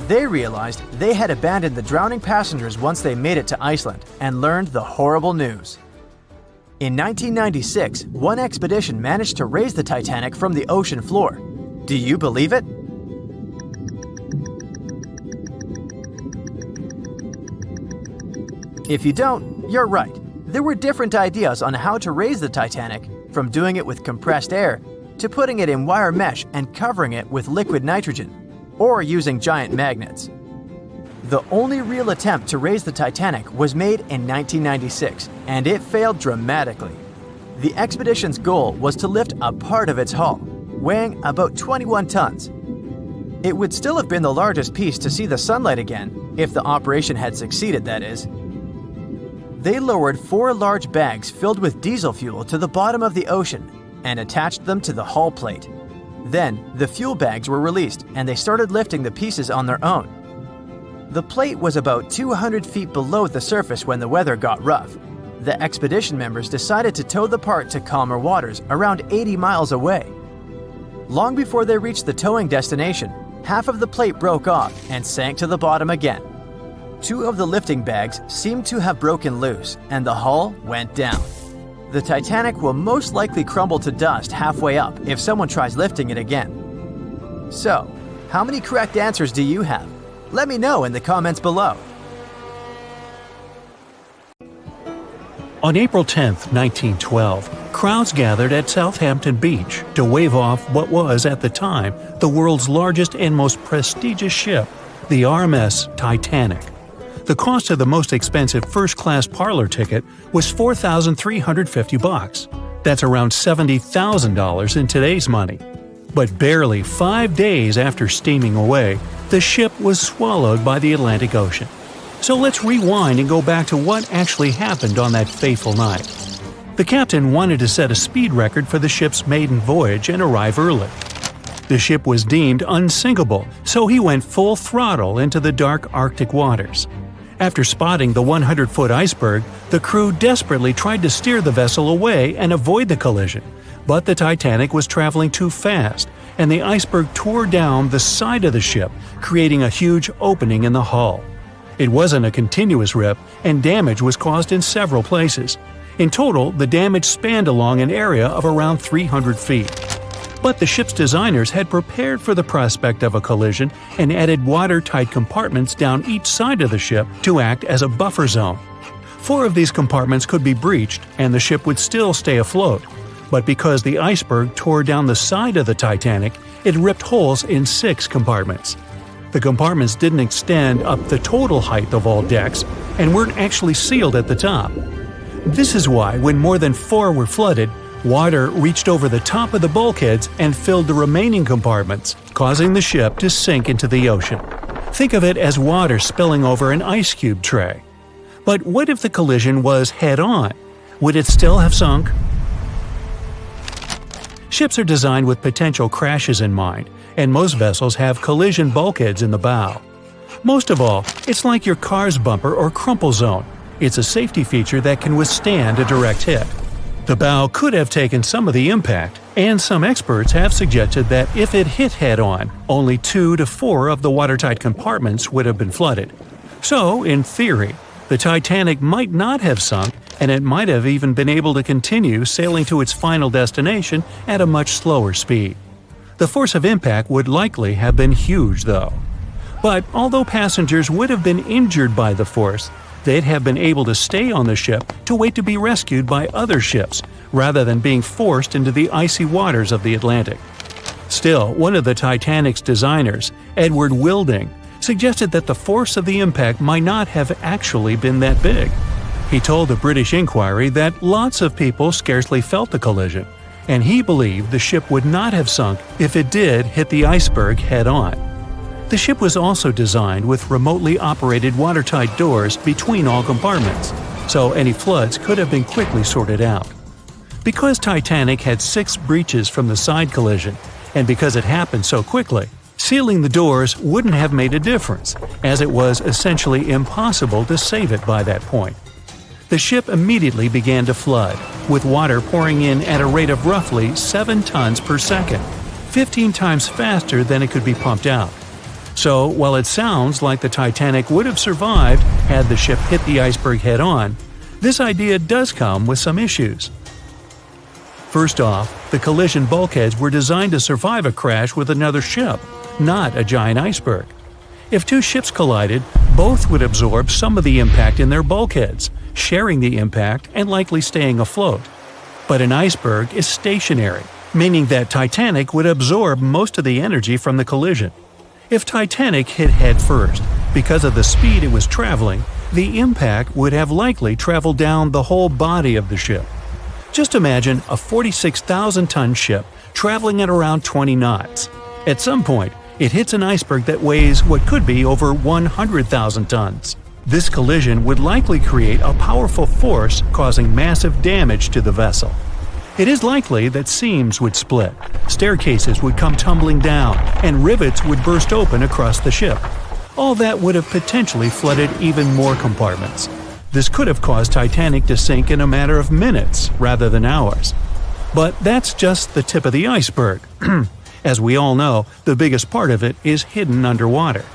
They realized they had abandoned the drowning passengers once they made it to Iceland and learned the horrible news. In 1996, one expedition managed to raise the Titanic from the ocean floor. Do you believe it? If you don't, you're right. There were different ideas on how to raise the Titanic, from doing it with compressed air to putting it in wire mesh and covering it with liquid nitrogen, or using giant magnets. The only real attempt to raise the Titanic was made in 1996, and it failed dramatically. The expedition's goal was to lift a part of its hull, weighing about 21 tons. It would still have been the largest piece to see the sunlight again, if the operation had succeeded, that is. They lowered 4 large bags filled with diesel fuel to the bottom of the ocean and attached them to the hull plate. Then, the fuel bags were released and they started lifting the pieces on their own. The plate was about 200 feet below the surface when the weather got rough. The expedition members decided to tow the part to calmer waters around 80 miles away. Long before they reached the towing destination, half of the plate broke off and sank to the bottom again. 2 of the lifting bags seemed to have broken loose, and the hull went down. The Titanic will most likely crumble to dust halfway up if someone tries lifting it again. So, how many correct answers do you have? Let me know in the comments below. On April 10, 1912, crowds gathered at Southampton Beach to wave off what was, at the time, the world's largest and most prestigious ship, the RMS Titanic. The cost of the most expensive first-class parlor ticket was $4,350. That's around $70,000 in today's money. But barely 5 days after steaming away, the ship was swallowed by the Atlantic Ocean. So let's rewind and go back to what actually happened on that fateful night. The captain wanted to set a speed record for the ship's maiden voyage and arrive early. The ship was deemed unsinkable, so he went full throttle into the dark Arctic waters. After spotting the 100-foot iceberg, the crew desperately tried to steer the vessel away and avoid the collision, But the Titanic was traveling too fast, and the iceberg tore down the side of the ship, creating a huge opening in the hull. It wasn't a continuous rip, and damage was caused in several places. In total, the damage spanned along an area of around 300 feet. But the ship's designers had prepared for the prospect of a collision and added watertight compartments down each side of the ship to act as a buffer zone. 4 of these compartments could be breached, and the ship would still stay afloat. But because the iceberg tore down the side of the Titanic, it ripped holes in 6 compartments. The compartments didn't extend up the total height of all decks and weren't actually sealed at the top. This is why, when more than 4 were flooded, water reached over the top of the bulkheads and filled the remaining compartments, causing the ship to sink into the ocean. Think of it as water spilling over an ice cube tray. But what if the collision was head-on? Would it still have sunk? Ships are designed with potential crashes in mind, and most vessels have collision bulkheads in the bow. Most of all, it's like your car's bumper or crumple zone. It's a safety feature that can withstand a direct hit. The bow could have taken some of the impact, and some experts have suggested that if it hit head-on, only 2 to 4 of the watertight compartments would have been flooded. So, in theory, the Titanic might not have sunk, and it might have even been able to continue sailing to its final destination at a much slower speed. The force of impact would likely have been huge, though. But although passengers would have been injured by the force, they'd have been able to stay on the ship to wait to be rescued by other ships, rather than being forced into the icy waters of the Atlantic. Still, one of the Titanic's designers, Edward Wilding, suggested that the force of the impact might not have actually been that big. He told the British Inquiry that lots of people scarcely felt the collision, and he believed the ship would not have sunk if it did hit the iceberg head-on. The ship was also designed with remotely operated watertight doors between all compartments, so any floods could have been quickly sorted out. Because Titanic had 6 breaches from the side collision, and because it happened so quickly, sealing the doors wouldn't have made a difference, as it was essentially impossible to save it by that point. The ship immediately began to flood, with water pouring in at a rate of roughly 7 tons per second, 15 times faster than it could be pumped out. So, while it sounds like the Titanic would have survived had the ship hit the iceberg head-on, this idea does come with some issues. First off, the collision bulkheads were designed to survive a crash with another ship, not a giant iceberg. If 2 ships collided, both would absorb some of the impact in their bulkheads, sharing the impact and likely staying afloat. But an iceberg is stationary, meaning that Titanic would absorb most of the energy from the collision. If Titanic hit head first, because of the speed it was traveling, the impact would have likely traveled down the whole body of the ship. Just imagine a 46,000-ton ship traveling at around 20 knots. At some point, it hits an iceberg that weighs what could be over 100,000 tons. This collision would likely create a powerful force causing massive damage to the vessel. It is likely that seams would split, staircases would come tumbling down, and rivets would burst open across the ship. All that would have potentially flooded even more compartments. This could have caused Titanic to sink in a matter of minutes rather than hours. But that's just the tip of the iceberg. As we all know, the biggest part of it is hidden underwater.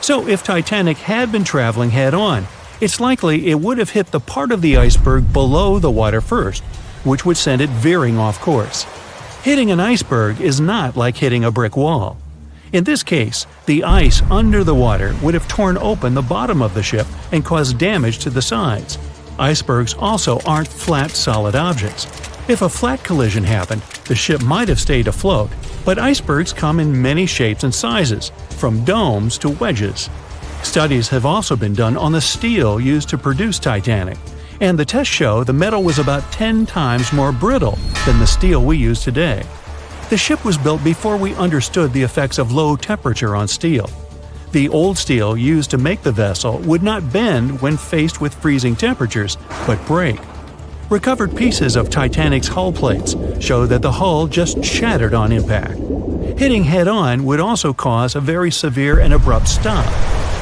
So if Titanic had been traveling head-on, it's likely it would have hit the part of the iceberg below the water first, which would send it veering off course. Hitting an iceberg is not like hitting a brick wall. In this case, the ice under the water would have torn open the bottom of the ship and caused damage to the sides. Icebergs also aren't flat, solid objects. If a flat collision happened, the ship might have stayed afloat, but icebergs come in many shapes and sizes, from domes to wedges. Studies have also been done on the steel used to produce Titanic, and the tests show the metal was about 10 times more brittle than the steel we use today. The ship was built before we understood the effects of low temperature on steel. The old steel used to make the vessel would not bend when faced with freezing temperatures, but break. Recovered pieces of Titanic's hull plates show that the hull just shattered on impact. Hitting head-on would also cause a very severe and abrupt stop,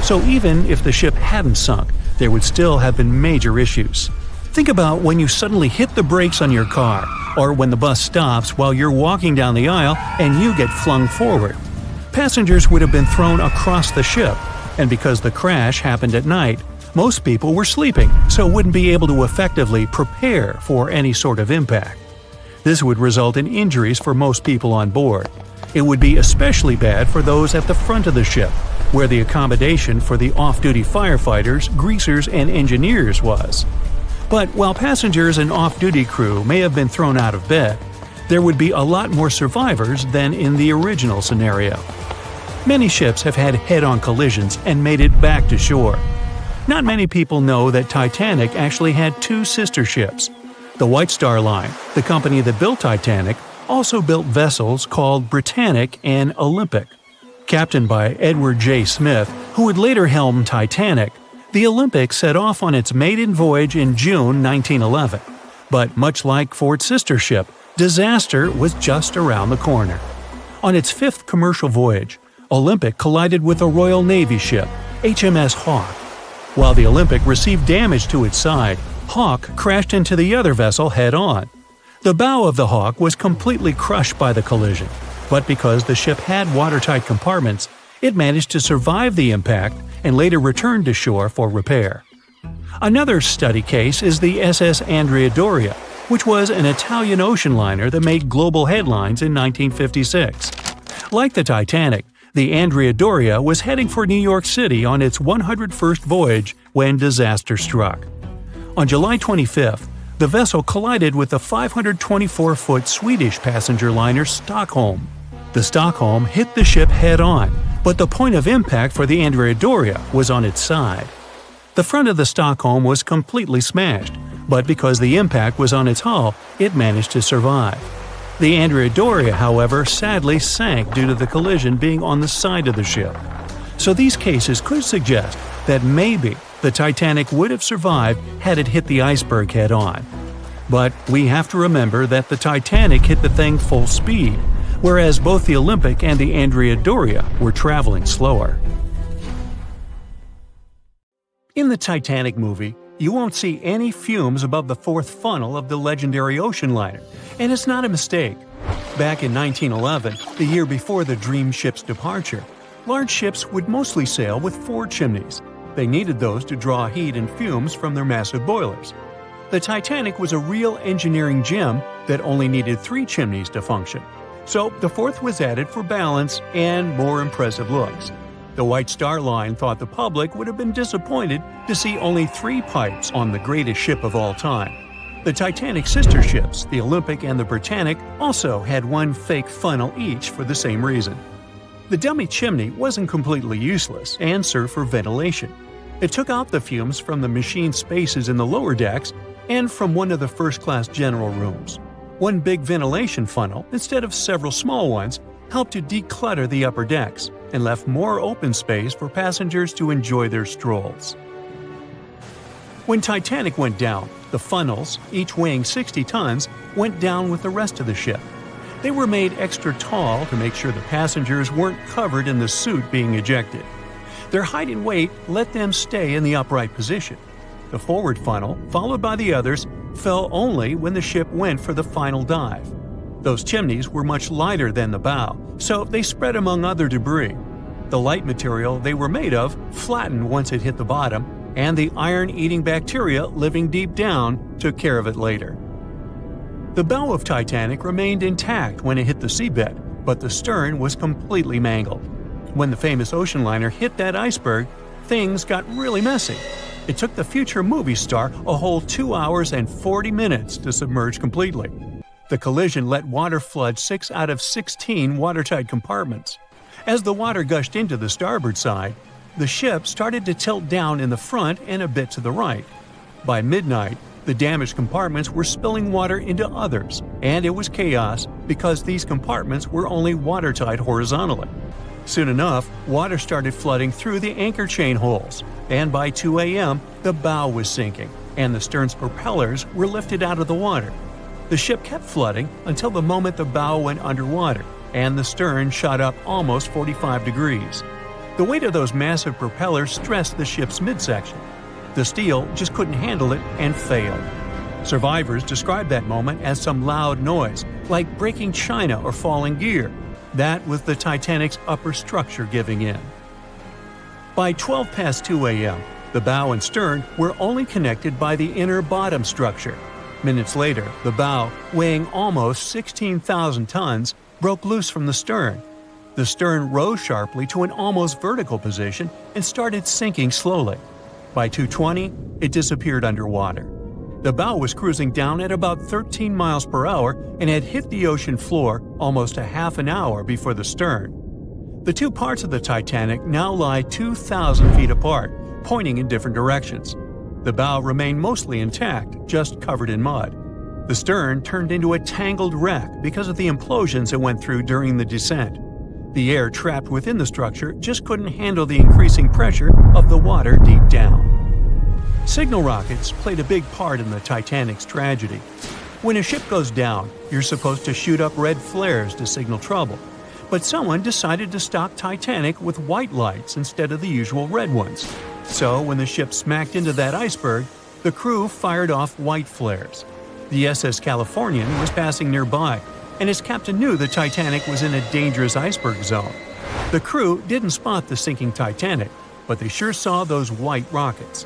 so even if the ship hadn't sunk, there would still have been major issues. Think about when you suddenly hit the brakes on your car, or when the bus stops while you're walking down the aisle and you get flung forward. Passengers would have been thrown across the ship, and because the crash happened at night, most people were sleeping, so wouldn't be able to effectively prepare for any sort of impact. This would result in injuries for most people on board. It would be especially bad for those at the front of the ship, where the accommodation for the off-duty firefighters, greasers, and engineers was. But while passengers and off-duty crew may have been thrown out of bed, there would be a lot more survivors than in the original scenario. Many ships have had head-on collisions and made it back to shore. Not many people know that Titanic actually had two sister ships. The White Star Line, the company that built Titanic, also built vessels called Britannic and Olympic. Captained by Edward J. Smith, who would later helm Titanic, the Olympic set off on its maiden voyage in June 1911. But much like Ford's sister ship, disaster was just around the corner. On its fifth commercial voyage, Olympic collided with a Royal Navy ship, HMS Hawke. While the Olympic received damage to its side, Hawke crashed into the other vessel head-on. The bow of the Hawke was completely crushed by the collision, but because the ship had watertight compartments, it managed to survive the impact and later returned to shore for repair. Another study case is the SS Andrea Doria, which was an Italian ocean liner that made global headlines in 1956. Like the Titanic, the Andrea Doria was heading for New York City on its 101st voyage when disaster struck. On July 25th, the vessel collided with the 524-foot Swedish passenger liner Stockholm. The Stockholm hit the ship head-on, but the point of impact for the Andrea Doria was on its side. The front of the Stockholm was completely smashed, but because the impact was on its hull, it managed to survive. The Andrea Doria, however, sadly sank due to the collision being on the side of the ship. So these cases could suggest that maybe the Titanic would have survived had it hit the iceberg head-on. But we have to remember that the Titanic hit the thing full speed, whereas both the Olympic and the Andrea Doria were traveling slower. In the Titanic movie, you won't see any fumes above the fourth funnel of the legendary ocean liner, and it's not a mistake. Back in 1911, the year before the Dream ship's departure, large ships would mostly sail with 4 chimneys. They needed those to draw heat and fumes from their massive boilers. The Titanic was a real engineering gem that only needed 3 chimneys to function. So the fourth was added for balance and more impressive looks. The White Star Line thought the public would have been disappointed to see only 3 pipes on the greatest ship of all time. The Titanic's sister ships, the Olympic and the Britannic, also had 1 fake funnel each for the same reason. The dummy chimney wasn't completely useless and served for ventilation. It took out the fumes from the machine spaces in the lower decks and from one of the first-class general rooms. 1 big ventilation funnel, instead of several small ones, helped to declutter the upper decks and left more open space for passengers to enjoy their strolls. When Titanic went down, the funnels, each weighing 60 tons, went down with the rest of the ship. They were made extra tall to make sure the passengers weren't covered in the suit being ejected. Their height and weight let them stay in the upright position. The forward funnel, followed by the others, fell only when the ship went for the final dive. Those chimneys were much lighter than the bow, so they spread among other debris. The light material they were made of flattened once it hit the bottom, and the iron-eating bacteria living deep down took care of it later. The bow of Titanic remained intact when it hit the seabed, but the stern was completely mangled. When the famous ocean liner hit that iceberg, things got really messy. It took the future movie star a whole 2 hours and 40 minutes to submerge completely. The collision let water flood 6 out of 16 watertight compartments. As the water gushed into the starboard side, the ship started to tilt down in the front and a bit to the right. By midnight, the damaged compartments were spilling water into others, and it was chaos because these compartments were only watertight horizontally. Soon enough, water started flooding through the anchor chain holes, and by 2 a.m., the bow was sinking, and the stern's propellers were lifted out of the water. The ship kept flooding until the moment the bow went underwater, and the stern shot up almost 45 degrees. The weight of those massive propellers stressed the ship's midsection. The steel just couldn't handle it and failed. Survivors described that moment as some loud noise, like breaking china or falling gear. That was the Titanic's upper structure giving in. By 12 past 2 a.m., the bow and stern were only connected by the inner bottom structure. Minutes later, the bow, weighing almost 16,000 tons, broke loose from the stern. The stern rose sharply to an almost vertical position and started sinking slowly. By 2:20, it disappeared underwater. The bow was cruising down at about 13 miles per hour and had hit the ocean floor almost a half an hour before the stern. The two parts of the Titanic now lie 2,000 feet apart, pointing in different directions. The bow remained mostly intact, just covered in mud. The stern turned into a tangled wreck because of the implosions it went through during the descent. The air trapped within the structure just couldn't handle the increasing pressure of the water deep down. Signal rockets played a big part in the Titanic's tragedy. When a ship goes down, you're supposed to shoot up red flares to signal trouble. But someone decided to stock Titanic with white lights instead of the usual red ones. So when the ship smacked into that iceberg, the crew fired off white flares. The SS Californian was passing nearby, and his captain knew the Titanic was in a dangerous iceberg zone. The crew didn't spot the sinking Titanic, but they sure saw those white rockets.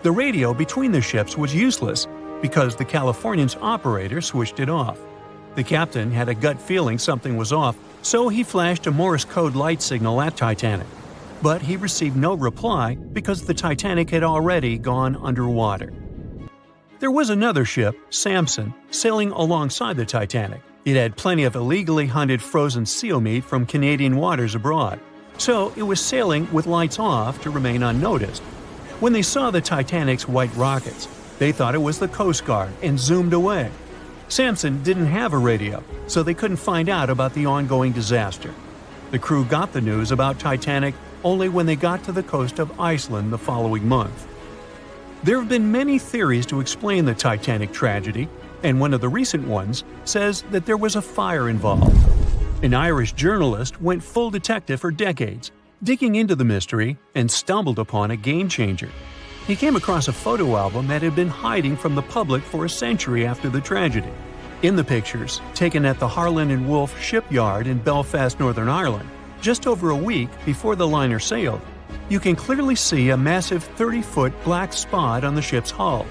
The radio between the ships was useless because the Californian's operator switched it off. The captain had a gut feeling something was off, so he flashed a Morse code light signal at Titanic. But he received no reply because the Titanic had already gone underwater. There was another ship, Samson, sailing alongside the Titanic. It had plenty of illegally hunted frozen seal meat from Canadian waters abroad, so it was sailing with lights off to remain unnoticed. When they saw the Titanic's white rockets, they thought it was the Coast Guard and zoomed away. Samson didn't have a radio, so they couldn't find out about the ongoing disaster. The crew got the news about Titanic only when they got to the coast of Iceland the following month. There have been many theories to explain the Titanic tragedy, and one of the recent ones says that there was a fire involved. An Irish journalist went full detective for decades, digging into the mystery, and stumbled upon a game-changer. He came across a photo album that had been hiding from the public for a century after the tragedy. In the pictures, taken at the Harland and Wolff shipyard in Belfast, Northern Ireland, just over a week before the liner sailed, you can clearly see a massive 30-foot black spot on the ship's hull.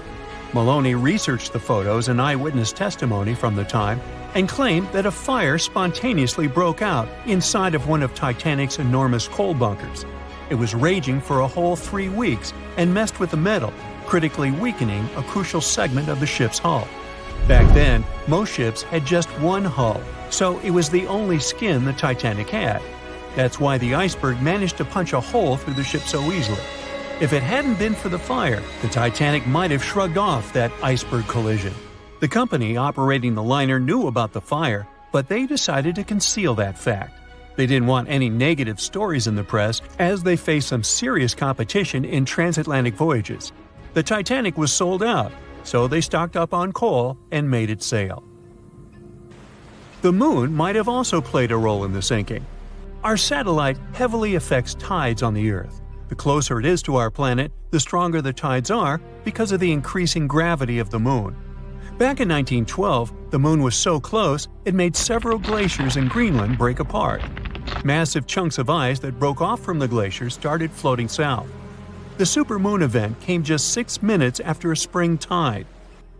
Maloney researched the photos and eyewitness testimony from the time and claimed that a fire spontaneously broke out inside of one of Titanic's enormous coal bunkers. It was raging for a whole 3 weeks and messed with the metal, critically weakening a crucial segment of the ship's hull. Back then, most ships had just one hull, so it was the only skin the Titanic had. That's why the iceberg managed to punch a hole through the ship so easily. If it hadn't been for the fire, the Titanic might have shrugged off that iceberg collision. The company operating the liner knew about the fire, but they decided to conceal that fact. They didn't want any negative stories in the press as they faced some serious competition in transatlantic voyages. The Titanic was sold out, so they stocked up on coal and made it sail. The moon might have also played a role in the sinking. Our satellite heavily affects tides on the Earth. The closer it is to our planet, the stronger the tides are because of the increasing gravity of the moon. Back in 1912, the moon was so close it made several glaciers in Greenland break apart. Massive chunks of ice that broke off from the glaciers started floating south. The supermoon event came just 6 minutes after a spring tide.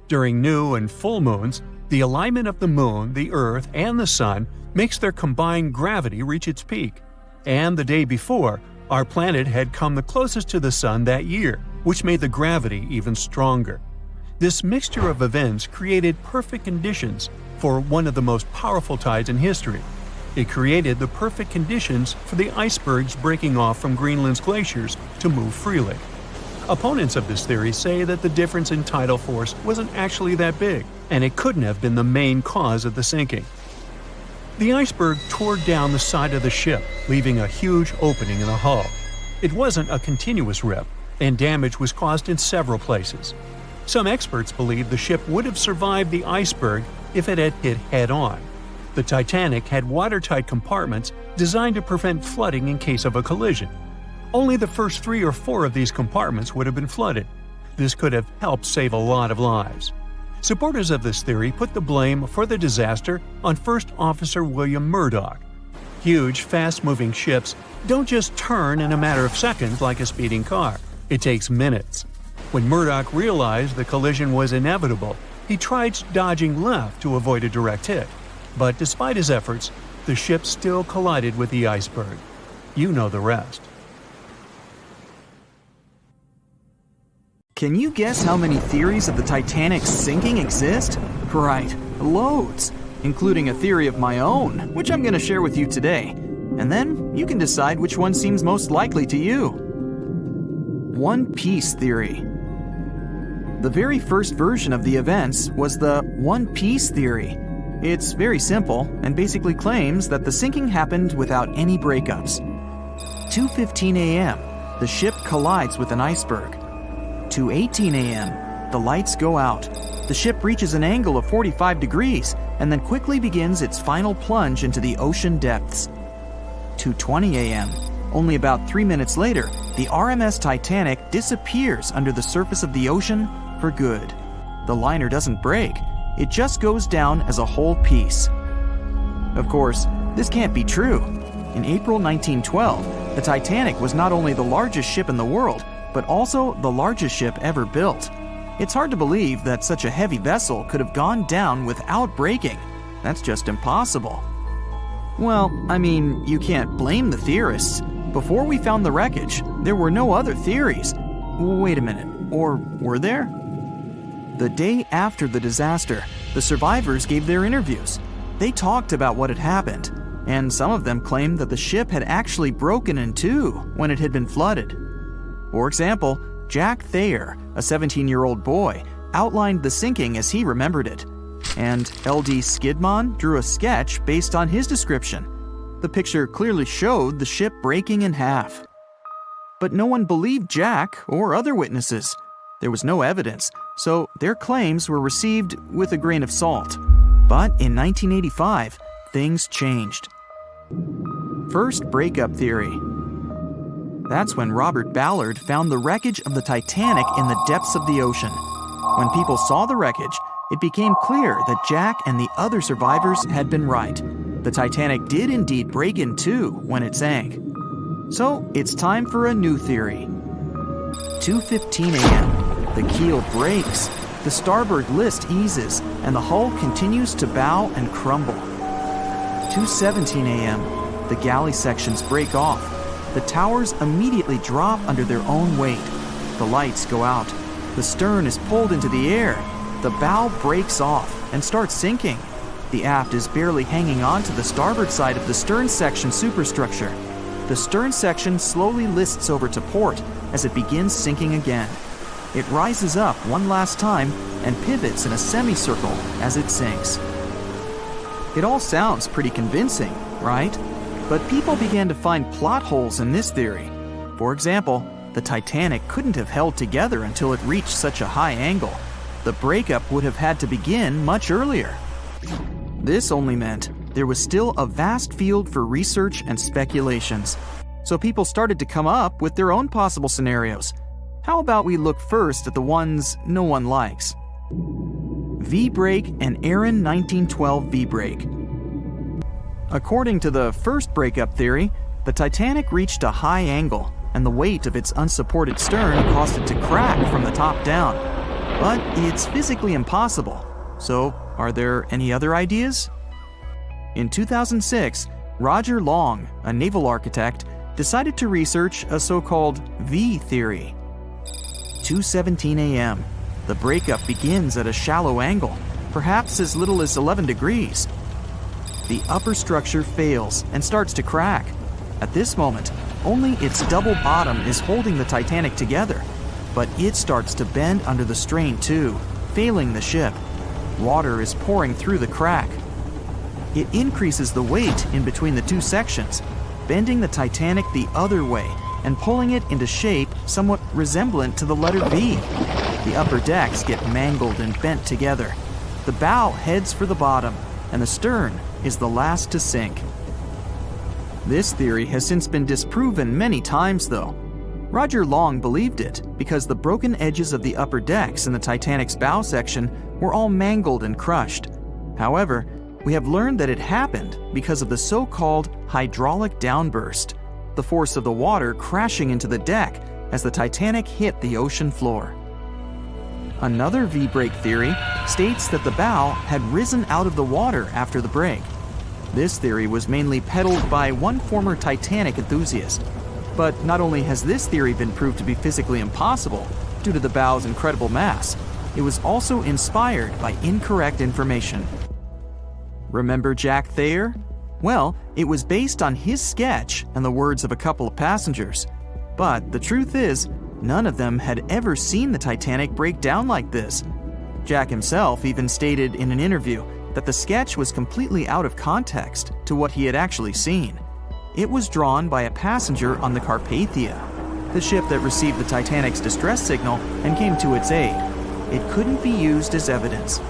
During new and full moons, the alignment of the moon, the Earth, and the Sun makes their combined gravity reach its peak. And the day before, our planet had come the closest to the Sun that year, which made the gravity even stronger. This mixture of events created perfect conditions for one of the most powerful tides in history. It created the perfect conditions for the icebergs breaking off from Greenland's glaciers to move freely. Opponents of this theory say that the difference in tidal force wasn't actually that big, and it couldn't have been the main cause of the sinking. The iceberg tore down the side of the ship, leaving a huge opening in the hull. It wasn't a continuous rip, and damage was caused in several places. Some experts believe the ship would have survived the iceberg if it had hit head-on. The Titanic had watertight compartments designed to prevent flooding in case of a collision. Only the first 3 or 4 of these compartments would have been flooded. This could have helped save a lot of lives. Supporters of this theory put the blame for the disaster on First Officer William Murdoch. Huge, fast-moving ships don't just turn in a matter of seconds like a speeding car. It takes minutes. When Murdoch realized the collision was inevitable, he tried dodging left to avoid a direct hit. But despite his efforts, the ship still collided with the iceberg. You know the rest. Can you guess how many theories of the Titanic's sinking exist? Right, loads, including a theory of my own, which I'm going to share with you today. And then you can decide which one seems most likely to you. One Piece theory. The very first version of the events was the One Piece theory. It's very simple and basically claims that the sinking happened without any breakups. 2:15 a.m., the ship collides with an iceberg. 2:18 a.m., the lights go out. The ship reaches an angle of 45 degrees and then quickly begins its final plunge into the ocean depths. 2:20 a.m., only about 3 minutes later, the RMS Titanic disappears under the surface of the ocean for good. The liner doesn't break, it just goes down as a whole piece. Of course, this can't be true. In April 1912, the Titanic was not only the largest ship in the world, but also the largest ship ever built. It's hard to believe that such a heavy vessel could have gone down without breaking. That's just impossible. Well, I mean, you can't blame the theorists. Before we found the wreckage, there were no other theories. Wait a minute, or were there? The day after the disaster, the survivors gave their interviews. They talked about what had happened, and some of them claimed that the ship had actually broken in two when it had been flooded. For example, Jack Thayer, a 17-year-old boy, outlined the sinking as he remembered it, and L.D. Skidmon drew a sketch based on his description. The picture clearly showed the ship breaking in half. But no one believed Jack or other witnesses. There was no evidence, so their claims were received with a grain of salt. But in 1985, things changed. First breakup theory. That's when Robert Ballard found the wreckage of the Titanic in the depths of the ocean. When people saw the wreckage, it became clear that Jack and the other survivors had been right. The Titanic did indeed break in two when it sank. So it's time for a new theory. 2:15 a.m. The keel breaks, the starboard list eases, and the hull continues to bow and crumble. 2:17 a.m. The galley sections break off. The towers immediately drop under their own weight. The lights go out. The stern is pulled into the air. The bow breaks off and starts sinking. The aft is barely hanging on to the starboard side of the stern section superstructure. The stern section slowly lists over to port as it begins sinking again. It rises up one last time and pivots in a semicircle as it sinks. It all sounds pretty convincing, right? But people began to find plot holes in this theory. For example, the Titanic couldn't have held together until it reached such a high angle. The breakup would have had to begin much earlier. This only meant there was still a vast field for research and speculations. So people started to come up with their own possible scenarios. How about we look first at the ones no one likes? V-break and Aaron 1912 V-break. According to the first breakup theory, the Titanic reached a high angle, and the weight of its unsupported stern caused it to crack from the top down. But it's physically impossible. So, are there any other ideas? In 2006, Roger Long, a naval architect, decided to research a so-called V theory. 2:17 a.m. The breakup begins at a shallow angle, perhaps as little as 11 degrees. The upper structure fails and starts to crack. At this moment, only its double bottom is holding the Titanic together, but it starts to bend under the strain too, failing the ship. Water is pouring through the crack. It increases the weight in between the two sections, bending the Titanic the other way and pulling it into shape somewhat resemblant to the letter V. The upper decks get mangled and bent together. The bow heads for the bottom, and the stern is the last to sink. This theory has since been disproven many times, though. Roger long believed it because the broken edges of the upper decks in the Titanic's bow section were all mangled and crushed. However, we have learned that it happened because of the so-called hydraulic downburst, the force of the water crashing into the deck as the Titanic hit the ocean floor. Another V-break theory states that the bow had risen out of the water after the break. This theory was mainly peddled by one former Titanic enthusiast. But not only has this theory been proved to be physically impossible due to the bow's incredible mass, it was also inspired by incorrect information. Remember Jack Thayer? Well, it was based on his sketch and the words of a couple of passengers. But the truth is, none of them had ever seen the Titanic break down like this. Jack himself even stated in an interview that the sketch was completely out of context to what he had actually seen. It was drawn by a passenger on the Carpathia, the ship that received the Titanic's distress signal and came to its aid. It couldn't be used as evidence.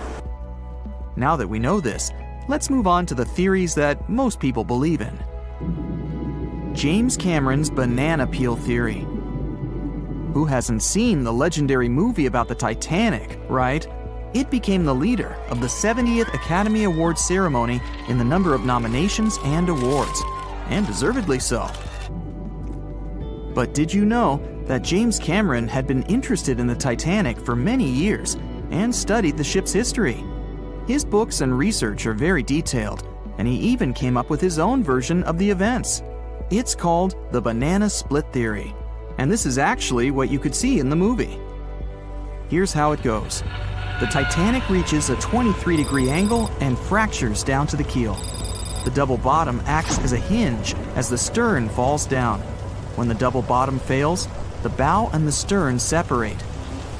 Now that we know this, let's move on to the theories that most people believe in. James Cameron's banana peel theory. Who hasn't seen the legendary movie about the Titanic, right? It became the leader of the 70th Academy Awards ceremony in the number of nominations and awards, and deservedly so. But did you know that James Cameron had been interested in the Titanic for many years and studied the ship's history? His books and research are very detailed, and he even came up with his own version of the events. It's called the banana split theory, and this is actually what you could see in the movie. Here's how it goes. The Titanic reaches a 23-degree angle and fractures down to the keel. The double bottom acts as a hinge as the stern falls down. When the double bottom fails, the bow and the stern separate.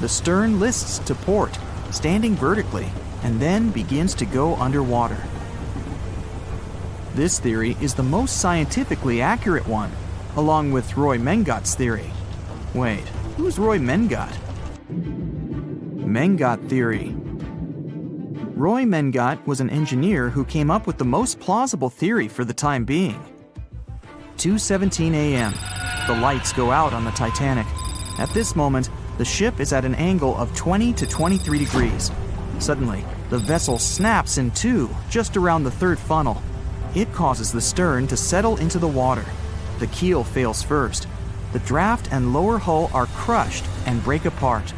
The stern lists to port, standing vertically, and then begins to go underwater. This theory is the most scientifically accurate one, along with Roy Mengott's theory. Wait, who's Roy Menggott? Menggott theory. Roy Menggott was an engineer who came up with the most plausible theory for the time being. 2:17 a.m. The lights go out on the Titanic. At this moment, the ship is at an angle of 20 to 23 degrees. Suddenly, the vessel snaps in two just around the third funnel. It causes the stern to settle into the water. The keel fails first. The draft and lower hull are crushed and break apart.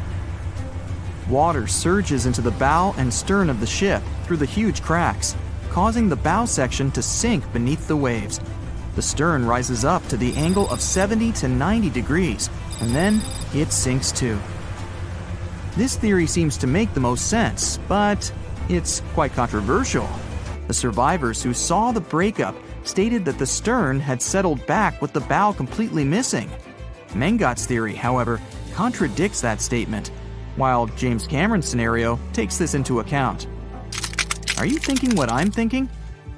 Water surges into the bow and stern of the ship through the huge cracks, causing the bow section to sink beneath the waves. The stern rises up to the angle of 70 to 90 degrees, and then it sinks too. This theory seems to make the most sense, but it's quite controversial. The survivors who saw the breakup stated that the stern had settled back with the bow completely missing. Mengott's theory, however, contradicts that statement, while James Cameron's scenario takes this into account. Are you thinking what I'm thinking?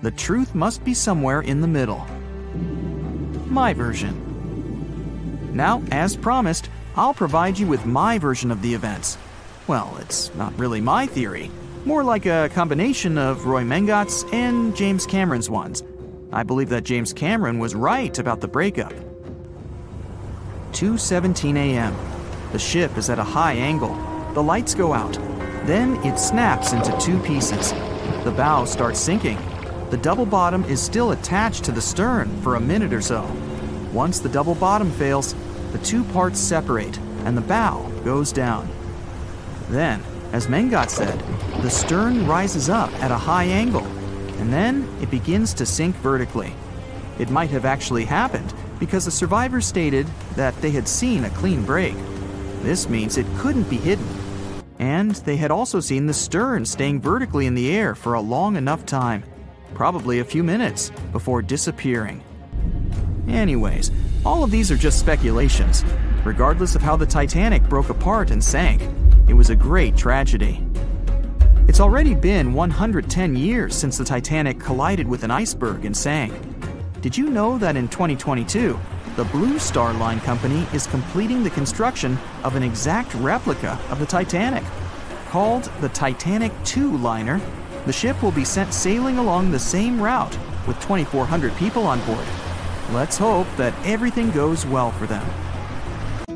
The truth must be somewhere in the middle. My version. Now, as promised, I'll provide you with my version of the events. Well, it's not really my theory, more like a combination of Roy Mengott's and James Cameron's ones. I believe that James Cameron was right about the breakup. 2:17 a.m. The ship is at a high angle. The lights go out. Then it snaps into two pieces. The bow starts sinking. The double bottom is still attached to the stern for a minute or so. Once the double bottom fails, the two parts separate and the bow goes down. Then, as Mengott said, the stern rises up at a high angle, and then it begins to sink vertically. It might have actually happened because the survivors stated that they had seen a clean break. This means it couldn't be hidden. And they had also seen the stern staying vertically in the air for a long enough time, probably a few minutes, before disappearing. Anyways, all of these are just speculations. Regardless of how the Titanic broke apart and sank, it was a great tragedy. It's already been 110 years since the Titanic collided with an iceberg and sank. Did you know that in 2022, the Blue Star Line Company is completing the construction of an exact replica of the Titanic? Called the Titanic II liner, the ship will be sent sailing along the same route with 2,400 people on board. Let's hope that everything goes well for them.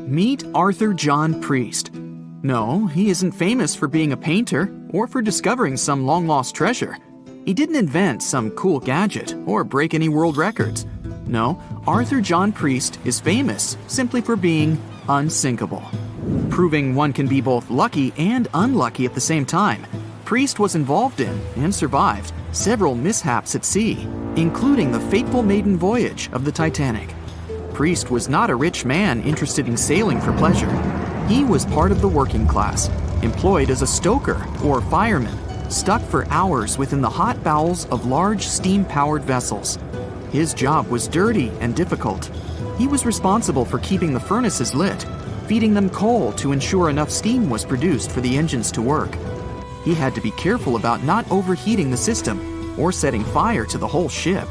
Meet Arthur John Priest. No, he isn't famous for being a painter or for discovering some long-lost treasure. He didn't invent some cool gadget or break any world records. No, Arthur John Priest is famous simply for being unsinkable. Proving one can be both lucky and unlucky at the same time, Priest was involved in and survived several mishaps at sea, including the fateful maiden voyage of the Titanic. Priest was not a rich man interested in sailing for pleasure. He was part of the working class, employed as a stoker or fireman, stuck for hours within the hot bowels of large steam-powered vessels. His job was dirty and difficult. He was responsible for keeping the furnaces lit, feeding them coal to ensure enough steam was produced for the engines to work. He had to be careful about not overheating the system or setting fire to the whole ship.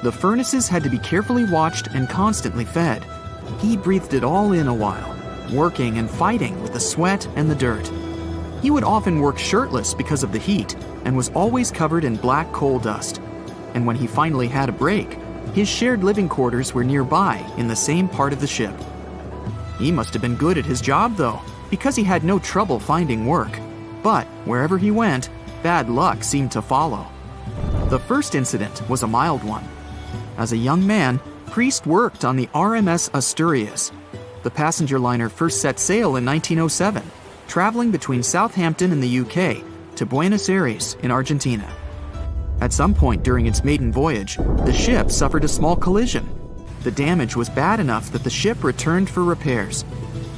The furnaces had to be carefully watched and constantly fed. He breathed it all in a while, working and fighting with the sweat and the dirt. He would often work shirtless because of the heat and was always covered in black coal dust. And when he finally had a break, his shared living quarters were nearby in the same part of the ship. He must have been good at his job, though, because he had no trouble finding work. But wherever he went, bad luck seemed to follow. The first incident was a mild one. As a young man, Priest worked on the RMS Asturias. The passenger liner first set sail in 1907, traveling between Southampton in the UK to Buenos Aires in Argentina. At some point during its maiden voyage, the ship suffered a small collision. The damage was bad enough that the ship returned for repairs.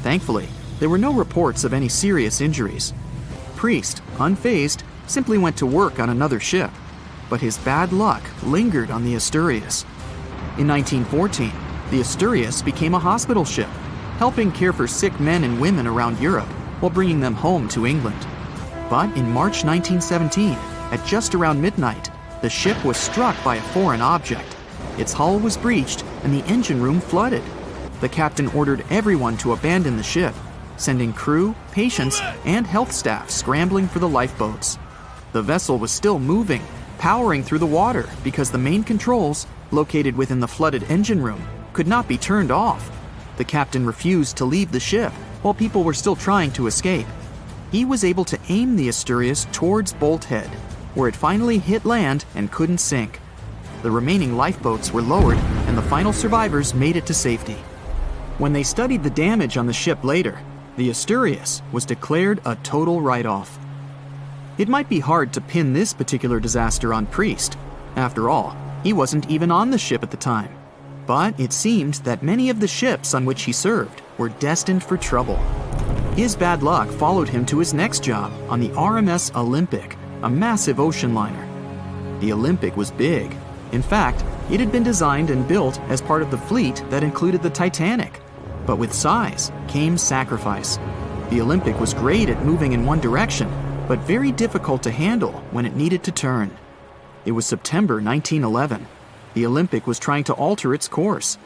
Thankfully, there were no reports of any serious injuries. Priest, unfazed, simply went to work on another ship, but his bad luck lingered on the Asturias. In 1914, the Asturias became a hospital ship, helping care for sick men and women around Europe while bringing them home to England. But in March 1917, at just around midnight, the ship was struck by a foreign object. Its hull was breached and the engine room flooded. The captain ordered everyone to abandon the ship, sending crew, patients, and health staff scrambling for the lifeboats. The vessel was still moving, powering through the water because the main controls, located within the flooded engine room, could not be turned off. The captain refused to leave the ship while people were still trying to escape. He was able to aim the Asturias towards Bolt Head, where it finally hit land and couldn't sink. The remaining lifeboats were lowered and the final survivors made it to safety. When they studied the damage on the ship later, the Asturias was declared a total write-off. It might be hard to pin this particular disaster on Priest. After all, he wasn't even on the ship at the time. But it seemed that many of the ships on which he served were destined for trouble. His bad luck followed him to his next job on the RMS Olympic, a massive ocean liner. The Olympic was big. In fact, it had been designed and built as part of the fleet that included the Titanic. But with size came sacrifice. The Olympic was great at moving in one direction, but very difficult to handle when it needed to turn. It was September 1911. The Olympic was trying to alter its course.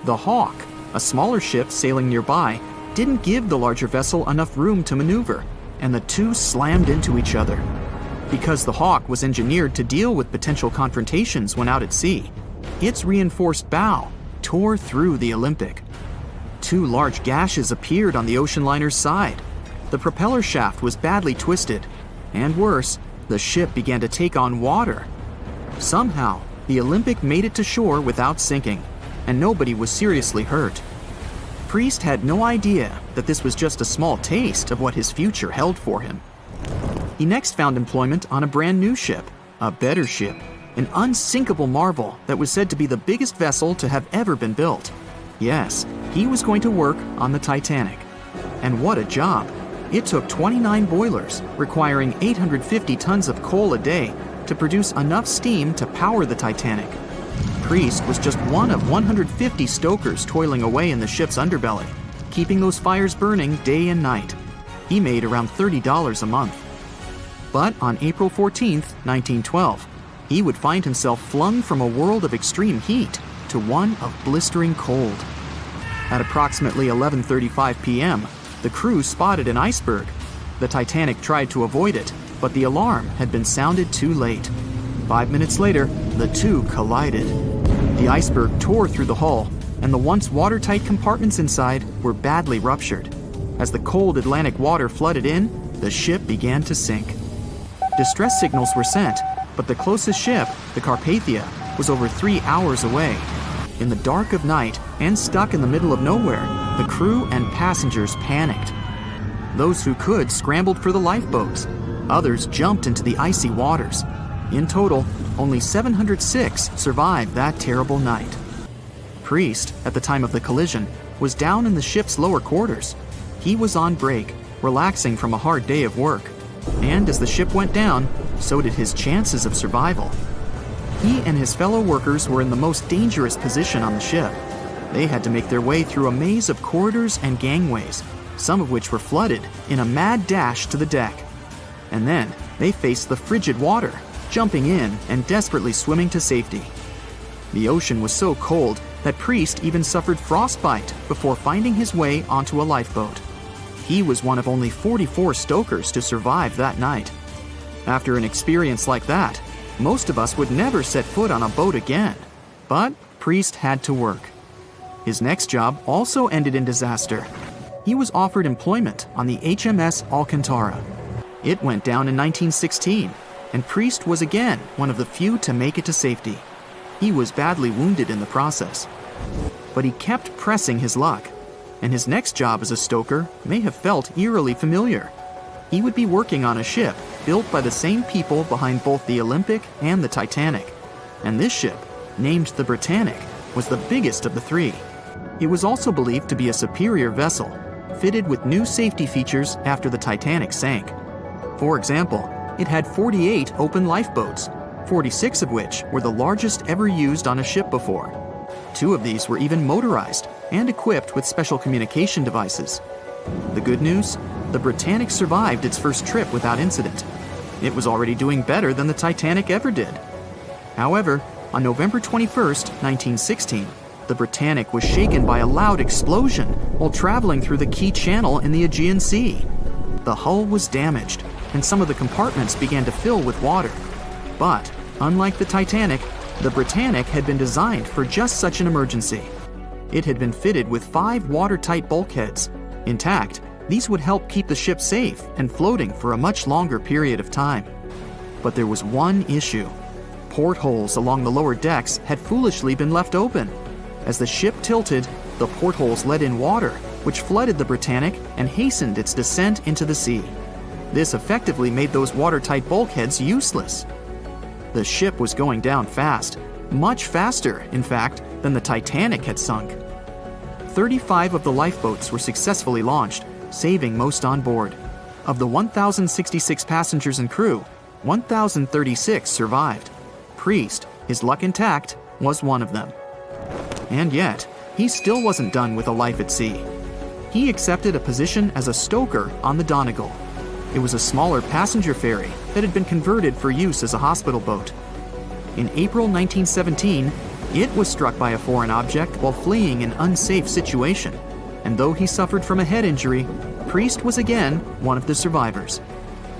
The Hawk, a smaller ship sailing nearby, didn't give the larger vessel enough room to maneuver, and the two slammed into each other. Because the Hawk was engineered to deal with potential confrontations when out at sea, its reinforced bow tore through the Olympic. Two large gashes appeared on the ocean liner's side. The propeller shaft was badly twisted, and worse, the ship began to take on water. Somehow, the Olympic made it to shore without sinking, and nobody was seriously hurt. Priest had no idea that this was just a small taste of what his future held for him. He next found employment on a brand new ship, a better ship, an unsinkable marvel that was said to be the biggest vessel to have ever been built. Yes, he was going to work on the Titanic. And what a job! It took 29 boilers, requiring 850 tons of coal a day to produce enough steam to power the Titanic. Priest was just one of 150 stokers toiling away in the ship's underbelly, keeping those fires burning day and night. He made around $30 a month. But on April 14, 1912, he would find himself flung from a world of extreme heat to one of blistering cold. At approximately 11:35 p.m., the crew spotted an iceberg. The Titanic tried to avoid it, but the alarm had been sounded too late. 5 minutes later, the two collided. The iceberg tore through the hull, and the once watertight compartments inside were badly ruptured. As the cold Atlantic water flooded in, the ship began to sink. Distress signals were sent, but the closest ship, the Carpathia, was over 3 hours away. In the dark of night and stuck in the middle of nowhere, the crew and passengers panicked. Those who could scrambled for the lifeboats. Others jumped into the icy waters. In total, only 706 survived that terrible night. Priest, at the time of the collision, was down in the ship's lower quarters. He was on break, relaxing from a hard day of work. And as the ship went down, so did his chances of survival. He and his fellow workers were in the most dangerous position on the ship. They had to make their way through a maze of corridors and gangways, some of which were flooded, in a mad dash to the deck. And then they faced the frigid water, jumping in and desperately swimming to safety. The ocean was so cold that Priest even suffered frostbite before finding his way onto a lifeboat. He was one of only 44 stokers to survive that night. After an experience like that, most of us would never set foot on a boat again. But Priest had to work. His next job also ended in disaster. He was offered employment on the HMS Alcantara. It went down in 1916, and Priest was again one of the few to make it to safety. He was badly wounded in the process. But he kept pressing his luck, and his next job as a stoker may have felt eerily familiar. He would be working on a ship built by the same people behind both the Olympic and the Titanic. And this ship, named the Britannic, was the biggest of the three. It was also believed to be a superior vessel, fitted with new safety features after the Titanic sank. For example, it had 48 open lifeboats, 46 of which were the largest ever used on a ship before. 2 of these were even motorized and equipped with special communication devices. The good news? The Britannic survived its first trip without incident. It was already doing better than the Titanic ever did. However, on November 21st, 1916, the Britannic was shaken by a loud explosion while traveling through the key channel in the Aegean Sea. The hull was damaged, and some of the compartments began to fill with water. But, unlike the Titanic, the Britannic had been designed for just such an emergency. It had been fitted with 5 watertight bulkheads. Intact, these would help keep the ship safe and floating for a much longer period of time. But there was one issue. Portholes along the lower decks had foolishly been left open. As the ship tilted, the portholes let in water, which flooded the Britannic and hastened its descent into the sea. This effectively made those watertight bulkheads useless. The ship was going down fast, much faster, in fact, than the Titanic had sunk. 35 of the lifeboats were successfully launched, saving most on board. Of the 1,066 passengers and crew, 1,036 survived. Priest, his luck intact, was one of them. And yet, he still wasn't done with a life at sea. He accepted a position as a stoker on the Donegal. It was a smaller passenger ferry that had been converted for use as a hospital boat. In April 1917, it was struck by a foreign object while fleeing an unsafe situation, and though he suffered from a head injury, Priest was again one of the survivors.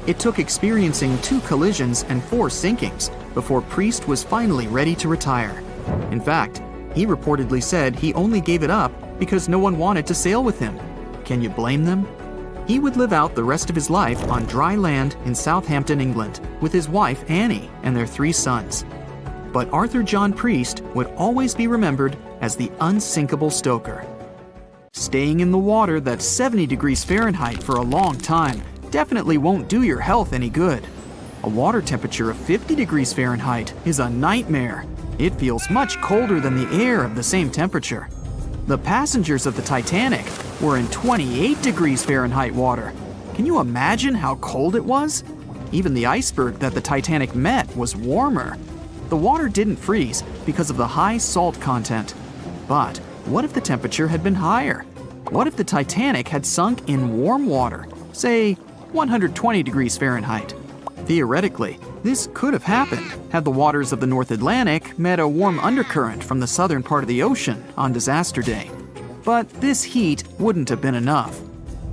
It took experiencing 2 collisions and 4 sinkings before Priest was finally ready to retire. In fact, he reportedly said he only gave it up because no one wanted to sail with him. Can you blame them? He would live out the rest of his life on dry land in Southampton, England, with his wife Annie and their 3 sons. But Arthur John Priest would always be remembered as the unsinkable stoker. Staying in the water that's 70 degrees Fahrenheit for a long time definitely won't do your health any good. A water temperature of 50 degrees Fahrenheit is a nightmare. It feels much colder than the air of the same temperature. The passengers of the Titanic were in 28 degrees Fahrenheit water. Can you imagine how cold it was? Even the iceberg that the Titanic met was warmer. The water didn't freeze because of the high salt content. But what if the temperature had been higher? What if the Titanic had sunk in warm water, say 120 degrees Fahrenheit? Theoretically, this could have happened had the waters of the North Atlantic met a warm undercurrent from the southern part of the ocean on disaster day. But this heat wouldn't have been enough.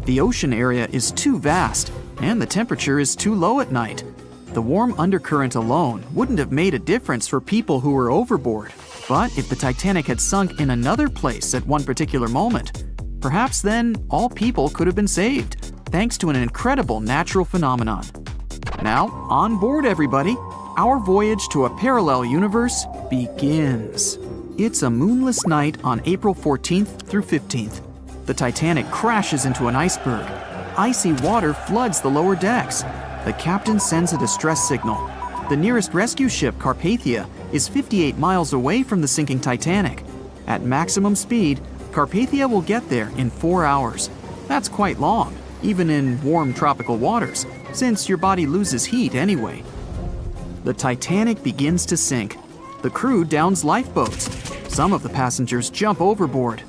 The ocean area is too vast, and the temperature is too low at night. The warm undercurrent alone wouldn't have made a difference for people who were overboard. But if the Titanic had sunk in another place at one particular moment, perhaps then all people could have been saved, thanks to an incredible natural phenomenon. Now, on board everybody, our voyage to a parallel universe begins. It's a moonless night on April 14th through 15th. The Titanic crashes into an iceberg. Icy water floods the lower decks. The captain sends a distress signal. The nearest rescue ship, Carpathia, is 58 miles away from the sinking Titanic. At maximum speed, Carpathia will get there in 4 hours. That's quite long, even in warm tropical waters, since your body loses heat anyway. The Titanic begins to sink. The crew downs lifeboats. Some of the passengers jump overboard.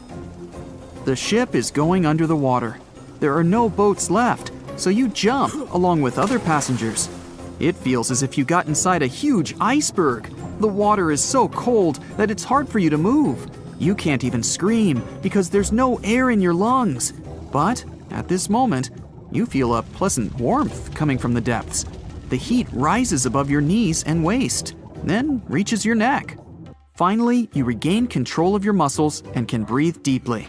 The ship is going under the water. There are no boats left, so you jump along with other passengers. It feels as if you got inside a huge iceberg. The water is so cold that it's hard for you to move. You can't even scream because there's no air in your lungs. But at this moment, you feel a pleasant warmth coming from the depths. The heat rises above your knees and waist, then reaches your neck. Finally, you regain control of your muscles and can breathe deeply.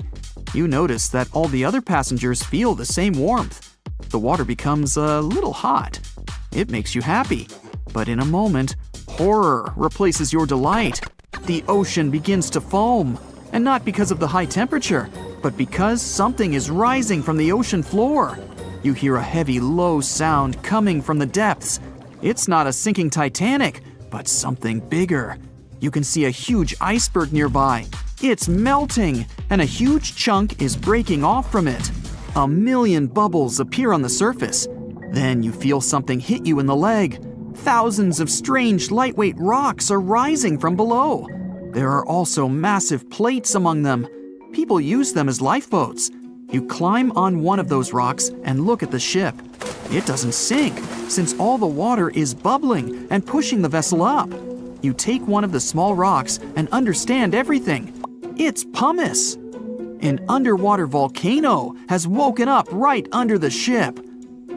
You notice that all the other passengers feel the same warmth. The water becomes a little hot. It makes you happy. But in a moment, horror replaces your delight. The ocean begins to foam. And not because of the high temperature, but because something is rising from the ocean floor. You hear a heavy, low sound coming from the depths. It's not a sinking Titanic, but something bigger. You can see a huge iceberg nearby. It's melting, and a huge chunk is breaking off from it. 1 million bubbles appear on the surface. Then you feel something hit you in the leg. Thousands of strange lightweight rocks are rising from below. There are also massive plates among them. People use them as lifeboats. You climb on one of those rocks and look at the ship. It doesn't sink, since all the water is bubbling and pushing the vessel up. You take one of the small rocks and understand everything. It's pumice. An underwater volcano has woken up right under the ship.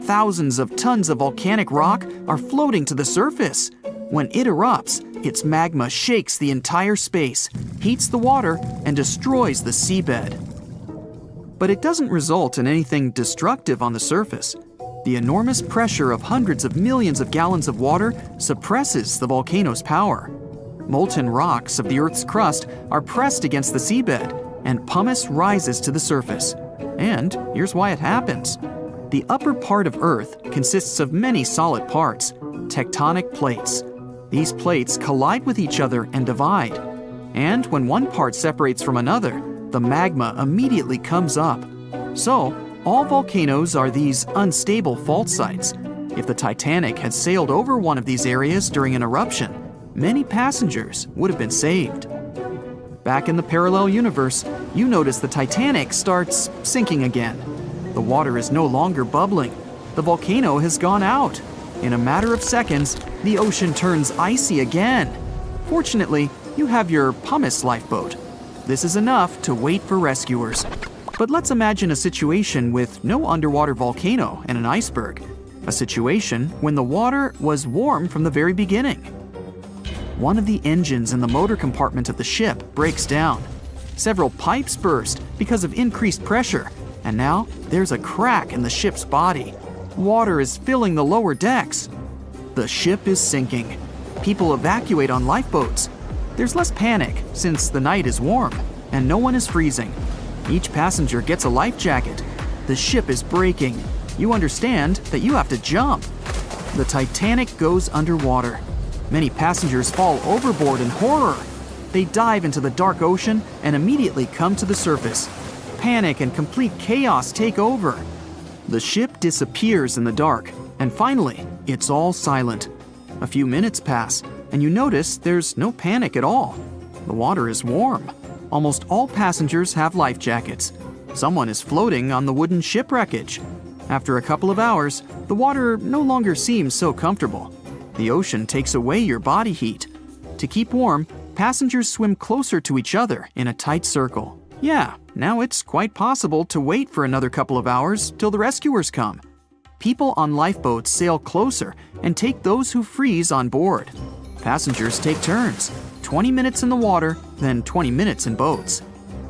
Thousands of tons of volcanic rock are floating to the surface. When it erupts, its magma shakes the entire space, heats the water, and destroys the seabed. But it doesn't result in anything destructive on the surface. The enormous pressure of hundreds of millions of gallons of water suppresses the volcano's power. Molten rocks of the Earth's crust are pressed against the seabed, and pumice rises to the surface. And here's why it happens. The upper part of Earth consists of many solid parts, tectonic plates. These plates collide with each other and divide. And when one part separates from another, the magma immediately comes up. So, all volcanoes are these unstable fault sites. If the Titanic had sailed over one of these areas during an eruption, many passengers would have been saved. Back in the parallel universe, you notice the Titanic starts sinking again. The water is no longer bubbling. The volcano has gone out. In a matter of seconds, the ocean turns icy again. Fortunately, you have your pumice lifeboat. This is enough to wait for rescuers. But let's imagine a situation with no underwater volcano and an iceberg. A situation when the water was warm from the very beginning. One of the engines in the motor compartment of the ship breaks down. Several pipes burst because of increased pressure, and now there's a crack in the ship's body. Water is filling the lower decks. The ship is sinking. People evacuate on lifeboats. There's less panic since the night is warm and no one is freezing. Each passenger gets a life jacket. The ship is breaking. You understand that you have to jump. The Titanic goes underwater. Many passengers fall overboard in horror. They dive into the dark ocean and immediately come to the surface. Panic and complete chaos take over. The ship disappears in the dark, and finally, it's all silent. A few minutes pass, and you notice there's no panic at all. The water is warm. Almost all passengers have life jackets. Someone is floating on the wooden shipwreckage. After a couple of hours, the water no longer seems so comfortable. The ocean takes away your body heat. To keep warm, passengers swim closer to each other in a tight circle. Yeah, now it's quite possible to wait for another couple of hours till the rescuers come. People on lifeboats sail closer and take those who freeze on board. Passengers take turns. 20 minutes in the water, then 20 minutes in boats.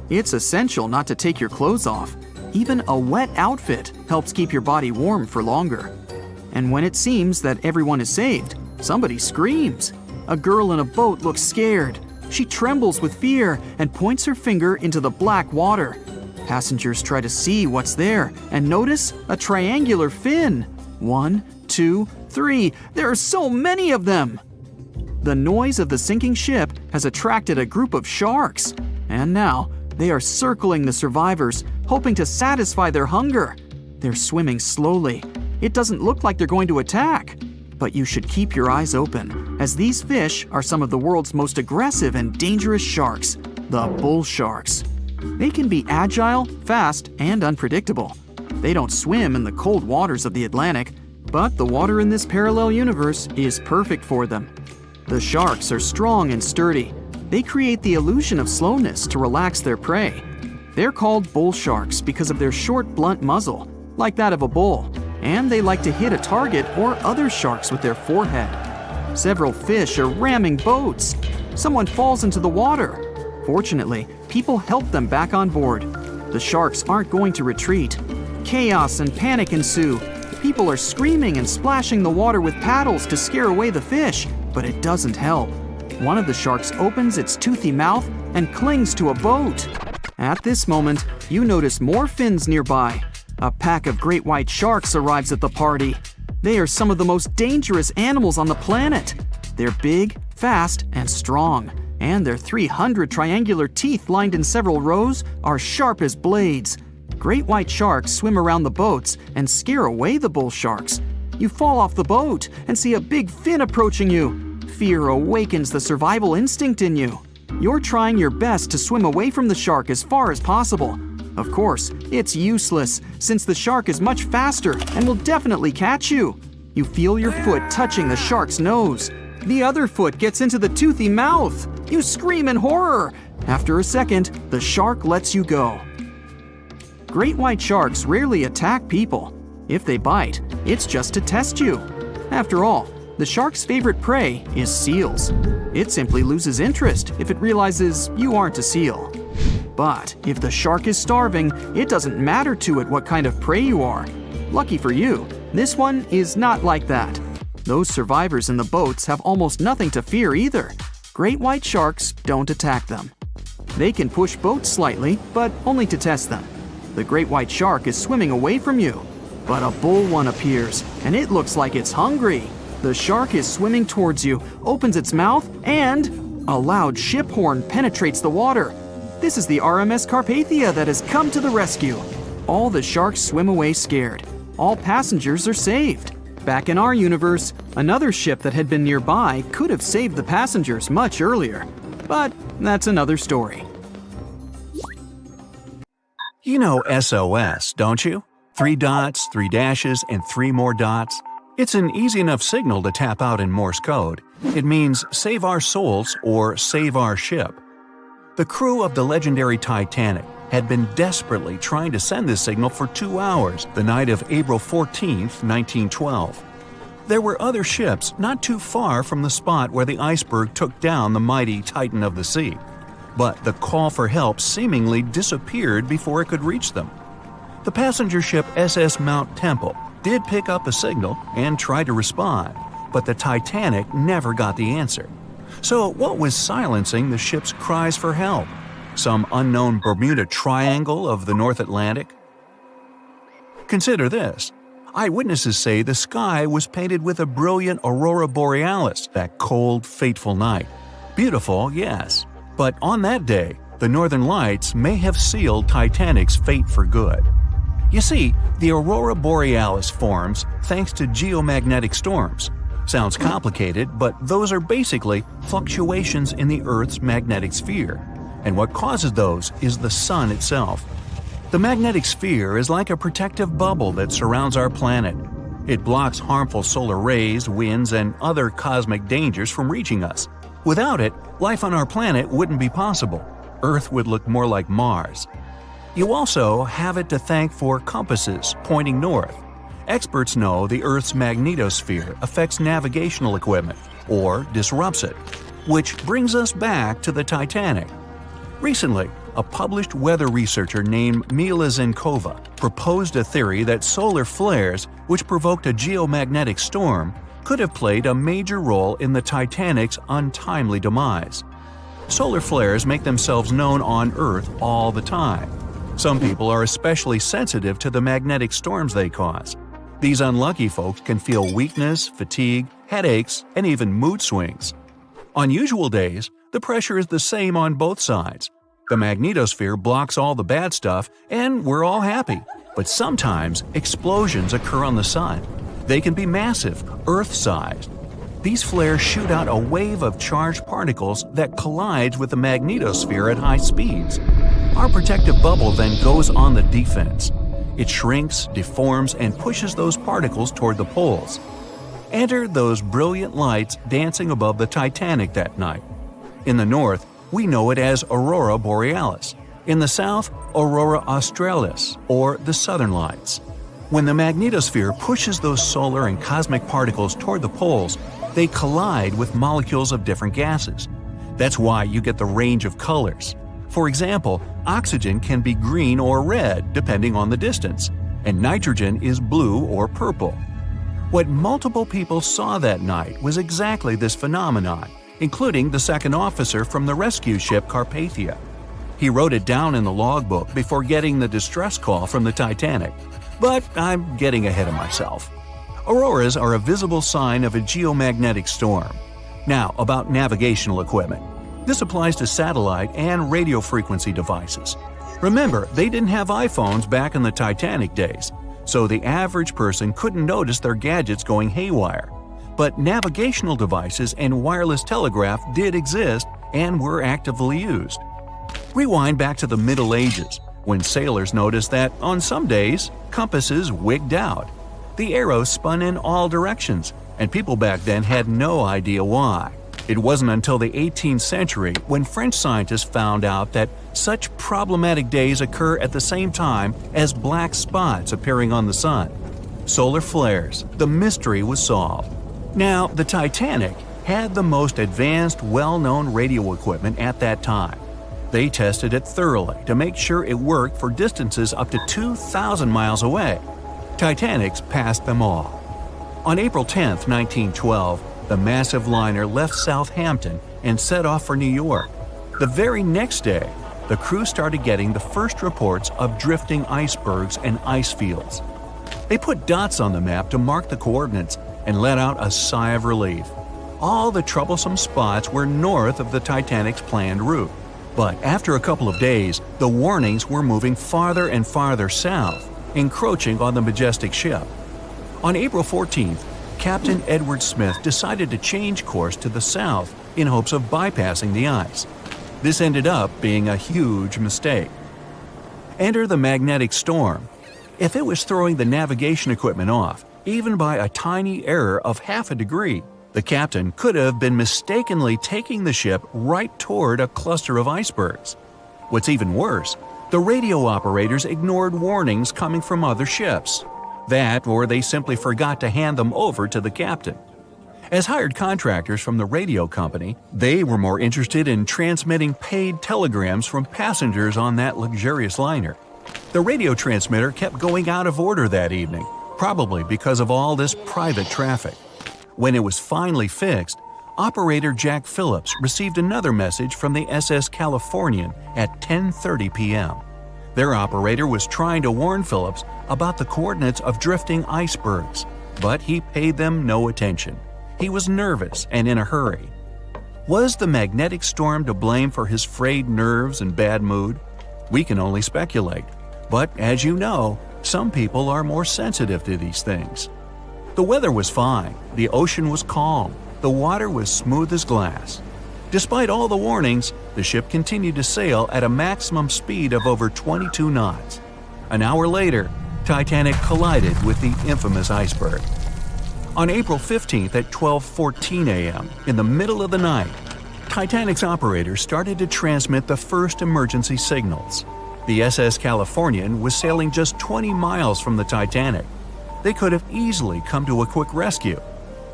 It's essential not to take your clothes off. Even a wet outfit helps keep your body warm for longer. And when it seems that everyone is saved, somebody screams. A girl in a boat looks scared. She trembles with fear and points her finger into the black water. Passengers try to see what's there and notice a triangular fin. 1, 2, 3. There are so many of them! The noise of the sinking ship has attracted a group of sharks, and now they are circling the survivors, hoping to satisfy their hunger. They're swimming slowly. It doesn't look like they're going to attack. But you should keep your eyes open, as these fish are some of the world's most aggressive and dangerous sharks, the bull sharks. They can be agile, fast, and unpredictable. They don't swim in the cold waters of the Atlantic, but the water in this parallel universe is perfect for them. The sharks are strong and sturdy. They create the illusion of slowness to relax their prey. They're called bull sharks because of their short, blunt muzzle, like that of a bull, and they like to hit a target or other sharks with their forehead. Several fish are ramming boats. Someone falls into the water. Fortunately, people help them back on board. The sharks aren't going to retreat. Chaos and panic ensue. People are screaming and splashing the water with paddles to scare away the fish, but it doesn't help. One of the sharks opens its toothy mouth and clings to a boat. At this moment, you notice more fins nearby. A pack of great white sharks arrives at the party. They are some of the most dangerous animals on the planet. They're big, fast, and strong, and their 300 triangular teeth lined in several rows are sharp as blades. Great white sharks swim around the boats and scare away the bull sharks. You fall off the boat and see a big fin approaching you. Fear awakens the survival instinct in you. You're trying your best to swim away from the shark as far as possible. Of course, it's useless, since the shark is much faster and will definitely catch you. You feel your foot touching the shark's nose. The other foot gets into the toothy mouth. You scream in horror. After a second, the shark lets you go. Great white sharks rarely attack people. If they bite, it's just to test you. After all, the shark's favorite prey is seals. It simply loses interest if it realizes you aren't a seal. But if the shark is starving, it doesn't matter to it what kind of prey you are. Lucky for you, this one is not like that. Those survivors in the boats have almost nothing to fear either. Great white sharks don't attack them. They can push boats slightly, but only to test them. The great white shark is swimming away from you. But a bull one appears, and it looks like it's hungry. The shark is swimming towards you, opens its mouth, and a loud ship horn penetrates the water. This is the RMS Carpathia that has come to the rescue. All the sharks swim away scared. All passengers are saved. Back in our universe, another ship that had been nearby could have saved the passengers much earlier. But that's another story. You know SOS, don't you? 3 dots, 3 dashes, and 3 more dots. It's an easy enough signal to tap out in Morse code. It means save our souls or save our ship. The crew of the legendary Titanic had been desperately trying to send this signal for 2 hours the night of April 14, 1912. There were other ships not too far from the spot where the iceberg took down the mighty Titan of the sea. But the call for help seemingly disappeared before it could reach them. The passenger ship SS Mount Temple did pick up a signal and try to respond, but the Titanic never got the answer. So what was silencing the ship's cries for help? Some unknown Bermuda Triangle of the North Atlantic? Consider this. Eyewitnesses say the sky was painted with a brilliant aurora borealis that cold, fateful night. Beautiful, yes. But on that day, the northern lights may have sealed Titanic's fate for good. You see, the aurora borealis forms thanks to geomagnetic storms. Sounds complicated, but those are basically fluctuations in the Earth's magnetic sphere. And what causes those is the sun itself. The magnetic sphere is like a protective bubble that surrounds our planet. It blocks harmful solar rays, winds, and other cosmic dangers from reaching us. Without it, life on our planet wouldn't be possible. Earth would look more like Mars. You also have it to thank for compasses pointing north. Experts know the Earth's magnetosphere affects navigational equipment, or disrupts it. Which brings us back to the Titanic. Recently, a published weather researcher named Mila Zenkova proposed a theory that solar flares, which provoked a geomagnetic storm, could have played a major role in the Titanic's untimely demise. Solar flares make themselves known on Earth all the time. Some people are especially sensitive to the magnetic storms they cause. These unlucky folks can feel weakness, fatigue, headaches, and even mood swings. On usual days, the pressure is the same on both sides. The magnetosphere blocks all the bad stuff, and we're all happy. But sometimes, explosions occur on the sun. They can be massive, Earth-sized. These flares shoot out a wave of charged particles that collides with the magnetosphere at high speeds. Our protective bubble then goes on the defense. It shrinks, deforms, and pushes those particles toward the poles. Enter those brilliant lights dancing above the Titanic that night. In the north, we know it as Aurora Borealis. In the south, Aurora Australis, or the Southern Lights. When the magnetosphere pushes those solar and cosmic particles toward the poles, they collide with molecules of different gases. That's why you get the range of colors. For example, oxygen can be green or red depending on the distance, and nitrogen is blue or purple. What multiple people saw that night was exactly this phenomenon, including the second officer from the rescue ship Carpathia. He wrote it down in the logbook before getting the distress call from the Titanic. But I'm getting ahead of myself. Auroras are a visible sign of a geomagnetic storm. Now, about navigational equipment. This applies to satellite and radio frequency devices. Remember, they didn't have iPhones back in the Titanic days, so the average person couldn't notice their gadgets going haywire. But navigational devices and wireless telegraph did exist and were actively used. Rewind back to the Middle Ages, when sailors noticed that, on some days, compasses wigged out. The arrows spun in all directions, and people back then had no idea why. It wasn't until the 18th century when French scientists found out that such problematic days occur at the same time as black spots appearing on the sun. Solar flares, the mystery was solved. Now, the Titanic had the most advanced, well-known radio equipment at that time. They tested it thoroughly to make sure it worked for distances up to 2,000 miles away. Titanics passed them all. On April 10, 1912, the massive liner left Southampton and set off for New York. The very next day, the crew started getting the first reports of drifting icebergs and ice fields. They put dots on the map to mark the coordinates and let out a sigh of relief. All the troublesome spots were north of the Titanic's planned route. But after a couple of days, the warnings were moving farther and farther south, encroaching on the majestic ship. On April 14th, Captain Edward Smith decided to change course to the south in hopes of bypassing the ice. This ended up being a huge mistake. Enter the magnetic storm. If it was throwing the navigation equipment off, even by a tiny error of half a degree, the captain could have been mistakenly taking the ship right toward a cluster of icebergs. What's even worse, the radio operators ignored warnings coming from other ships. That, or they simply forgot to hand them over to the captain. As hired contractors from the radio company, they were more interested in transmitting paid telegrams from passengers on that luxurious liner. The radio transmitter kept going out of order that evening, probably because of all this private traffic. When it was finally fixed, operator Jack Phillips received another message from the SS Californian at 10:30 p.m. Their operator was trying to warn Phillips about the coordinates of drifting icebergs, but he paid them no attention. He was nervous and in a hurry. Was the magnetic storm to blame for his frayed nerves and bad mood? We can only speculate. But as you know, some people are more sensitive to these things. The weather was fine, the ocean was calm, the water was smooth as glass. Despite all the warnings, the ship continued to sail at a maximum speed of over 22 knots. An hour later, Titanic collided with the infamous iceberg. On April 15th at 12:14 a.m., in the middle of the night, Titanic's operators started to transmit the first emergency signals. The SS Californian was sailing just 20 miles from the Titanic. They could have easily come to a quick rescue.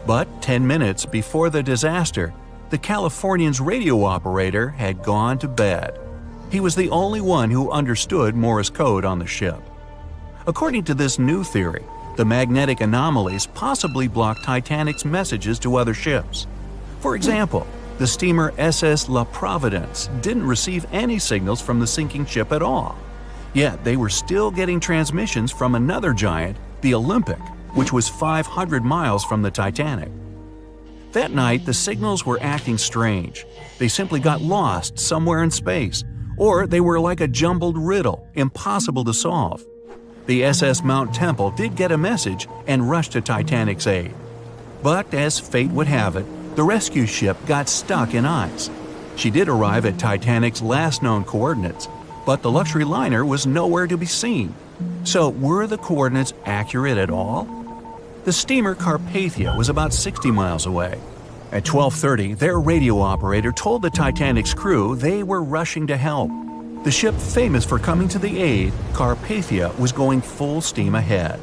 But 10 minutes before the disaster, the Californian's radio operator had gone to bed. He was the only one who understood Morse code on the ship. According to this new theory, the magnetic anomalies possibly blocked Titanic's messages to other ships. For example, the steamer SS La Providence didn't receive any signals from the sinking ship at all. Yet they were still getting transmissions from another giant, the Olympic, which was 500 miles from the Titanic. That night, the signals were acting strange. They simply got lost somewhere in space, or they were like a jumbled riddle, impossible to solve. The SS Mount Temple did get a message and rushed to Titanic's aid. But as fate would have it, the rescue ship got stuck in ice. She did arrive at Titanic's last known coordinates, but the luxury liner was nowhere to be seen. So were the coordinates accurate at all? The steamer Carpathia was about 60 miles away. At 12:30, their radio operator told the Titanic's crew they were rushing to help. The ship famous for coming to the aid, Carpathia was going full steam ahead.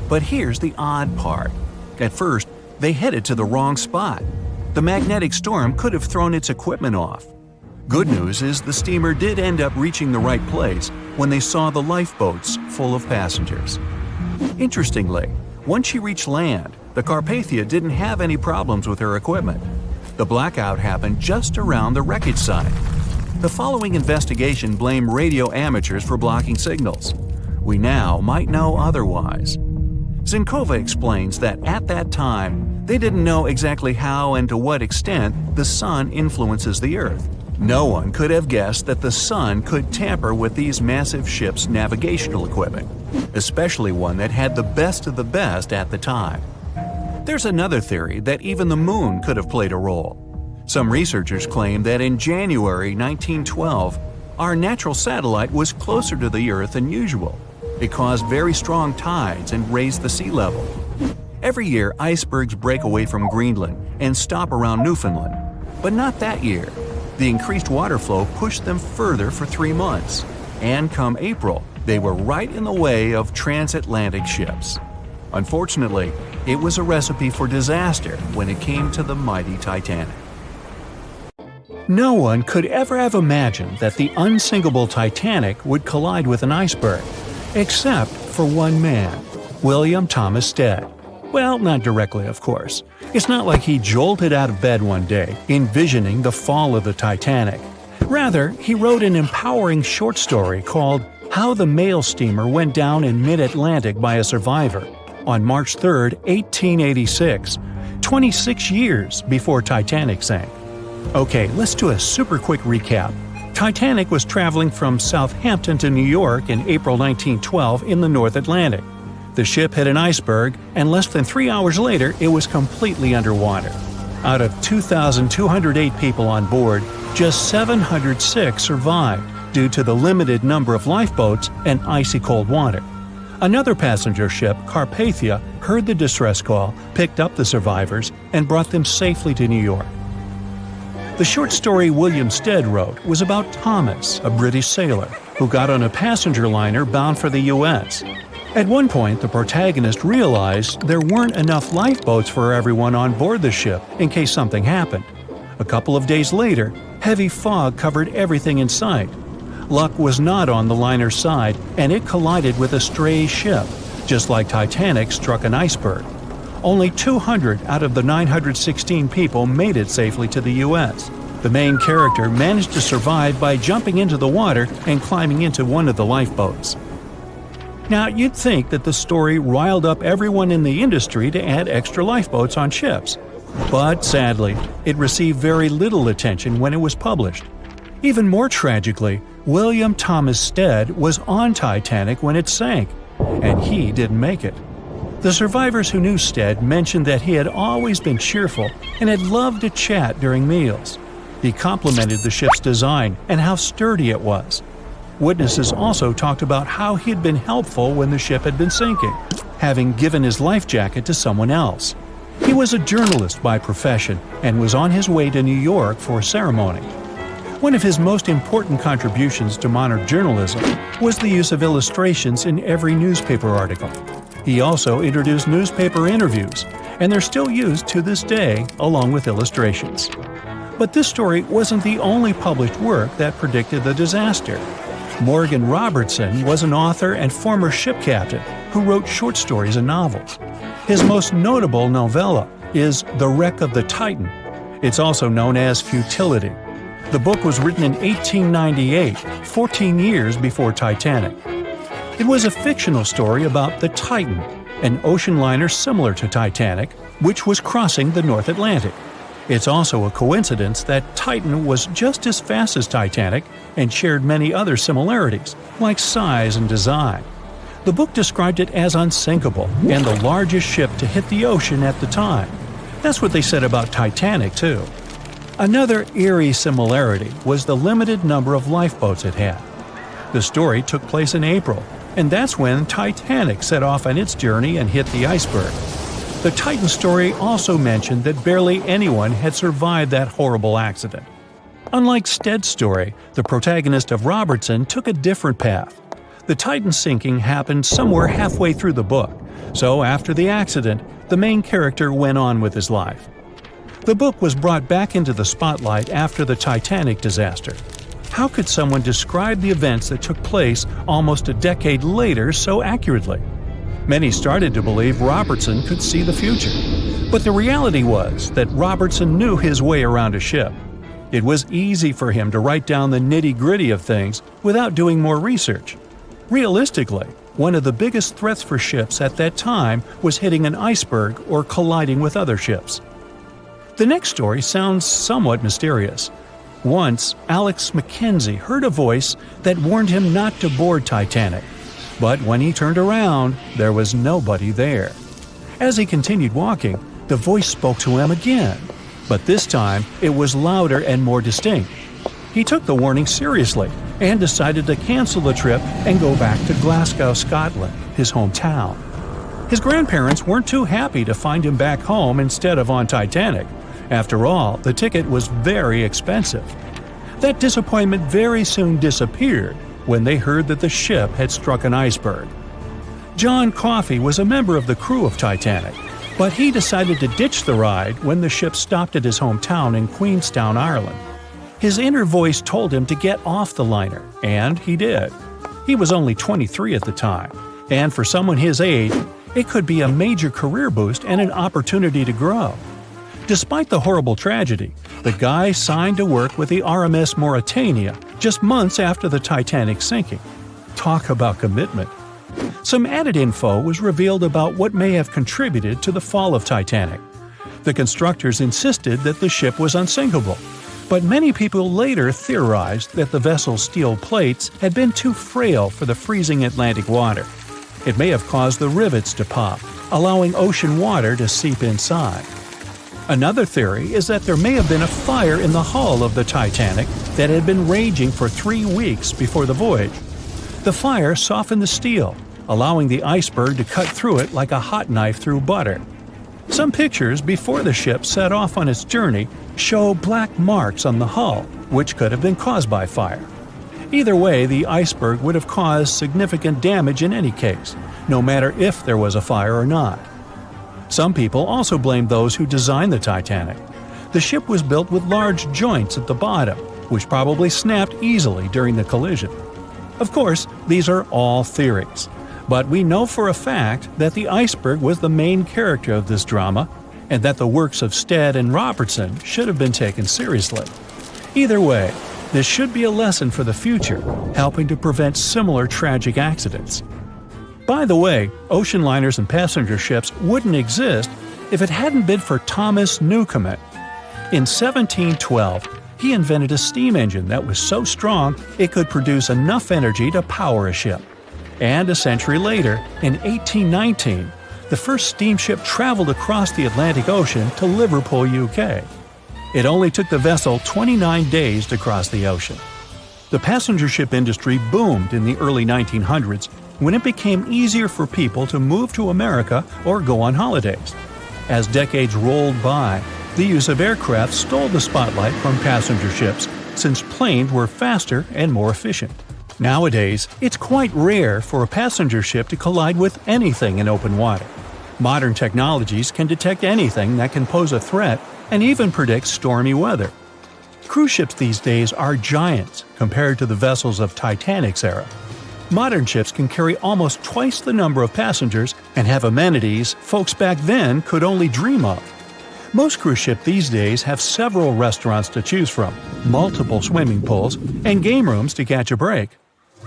But here's the odd part. At first, they headed to the wrong spot. The magnetic storm could have thrown its equipment off. Good news is the steamer did end up reaching the right place when they saw the lifeboats full of passengers. Interestingly, once she reached land, the Carpathia didn't have any problems with her equipment. The blackout happened just around the wreckage site. The following investigation blamed radio amateurs for blocking signals. We now might know otherwise. Zinkova explains that at that time, they didn't know exactly how and to what extent the sun influences the Earth. No one could have guessed that the sun could tamper with these massive ships' navigational equipment, especially one that had the best of the best at the time. There's another theory that even the moon could have played a role. Some researchers claim that in January 1912, our natural satellite was closer to the Earth than usual. It caused very strong tides and raised the sea level. Every year, icebergs break away from Greenland and stop around Newfoundland. But not that year. The increased water flow pushed them further for 3 months. And come April, they were right in the way of transatlantic ships. Unfortunately, it was a recipe for disaster when it came to the mighty Titanic. No one could ever have imagined that the unsinkable Titanic would collide with an iceberg, except for one man, William Thomas Stead. Well, not directly, of course. It's not like he jolted out of bed one day, envisioning the fall of the Titanic. Rather, he wrote an empowering short story called How the Mail Steamer Went Down in Mid-Atlantic by a Survivor on March 3, 1886, 26 years before Titanic sank. Okay, let's do a super quick recap. Titanic was traveling from Southampton to New York in April 1912 in the North Atlantic. The ship hit an iceberg, and less than 3 hours later, it was completely underwater. Out of 2,208 people on board, just 706 survived due to the limited number of lifeboats and icy cold water. Another passenger ship, Carpathia, heard the distress call, picked up the survivors, and brought them safely to New York. The short story William Stead wrote was about Thomas, a British sailor, who got on a passenger liner bound for the U.S. At one point, the protagonist realized there weren't enough lifeboats for everyone on board the ship in case something happened. A couple of days later, heavy fog covered everything in sight. Luck was not on the liner's side, and it collided with a stray ship, just like Titanic struck an iceberg. Only 200 out of the 916 people made it safely to the U.S. The main character managed to survive by jumping into the water and climbing into one of the lifeboats. Now, you'd think that the story riled up everyone in the industry to add extra lifeboats on ships. But sadly, it received very little attention when it was published. Even more tragically, William Thomas Stead was on Titanic when it sank, and he didn't make it. The survivors who knew Stead mentioned that he had always been cheerful and had loved to chat during meals. He complimented the ship's design and how sturdy it was. Witnesses also talked about how he had been helpful when the ship had been sinking, having given his life jacket to someone else. He was a journalist by profession and was on his way to New York for a ceremony. One of his most important contributions to modern journalism was the use of illustrations in every newspaper article. He also introduced newspaper interviews, and they're still used to this day along with illustrations. But this story wasn't the only published work that predicted the disaster. Morgan Robertson was an author and former ship captain who wrote short stories and novels. His most notable novella is The Wreck of the Titan. It's also known as Futility. The book was written in 1898, 14 years before Titanic. It was a fictional story about the Titan, an ocean liner similar to Titanic, which was crossing the North Atlantic. It's also a coincidence that Titan was just as fast as Titanic and shared many other similarities, like size and design. The book described it as unsinkable and the largest ship to hit the ocean at the time. That's what they said about Titanic, too. Another eerie similarity was the limited number of lifeboats it had. The story took place in April, and that's when Titanic set off on its journey and hit the iceberg. The Titan story also mentioned that barely anyone had survived that horrible accident. Unlike Stead's story, the protagonist of Robertson took a different path. The Titan sinking happened somewhere halfway through the book, so after the accident, the main character went on with his life. The book was brought back into the spotlight after the Titanic disaster. How could someone describe the events that took place almost a decade later so accurately? Many started to believe Robertson could see the future. But the reality was that Robertson knew his way around a ship. It was easy for him to write down the nitty-gritty of things without doing more research. Realistically, one of the biggest threats for ships at that time was hitting an iceberg or colliding with other ships. The next story sounds somewhat mysterious. Once, Alex Mackenzie heard a voice that warned him not to board Titanic. But when he turned around, there was nobody there. As he continued walking, the voice spoke to him again, but this time it was louder and more distinct. He took the warning seriously and decided to cancel the trip and go back to Glasgow, Scotland, his hometown. His grandparents weren't too happy to find him back home instead of on Titanic. After all, the ticket was very expensive. That disappointment very soon disappeared when they heard that the ship had struck an iceberg. John Coffey was a member of the crew of Titanic, but he decided to ditch the ride when the ship stopped at his hometown in Queenstown, Ireland. His inner voice told him to get off the liner, and he did. He was only 23 at the time, and for someone his age, it could be a major career boost and an opportunity to grow. Despite the horrible tragedy, the guy signed to work with the RMS Mauritania just months after the Titanic sinking. Talk about commitment. Some added info was revealed about what may have contributed to the fall of Titanic. The constructors insisted that the ship was unsinkable, but many people later theorized that the vessel's steel plates had been too frail for the freezing Atlantic water. It may have caused the rivets to pop, allowing ocean water to seep inside. Another theory is that there may have been a fire in the hull of the Titanic that had been raging for 3 weeks before the voyage. The fire softened the steel, allowing the iceberg to cut through it like a hot knife through butter. Some pictures before the ship set off on its journey show black marks on the hull, which could have been caused by fire. Either way, the iceberg would have caused significant damage in any case, no matter if there was a fire or not. Some people also blame those who designed the Titanic. The ship was built with large joints at the bottom, which probably snapped easily during the collision. Of course, these are all theories, but we know for a fact that the iceberg was the main character of this drama, and that the works of Stead and Robertson should have been taken seriously. Either way, this should be a lesson for the future, helping to prevent similar tragic accidents. By the way, ocean liners and passenger ships wouldn't exist if it hadn't been for Thomas Newcomen. In 1712, he invented a steam engine that was so strong it could produce enough energy to power a ship. And a century later, in 1819, the first steamship traveled across the Atlantic Ocean to Liverpool, UK. It only took the vessel 29 days to cross the ocean. The passenger ship industry boomed in the early 1900s when it became easier for people to move to America or go on holidays. As decades rolled by, the use of aircraft stole the spotlight from passenger ships since planes were faster and more efficient. Nowadays, it's quite rare for a passenger ship to collide with anything in open water. Modern technologies can detect anything that can pose a threat and even predict stormy weather. Cruise ships these days are giants compared to the vessels of Titanic's era. Modern ships can carry almost twice the number of passengers and have amenities folks back then could only dream of. Most cruise ships these days have several restaurants to choose from, multiple swimming pools, and game rooms to catch a break.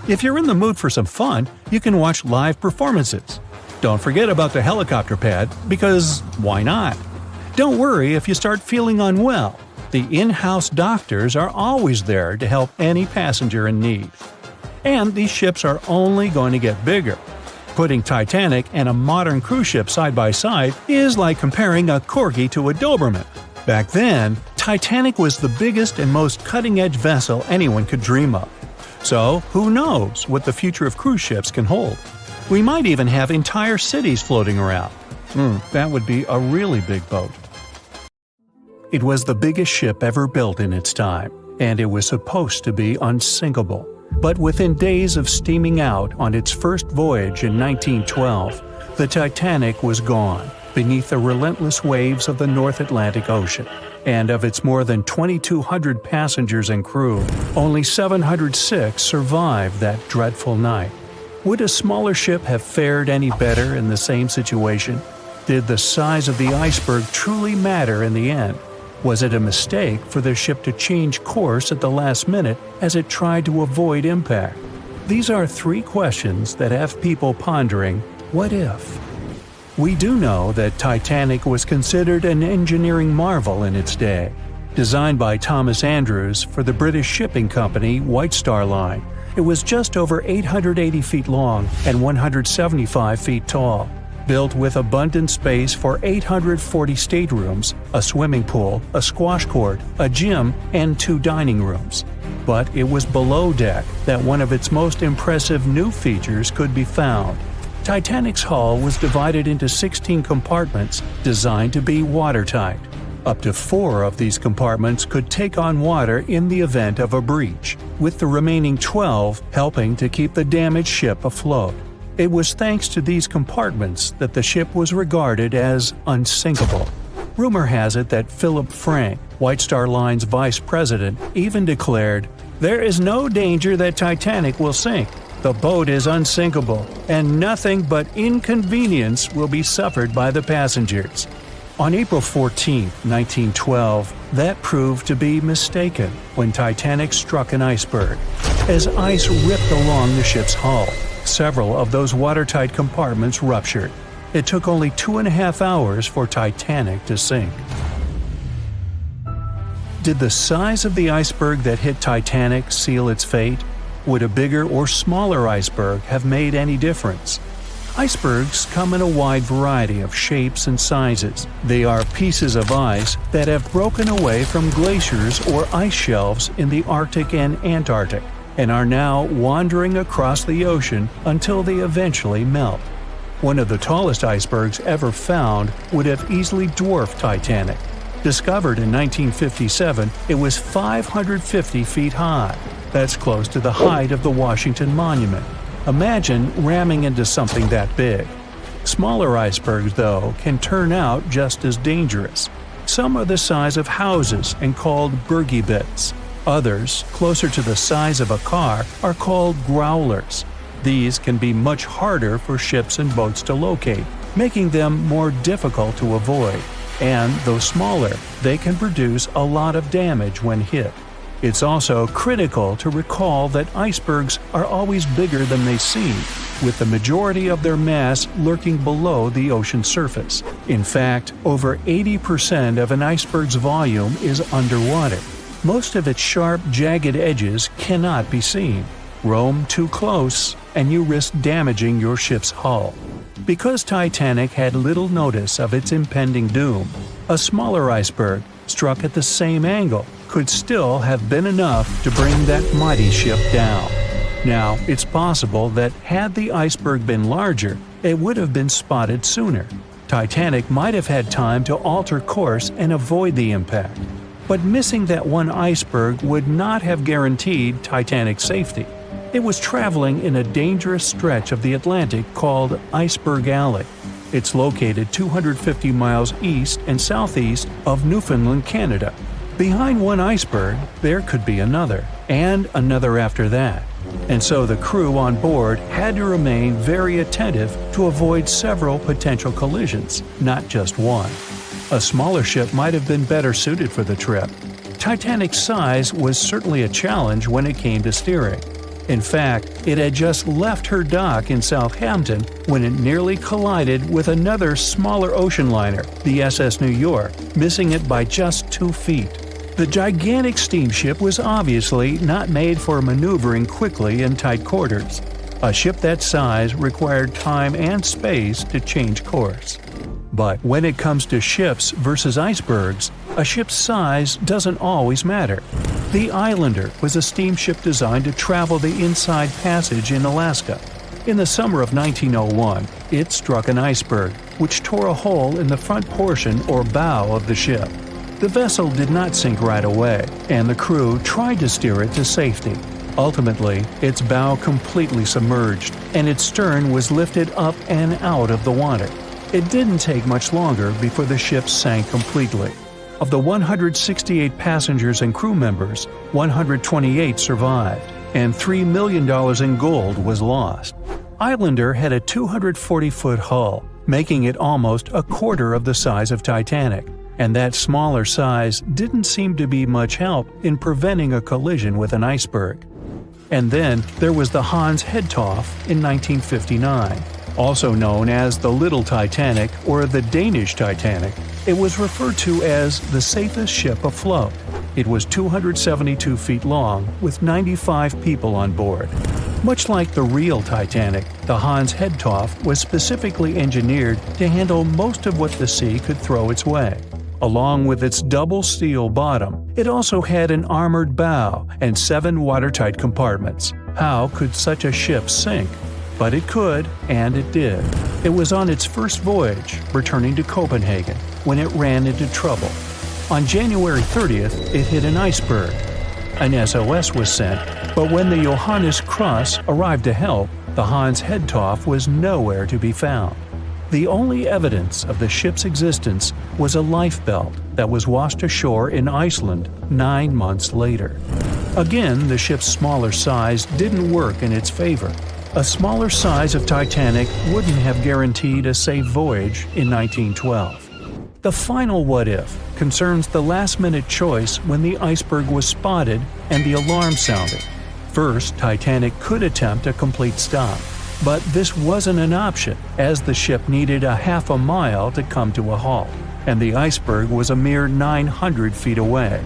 If you're in the mood for some fun, you can watch live performances. Don't forget about the helicopter pad, because why not? Don't worry if you start feeling unwell. The in-house doctors are always there to help any passenger in need. And these ships are only going to get bigger. Putting Titanic and a modern cruise ship side by side is like comparing a Corgi to a Doberman. Back then, Titanic was the biggest and most cutting-edge vessel anyone could dream of. So, who knows what the future of cruise ships can hold? We might even have entire cities floating around. That would be a really big boat. It was the biggest ship ever built in its time, and it was supposed to be unsinkable. But within days of steaming out on its first voyage in 1912, the Titanic was gone beneath the relentless waves of the North Atlantic Ocean. And of its more than 2,200 passengers and crew, only 706 survived that dreadful night. Would a smaller ship have fared any better in the same situation? Did the size of the iceberg truly matter in the end? Was it a mistake for the ship to change course at the last minute as it tried to avoid impact? These are three questions that have people pondering, what if? We do know that Titanic was considered an engineering marvel in its day. Designed by Thomas Andrews for the British shipping company White Star Line, it was just over 880 feet long and 175 feet tall. Built with abundant space for 840 staterooms, a swimming pool, a squash court, a gym, and 2 dining rooms. But it was below deck that one of its most impressive new features could be found. Titanic's hull was divided into 16 compartments designed to be watertight. Up to 4 of these compartments could take on water in the event of a breach, with the remaining 12 helping to keep the damaged ship afloat. It was thanks to these compartments that the ship was regarded as unsinkable. Rumor has it that Philip Frank, White Star Line's vice president, even declared, "There is no danger that Titanic will sink. The boat is unsinkable, and nothing but inconvenience will be suffered by the passengers." On April 14, 1912, that proved to be mistaken when Titanic struck an iceberg. As ice ripped along the ship's hull, several of those watertight compartments ruptured. It took only 2.5 hours for Titanic to sink. Did the size of the iceberg that hit Titanic seal its fate? Would a bigger or smaller iceberg have made any difference? Icebergs come in a wide variety of shapes and sizes. They are pieces of ice that have broken away from glaciers or ice shelves in the Arctic and Antarctic, and are now wandering across the ocean until they eventually melt. One of the tallest icebergs ever found would have easily dwarfed Titanic. Discovered in 1957, it was 550 feet high. That's close to the height of the Washington Monument. Imagine ramming into something that big. Smaller icebergs, though, can turn out just as dangerous. Some are the size of houses and called bergy bits. Others, closer to the size of a car, are called growlers. These can be much harder for ships and boats to locate, making them more difficult to avoid. And though smaller, they can produce a lot of damage when hit. It's also critical to recall that icebergs are always bigger than they seem, with the majority of their mass lurking below the ocean surface. In fact, over 80% of an iceberg's volume is underwater. Most of its sharp, jagged edges cannot be seen. Roam too close, and you risk damaging your ship's hull. Because Titanic had little notice of its impending doom, a smaller iceberg, struck at the same angle, could still have been enough to bring that mighty ship down. Now, it's possible that had the iceberg been larger, it would have been spotted sooner. Titanic might have had time to alter course and avoid the impact. But missing that one iceberg would not have guaranteed Titanic's safety. It was traveling in a dangerous stretch of the Atlantic called Iceberg Alley. It's located 250 miles east and southeast of Newfoundland, Canada. Behind one iceberg, there could be another, and another after that. And so the crew on board had to remain very attentive to avoid several potential collisions, not just one. A smaller ship might have been better suited for the trip. Titanic's size was certainly a challenge when it came to steering. In fact, it had just left her dock in Southampton when it nearly collided with another smaller ocean liner, the SS New York, missing it by just 2 feet. The gigantic steamship was obviously not made for maneuvering quickly in tight quarters. A ship that size required time and space to change course. But when it comes to ships versus icebergs, a ship's size doesn't always matter. The Islander was a steamship designed to travel the Inside Passage in Alaska. In the summer of 1901, it struck an iceberg, which tore a hole in the front portion or bow of the ship. The vessel did not sink right away, and the crew tried to steer it to safety. Ultimately, its bow completely submerged, and its stern was lifted up and out of the water. It didn't take much longer before the ship sank completely. Of the 168 passengers and crew members, 128 survived, and $3 million in gold was lost. Islander had a 240-foot hull, making it almost a quarter of the size of Titanic, and that smaller size didn't seem to be much help in preventing a collision with an iceberg. And then there was the Hans Hedtoft in 1959. Also known as the Little Titanic or the Danish Titanic, it was referred to as the safest ship afloat. It was 272 feet long with 95 people on board. Much like the real Titanic, the Hans Hedtoft was specifically engineered to handle most of what the sea could throw its way. Along with its double steel bottom, it also had an armored bow and 7 watertight compartments. How could such a ship sink? But it could, and it did. It was on its first voyage, returning to Copenhagen, when it ran into trouble. On January 30th, it hit an iceberg. An SOS was sent, but when the Johannes Cross arrived to help, the Hans Hedtoft was nowhere to be found. The only evidence of the ship's existence was a lifebelt that was washed ashore in Iceland 9 months later. Again, the ship's smaller size didn't work in its favor. A smaller size of Titanic wouldn't have guaranteed a safe voyage in 1912. The final what-if concerns the last-minute choice when the iceberg was spotted and the alarm sounded. First, Titanic could attempt a complete stop, but this wasn't an option as the ship needed a half a mile to come to a halt, and the iceberg was a mere 900 feet away.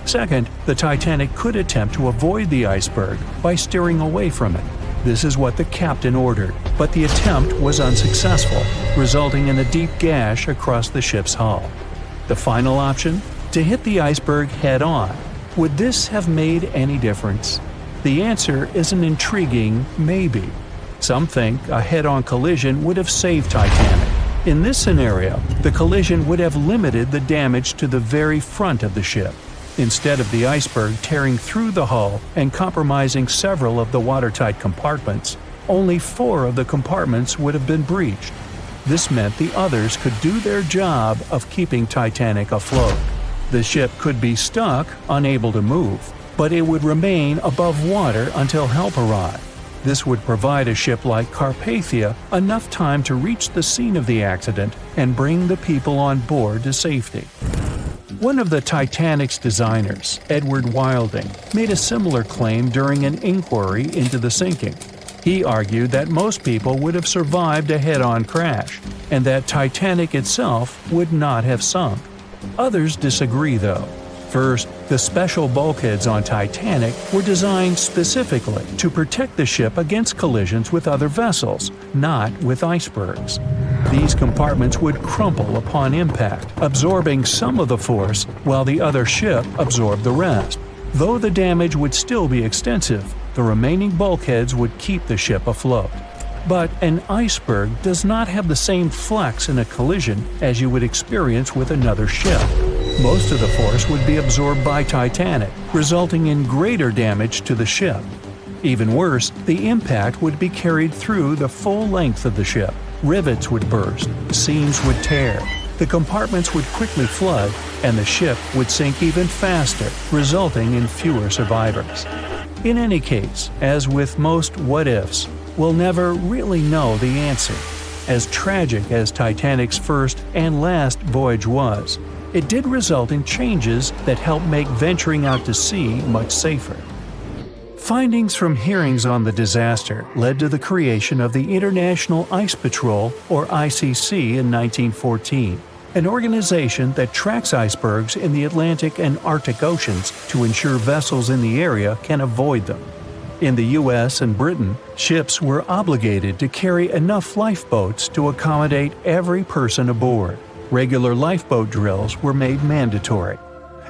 Second, the Titanic could attempt to avoid the iceberg by steering away from it. This is what the captain ordered, but the attempt was unsuccessful, resulting in a deep gash across the ship's hull. The final option? To hit the iceberg head-on. Would this have made any difference? The answer is an intriguing maybe. Some think a head-on collision would have saved Titanic. In this scenario, the collision would have limited the damage to the very front of the ship. Instead of the iceberg tearing through the hull and compromising several of the watertight compartments, only 4 of the compartments would have been breached. This meant the others could do their job of keeping Titanic afloat. The ship could be stuck, unable to move, but it would remain above water until help arrived. This would provide a ship like Carpathia enough time to reach the scene of the accident and bring the people on board to safety. One of the Titanic's designers, Edward Wilding, made a similar claim during an inquiry into the sinking. He argued that most people would have survived a head-on crash, and that Titanic itself would not have sunk. Others disagree, though. First, the special bulkheads on Titanic were designed specifically to protect the ship against collisions with other vessels, not with icebergs. These compartments would crumple upon impact, absorbing some of the force while the other ship absorbed the rest. Though the damage would still be extensive, the remaining bulkheads would keep the ship afloat. But an iceberg does not have the same flex in a collision as you would experience with another ship. Most of the force would be absorbed by Titanic, resulting in greater damage to the ship. Even worse, the impact would be carried through the full length of the ship. Rivets would burst, seams would tear, The compartments would quickly flood, and the ship would sink even faster, resulting in fewer survivors. In any case, as with most what-ifs, we'll never really know the answer. As tragic as Titanic's first and last voyage was, it did result in changes that helped make venturing out to sea much safer. Findings from hearings on the disaster led to the creation of the International Ice Patrol, or ICC, in 1914, an organization that tracks icebergs in the Atlantic and Arctic Oceans to ensure vessels in the area can avoid them. In the US and Britain, ships were obligated to carry enough lifeboats to accommodate every person aboard. Regular lifeboat drills were made mandatory.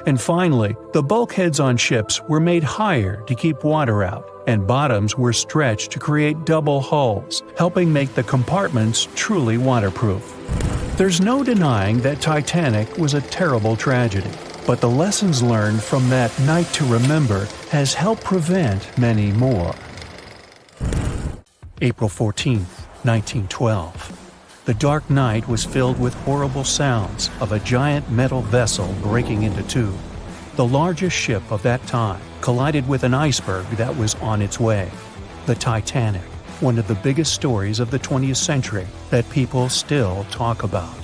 And finally, the bulkheads on ships were made higher to keep water out, and bottoms were stretched to create double hulls, helping make the compartments truly waterproof. There's no denying that Titanic was a terrible tragedy, but the lessons learned from that night to remember has helped prevent many more. April 14, 1912. The dark night was filled with horrible sounds of a giant metal vessel breaking into two. The largest ship of that time collided with an iceberg that was on its way. The Titanic, one of the biggest stories of the 20th century that people still talk about.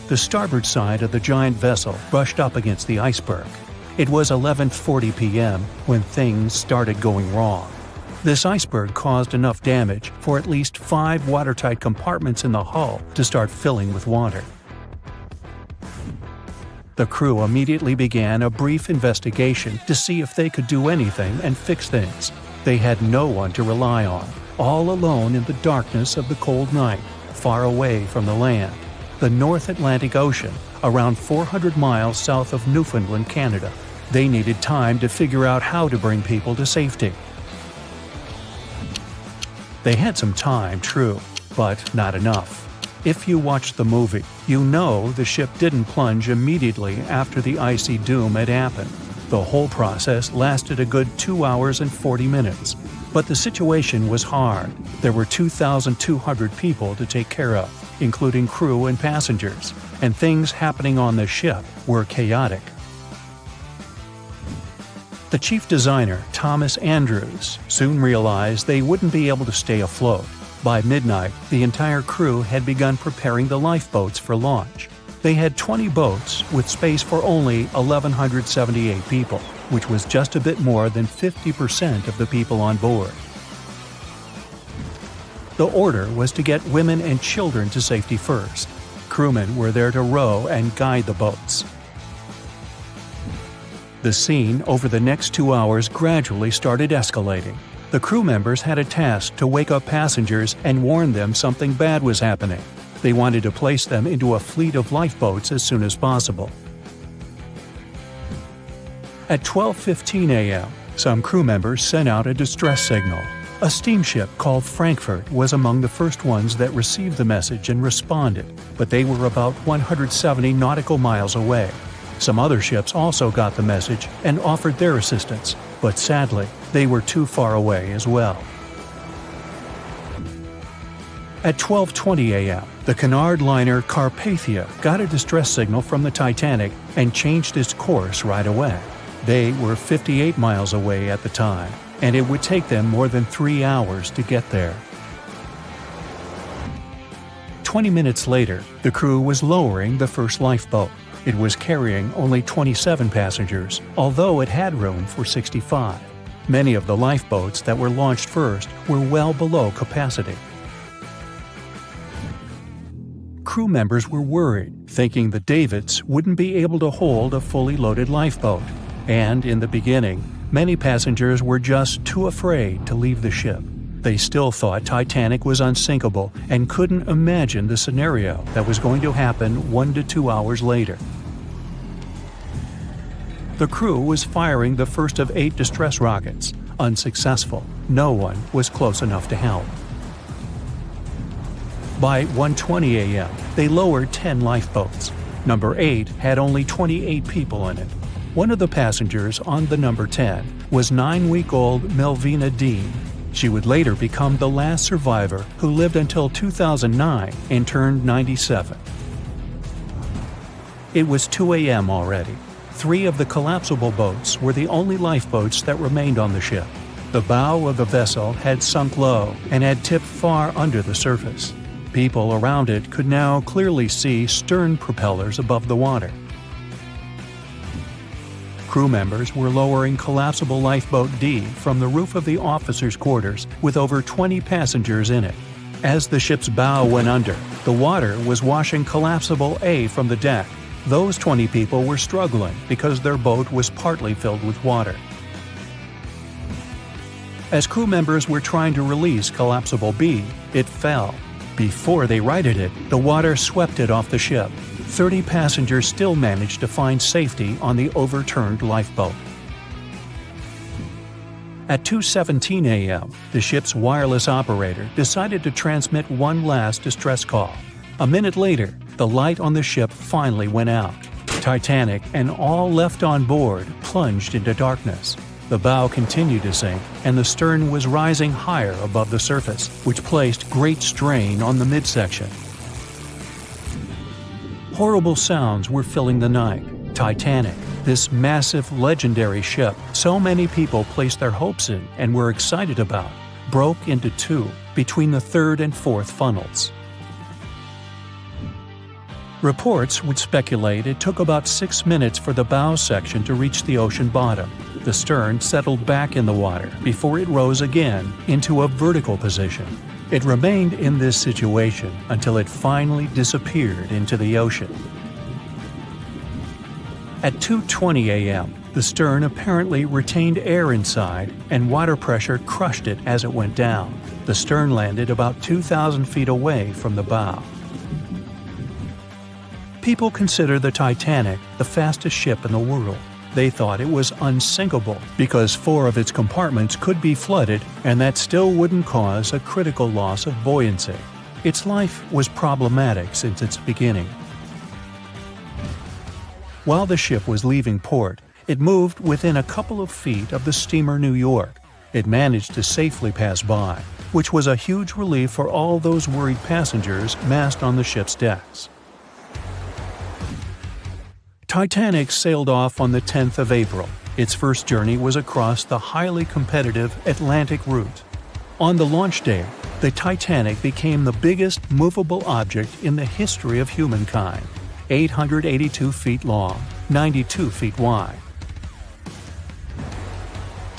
The starboard side of the giant vessel brushed up against the iceberg. It was 11:40 p.m. when things started going wrong. This iceberg caused enough damage for at least 5 watertight compartments in the hull to start filling with water. The crew immediately began a brief investigation to see if they could do anything and fix things. They had no one to rely on, all alone in the darkness of the cold night, far away from the land. The North Atlantic Ocean, around 400 miles south of Newfoundland, Canada. They needed time to figure out how to bring people to safety. They had some time, true, but not enough. If you watched the movie, you know the ship didn't plunge immediately after the icy doom had happened. The whole process lasted a good 2 hours and 40 minutes. But the situation was hard. There were 2,200 people to take care of, including crew and passengers, and things happening on the ship were chaotic. The chief designer, Thomas Andrews, soon realized they wouldn't be able to stay afloat. By midnight, the entire crew had begun preparing the lifeboats for launch. They had 20 boats with space for only 1,178 people, which was just a bit more than 50% of the people on board. The order was to get women and children to safety first. Crewmen were there to row and guide the boats. The scene over the next 2 hours gradually started escalating. The crew members had a task to wake up passengers and warn them something bad was happening. They wanted to place them into a fleet of lifeboats as soon as possible. At 12:15 a.m., some crew members sent out a distress signal. A steamship called Frankfurt was among the first ones that received the message and responded, but they were about 170 nautical miles away. Some other ships also got the message and offered their assistance, but sadly, they were too far away as well. At 12:20 a.m., the Cunard liner Carpathia got a distress signal from the Titanic and changed its course right away. They were 58 miles away at the time, and it would take them more than 3 hours to get there. 20 minutes later, the crew was lowering the first lifeboat. It was carrying only 27 passengers, although it had room for 65. Many of the lifeboats that were launched first were well below capacity. Crew members were worried, thinking the Davids wouldn't be able to hold a fully loaded lifeboat. And in the beginning, many passengers were just too afraid to leave the ship. They still thought Titanic was unsinkable and couldn't imagine the scenario that was going to happen 1 to 2 hours later. The crew was firing the first of 8 distress rockets. Unsuccessful. No one was close enough to help. By 1:20 a.m., they lowered 10 lifeboats. Number 8 had only 28 people in it. One of the passengers on the number 10 was 9-week-old Melvina Dean. She would later become the last survivor who lived until 2009 and turned 97. It was 2 a.m. already. 3 of the collapsible boats were the only lifeboats that remained on the ship. The bow of the vessel had sunk low and had tipped far under the surface. People around it could now clearly see stern propellers above the water. Crew members were lowering collapsible lifeboat D from the roof of the officers' quarters with over 20 passengers in it. As the ship's bow went under, the water was washing collapsible A from the deck. Those 20 people were struggling because their boat was partly filled with water. As crew members were trying to release collapsible B, it fell. Before they righted it, the water swept it off the ship. 30 passengers still managed to find safety on the overturned lifeboat. At 2:17 a.m., the ship's wireless operator decided to transmit one last distress call. A minute later, the light on the ship finally went out. Titanic and all left on board plunged into darkness. The bow continued to sink, and the stern was rising higher above the surface, which placed great strain on the midsection. Horrible sounds were filling the night. Titanic, this massive, legendary ship so many people placed their hopes in and were excited about, broke into 2 between the 3rd and 4th funnels. Reports would speculate it took about 6 minutes for the bow section to reach the ocean bottom. The stern settled back in the water before it rose again into a vertical position. It remained in this situation until it finally disappeared into the ocean. At 2:20 a.m., the stern apparently retained air inside, and water pressure crushed it as it went down. The stern landed about 2,000 feet away from the bow. People consider the Titanic the fastest ship in the world. They thought it was unsinkable because 4 of its compartments could be flooded, and that still wouldn't cause a critical loss of buoyancy. Its life was problematic since its beginning. While the ship was leaving port, it moved within a couple of feet of the steamer New York. It managed to safely pass by, which was a huge relief for all those worried passengers massed on the ship's decks. Titanic sailed off on the 10th of April. Its first journey was across the highly competitive Atlantic route. On the launch day, the Titanic became the biggest movable object in the history of humankind, 882 feet long, 92 feet wide.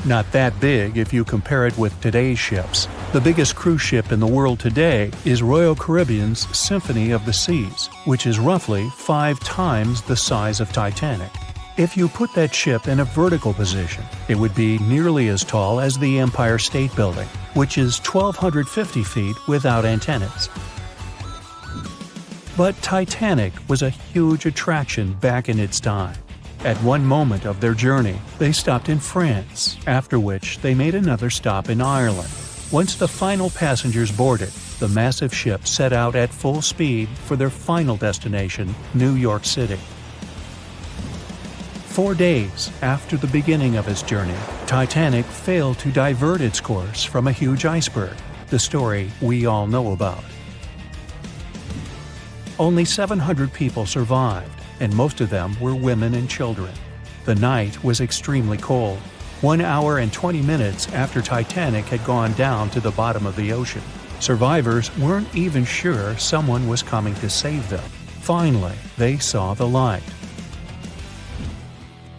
Not that big if you compare it with today's ships. The biggest cruise ship in the world today is Royal Caribbean's Symphony of the Seas, which is roughly 5 times the size of Titanic. If you put that ship in a vertical position, it would be nearly as tall as the Empire State Building, which is 1,250 feet without antennas. But Titanic was a huge attraction back in its time. At one moment of their journey, they stopped in France, after which they made another stop in Ireland. Once the final passengers boarded, the massive ship set out at full speed for their final destination, New York City. 4 days after the beginning of its journey, Titanic failed to divert its course from a huge iceberg, the story we all know about. Only 700 people survived, and most of them were women and children. The night was extremely cold, 1 hour and 20 minutes after Titanic had gone down to the bottom of the ocean. Survivors weren't even sure someone was coming to save them. Finally, they saw the light.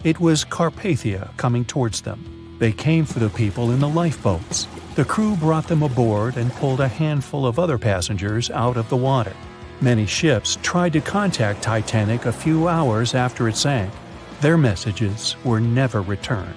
It was Carpathia coming towards them. They came for the people in the lifeboats. The crew brought them aboard and pulled a handful of other passengers out of the water. Many ships tried to contact Titanic a few hours after it sank. Their messages were never returned.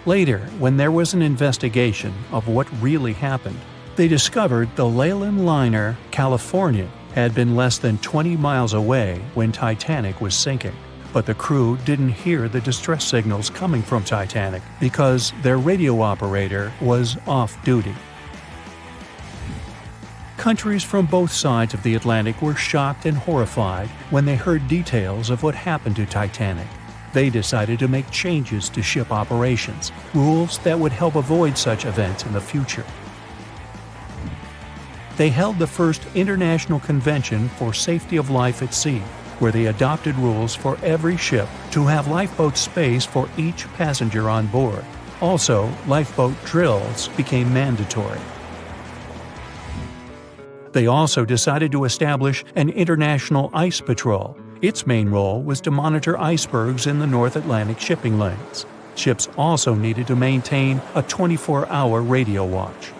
Later, when there was an investigation of what really happened, they discovered the Leyland liner California had been less than 20 miles away when Titanic was sinking, but the crew didn't hear the distress signals coming from Titanic because their radio operator was off duty. Countries from both sides of the Atlantic were shocked and horrified when they heard details of what happened to Titanic. They decided to make changes to ship operations, rules that would help avoid such events in the future. They held the first International Convention for Safety of Life at Sea, where they adopted rules for every ship to have lifeboat space for each passenger on board. Also, lifeboat drills became mandatory. They also decided to establish an international ice patrol. Its main role was to monitor icebergs in the North Atlantic shipping lanes. Ships also needed to maintain a 24-hour radio watch.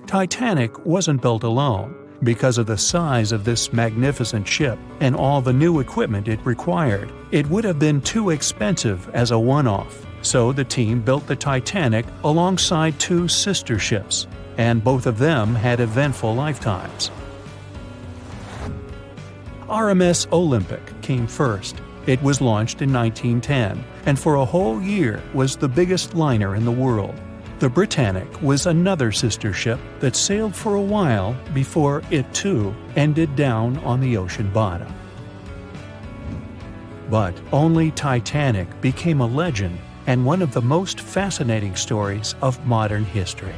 Titanic wasn't built alone. Because of the size of this magnificent ship and all the new equipment it required, it would have been too expensive as a one-off. So the team built the Titanic alongside two sister ships, and both of them had eventful lifetimes. RMS Olympic came first. It was launched in 1910, and for a whole year was the biggest liner in the world. The Britannic was another sister ship that sailed for a while before it too ended down on the ocean bottom. But only Titanic became a legend and one of the most fascinating stories of modern history.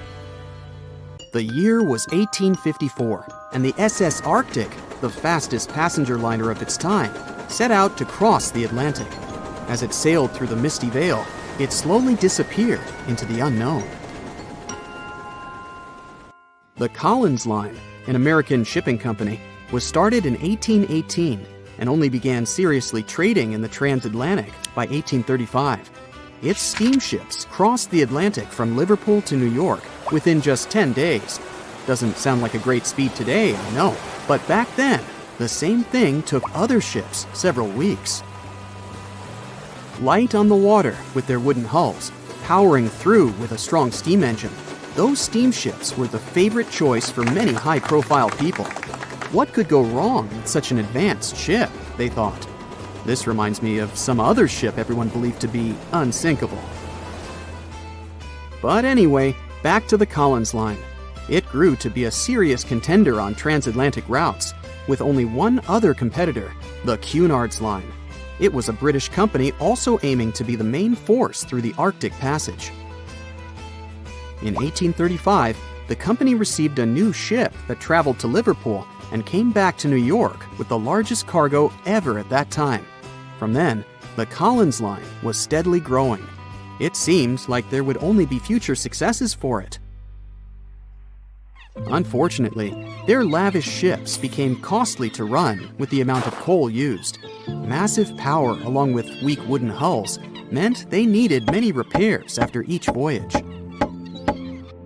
The year was 1854, and the SS Arctic, the fastest passenger liner of its time, set out to cross the Atlantic. As it sailed through the misty veil, it slowly disappeared into the unknown. The Collins Line, an American shipping company, was started in 1818 and only began seriously trading in the transatlantic by 1835. Its steamships crossed the Atlantic from Liverpool to New York within just 10 days. Doesn't sound like a great speed today, I know, but back then, the same thing took other ships several weeks. Light on the water with their wooden hulls, powering through with a strong steam engine, those steamships were the favorite choice for many high-profile people. What could go wrong with such an advanced ship, they thought. This reminds me of some other ship everyone believed to be unsinkable. But anyway, back to the Collins Line. It grew to be a serious contender on transatlantic routes, with only one other competitor, the Cunard's Line. It was a British company also aiming to be the main force through the Arctic Passage. In 1835, the company received a new ship that traveled to Liverpool and came back to New York with the largest cargo ever at that time. From then, the Collins Line was steadily growing. It seemed like there would only be future successes for it. Unfortunately, their lavish ships became costly to run with the amount of coal used. Massive power along with weak wooden hulls meant they needed many repairs after each voyage.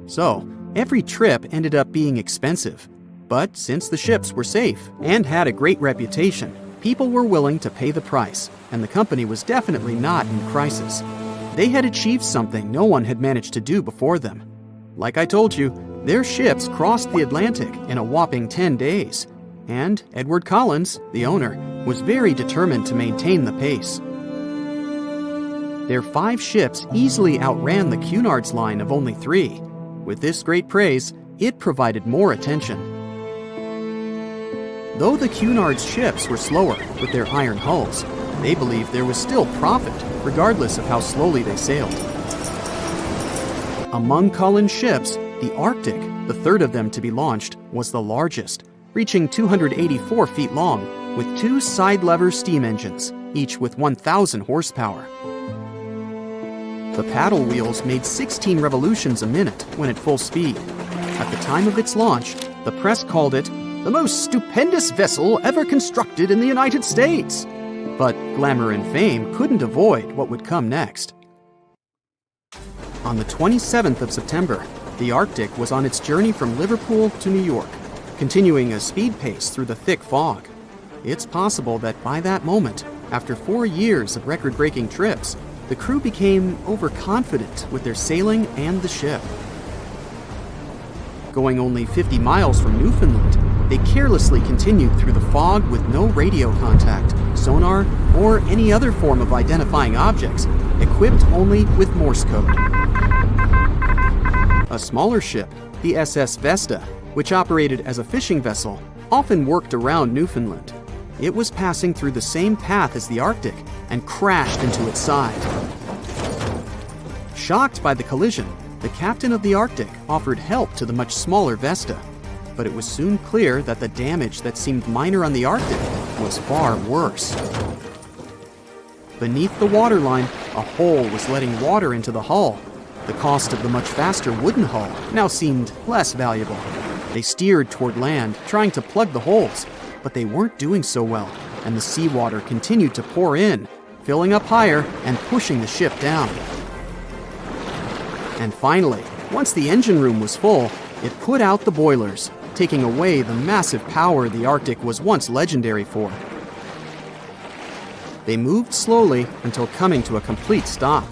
So, every trip ended up being expensive. But since the ships were safe and had a great reputation, people were willing to pay the price, and the company was definitely not in crisis. They had achieved something no one had managed to do before them. Like I told you, their ships crossed the Atlantic in a whopping 10 days, and Edward Collins, the owner, was very determined to maintain the pace. Their 5 ships easily outran the Cunard's Line of only 3. With this great praise, it provided more attention. Though the Cunard's ships were slower with their iron hulls, they believed there was still profit, regardless of how slowly they sailed. Among Collins' ships, the Arctic, the third of them to be launched, was the largest, reaching 284 feet long, with 2 side-lever steam engines, each with 1,000 horsepower. The paddle wheels made 16 revolutions a minute when at full speed. At the time of its launch, the press called it the most stupendous vessel ever constructed in the United States. But glamour and fame couldn't avoid what would come next. On the 27th of September, the Arctic was on its journey from Liverpool to New York, continuing a speed pace through the thick fog. It's possible that by that moment, after 4 years of record-breaking trips, the crew became overconfident with their sailing and the ship. Going only 50 miles from Newfoundland, they carelessly continued through the fog with no radio contact, sonar, or any other form of identifying objects, equipped only with Morse code. A smaller ship, the SS Vesta, which operated as a fishing vessel, often worked around Newfoundland. It was passing through the same path as the Arctic and crashed into its side. Shocked by the collision, the captain of the Arctic offered help to the much smaller Vesta, but it was soon clear that the damage that seemed minor on the Arctic was far worse. Beneath the waterline, a hole was letting water into the hull. The cost of the much faster wooden hull now seemed less valuable. They steered toward land, trying to plug the holes, but they weren't doing so well, and the seawater continued to pour in, filling up higher and pushing the ship down. And finally, once the engine room was full, it put out the boilers, taking away the massive power the Arctic was once legendary for. They moved slowly until coming to a complete stop.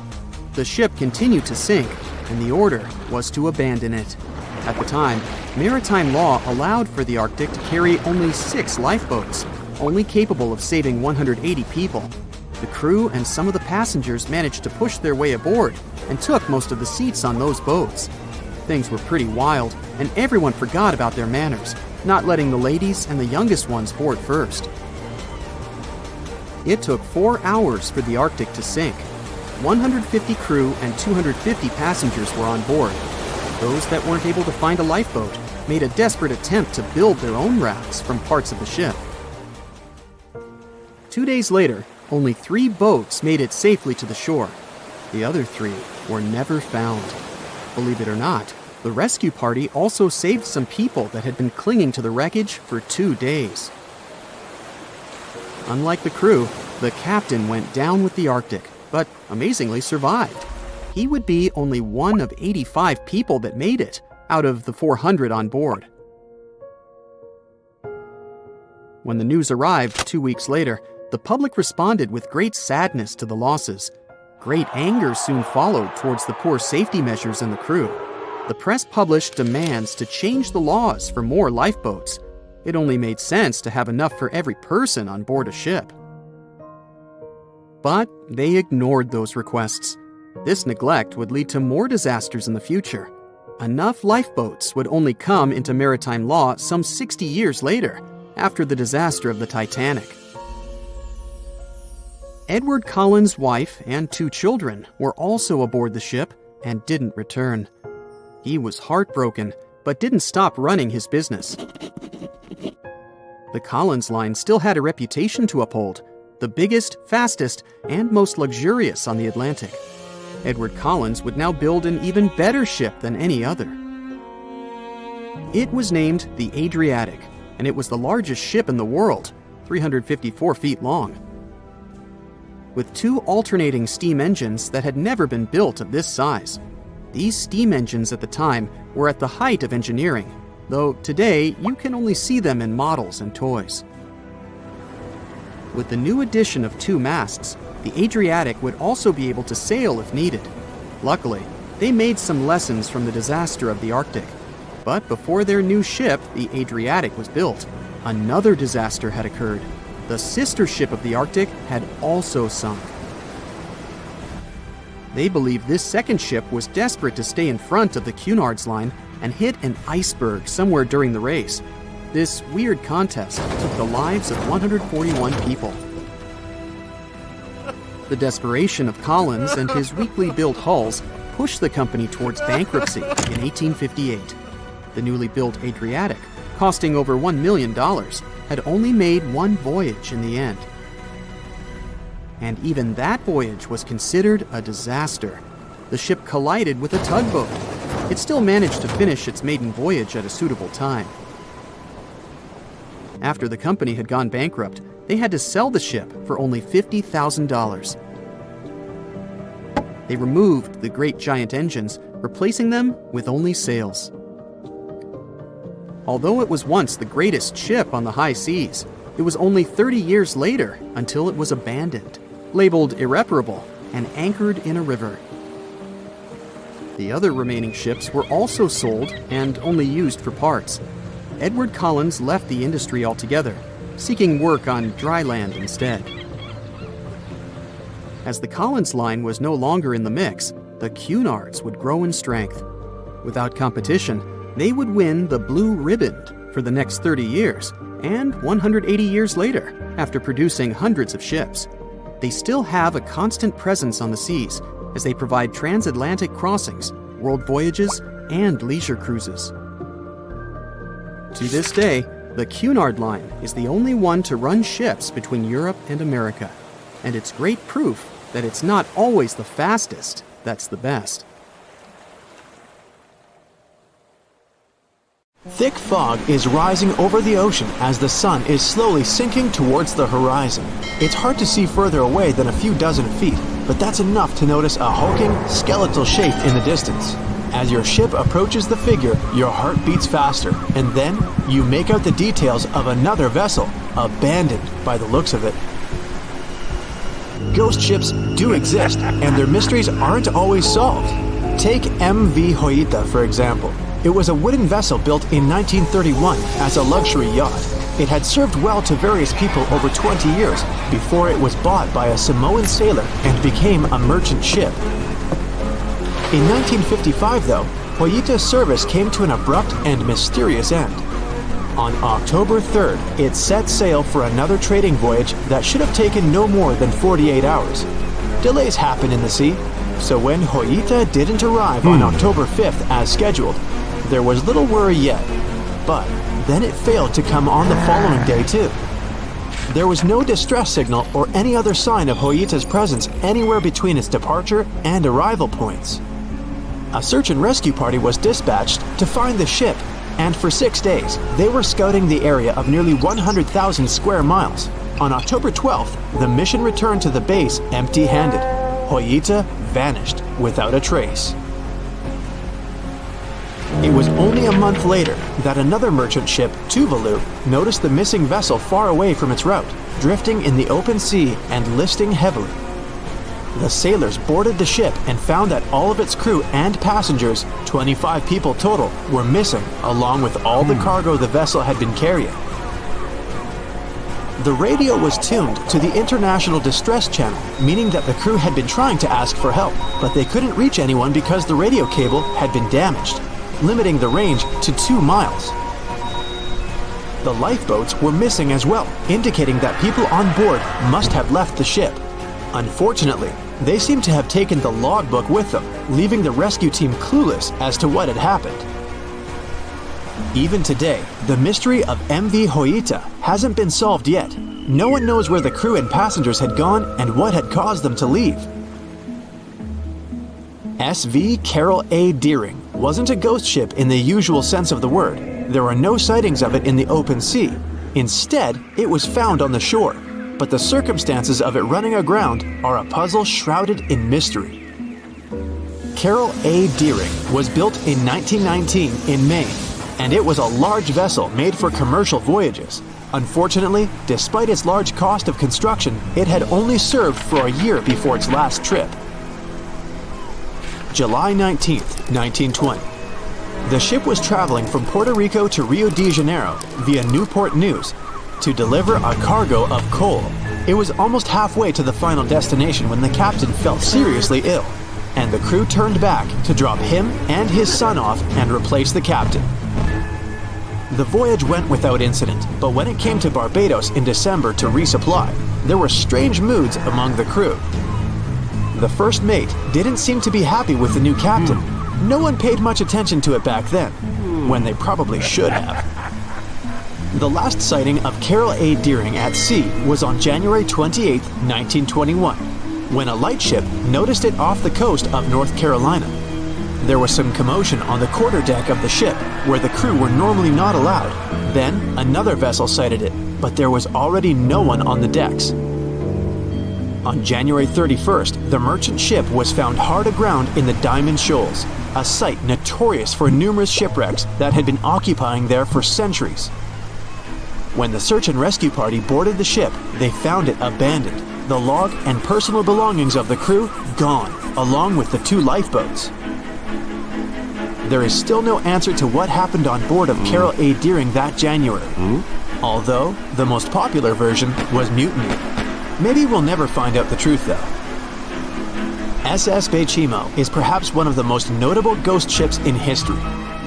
The ship continued to sink, and the order was to abandon it. At the time, maritime law allowed for the Arctic to carry only 6 lifeboats, only capable of saving 180 people. The crew and some of the passengers managed to push their way aboard and took most of the seats on those boats. Things were pretty wild, and everyone forgot about their manners, not letting the ladies and the youngest ones board first. It took 4 hours for the Arctic to sink. 150 crew and 250 passengers were on board. Those that weren't able to find a lifeboat made a desperate attempt to build their own rafts from parts of the ship. 2 days later, only 3 boats made it safely to the shore. The other 3 were never found. Believe it or not, the rescue party also saved some people that had been clinging to the wreckage for 2 days. Unlike the crew, the captain went down with the Arctic, but amazingly survived. He would be only one of 85 people that made it, out of the 400 on board. When the news arrived 2 weeks later, the public responded with great sadness to the losses. Great anger soon followed towards the poor safety measures and the crew. The press published demands to change the laws for more lifeboats. It only made sense to have enough for every person on board a ship. But they ignored those requests. This neglect would lead to more disasters in the future. Enough lifeboats would only come into maritime law some 60 years later, after the disaster of the Titanic. Edward Cullen's wife and 2 children were also aboard the ship and didn't return. He was heartbroken, but didn't stop running his business. The Collins line still had a reputation to uphold, the biggest, fastest, and most luxurious on the Atlantic. Edward Collins would now build an even better ship than any other. It was named the Adriatic, and it was the largest ship in the world, 354 feet long. With 2 alternating steam engines that had never been built of this size. These steam engines at the time were at the height of engineering, though today you can only see them in models and toys. With the new addition of 2 masts, the Adriatic would also be able to sail if needed. Luckily, they made some lessons from the disaster of the Arctic. But before their new ship, the Adriatic, was built, another disaster had occurred. The sister ship of the Arctic had also sunk. They believed this second ship was desperate to stay in front of the Cunard's line and hit an iceberg somewhere during the race. This weird contest took the lives of 141 people. The desperation of Collins and his weakly built hulls pushed the company towards bankruptcy in 1858. The newly built Adriatic, costing over $1 million, had only made 1 voyage in the end. And even that voyage was considered a disaster. The ship collided with a tugboat. It still managed to finish its maiden voyage at a suitable time. After the company had gone bankrupt, they had to sell the ship for only $50,000. They removed the great giant engines, replacing them with only sails. Although it was once the greatest ship on the high seas, it was only 30 years later until it was abandoned, labeled irreparable, and anchored in a river. The other remaining ships were also sold and only used for parts. Edward Collins left the industry altogether, seeking work on dry land instead. As the Collins line was no longer in the mix, the Cunards would grow in strength. Without competition, they would win the Blue Riband for the next 30 years And 180 years later, after producing hundreds of ships, they still have a constant presence on the seas as they provide transatlantic crossings, world voyages, and leisure cruises. To this day, the Cunard Line is the only one to run ships between Europe and America, and it's great proof that it's not always the fastest that's the best. Thick fog is rising over the ocean as the sun is slowly sinking towards the horizon. It's hard to see further away than a few dozen feet, but that's enough to notice a hulking, skeletal shape in the distance. As your ship approaches the figure, your heart beats faster, and then you make out the details of another vessel, abandoned by the looks of it. Ghost ships do exist, and their mysteries aren't always solved. Take MV Hoita, for example. It was a wooden vessel built in 1931 as a luxury yacht. It had served well to various people over 20 years before it was bought by a Samoan sailor and became a merchant ship. In 1955, though, Hoita's service came to an abrupt and mysterious end. On October 3rd, it set sail for another trading voyage that should have taken no more than 48 hours. Delays happen in the sea, so when Hoita didn't arrive on October 5th as scheduled, there was little worry yet. But then it failed to come on the following day too. There was no distress signal or any other sign of Hoita's presence anywhere between its departure and arrival points. A search and rescue party was dispatched to find the ship, and for 6 days, they were scouting the area of nearly 100,000 square miles. On October 12th, the mission returned to the base empty-handed. Hoita vanished without a trace. It was only a month later that another merchant ship, Tuvalu, noticed the missing vessel far away from its route, drifting in the open sea and listing heavily. The sailors boarded the ship and found that all of its crew and passengers, 25 people total, were missing, along with all the cargo the vessel had been carrying. The radio was tuned to the International Distress Channel, meaning that the crew had been trying to ask for help, but they couldn't reach anyone because the radio cable had been damaged, limiting the range to 2 miles. The lifeboats were missing as well, indicating that people on board must have left the ship. Unfortunately, they seem to have taken the logbook with them, leaving the rescue team clueless as to what had happened. Even today, the mystery of MV Hoita hasn't been solved yet. No one knows where the crew and passengers had gone and what had caused them to leave. SV Carol A. Deering wasn't a ghost ship in the usual sense of the word. There are no sightings of it in the open sea. Instead, it was found on the shore, but the circumstances of it running aground are a puzzle shrouded in mystery. Carol A. Deering was built in 1919 in Maine, and it was a large vessel made for commercial voyages. Unfortunately, despite its large cost of construction, it had only served for a year before its last trip. July 19th, 1920. The ship was traveling from Puerto Rico to Rio de Janeiro via Newport News to deliver a cargo of coal. It was almost halfway to the final destination when the captain fell seriously ill, and the crew turned back to drop him and his son off and replace the captain. The voyage went without incident, but when it came to Barbados in December to resupply, there were strange moods among the crew. The first mate didn't seem to be happy with the new captain. No one paid much attention to it back then, when they probably should have. The last sighting of Carol A. Deering at sea was on January 28, 1921, when a lightship noticed it off the coast of North Carolina. There was some commotion on the quarterdeck of the ship, where the crew were normally not allowed. Then, another vessel sighted it, but there was already no one on the decks. On January 31st, the merchant ship was found hard aground in the Diamond Shoals, a site notorious for numerous shipwrecks that had been occupying there for centuries. When the search and rescue party boarded the ship, they found it abandoned, the log and personal belongings of the crew gone, along with the 2 lifeboats. There is still no answer to what happened on board of Carol A. Deering that January, although the most popular version was mutiny. Maybe we'll never find out the truth though. SS Bechimo is perhaps one of the most notable ghost ships in history.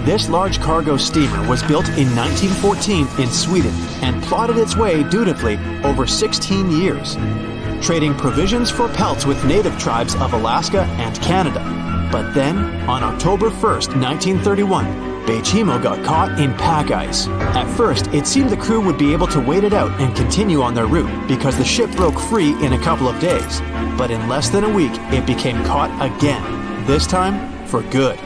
This large cargo steamer was built in 1914 in Sweden and plodded its way dutifully over 16 years, trading provisions for pelts with native tribes of Alaska and Canada. But then, on October 1st, 1931, Beichimo got caught in pack ice. At first, it seemed the crew would be able to wait it out and continue on their route because the ship broke free in a couple of days. But in less than a week, it became caught again, this time for good.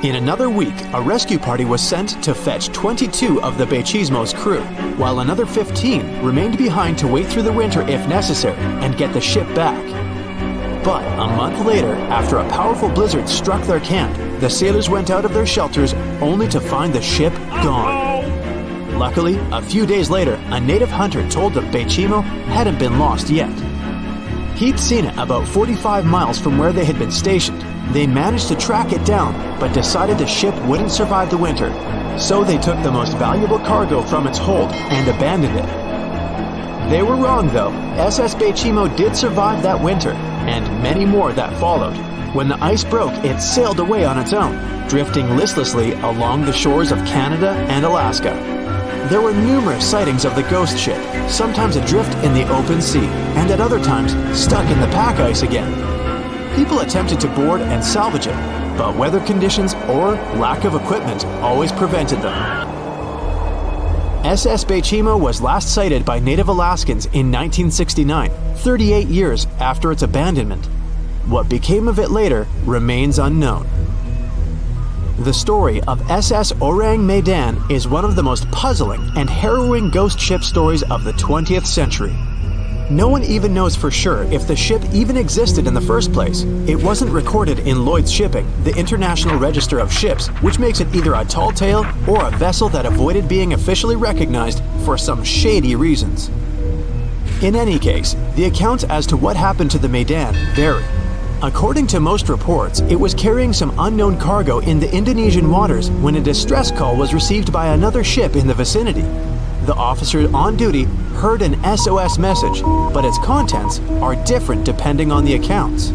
In another week, a rescue party was sent to fetch 22 of the Beichimo's crew, while another 15 remained behind to wait through the winter if necessary and get the ship back. But a month later, after a powerful blizzard struck their camp, the sailors went out of their shelters only to find the ship gone. Luckily, a few days later, a native hunter told them Beichimo hadn't been lost yet. He'd seen it about 45 miles from where they had been stationed. They managed to track it down, but decided the ship wouldn't survive the winter. So they took the most valuable cargo from its hold and abandoned it. They were wrong though. SS Beichimo did survive that winter, and many more that followed. When the ice broke, it sailed away on its own, drifting listlessly along the shores of Canada and Alaska. There were numerous sightings of the ghost ship, sometimes adrift in the open sea, and at other times stuck in the pack ice again. People attempted to board and salvage it, but weather conditions or lack of equipment always prevented them. SS Beichimo was last sighted by native Alaskans in 1969, 38 years after its abandonment. What became of it later remains unknown. The story of SS Orang Medan is one of the most puzzling and harrowing ghost ship stories of the 20th century. No one even knows for sure if the ship even existed in the first place. It wasn't recorded in Lloyd's Shipping, the International Register of Ships, which makes it either a tall tale or a vessel that avoided being officially recognized for some shady reasons. In any case, the accounts as to what happened to the Medan vary. According to most reports, it was carrying some unknown cargo in the Indonesian waters when a distress call was received by another ship in the vicinity. The officer on duty heard an SOS message, but its contents are different depending on the accounts.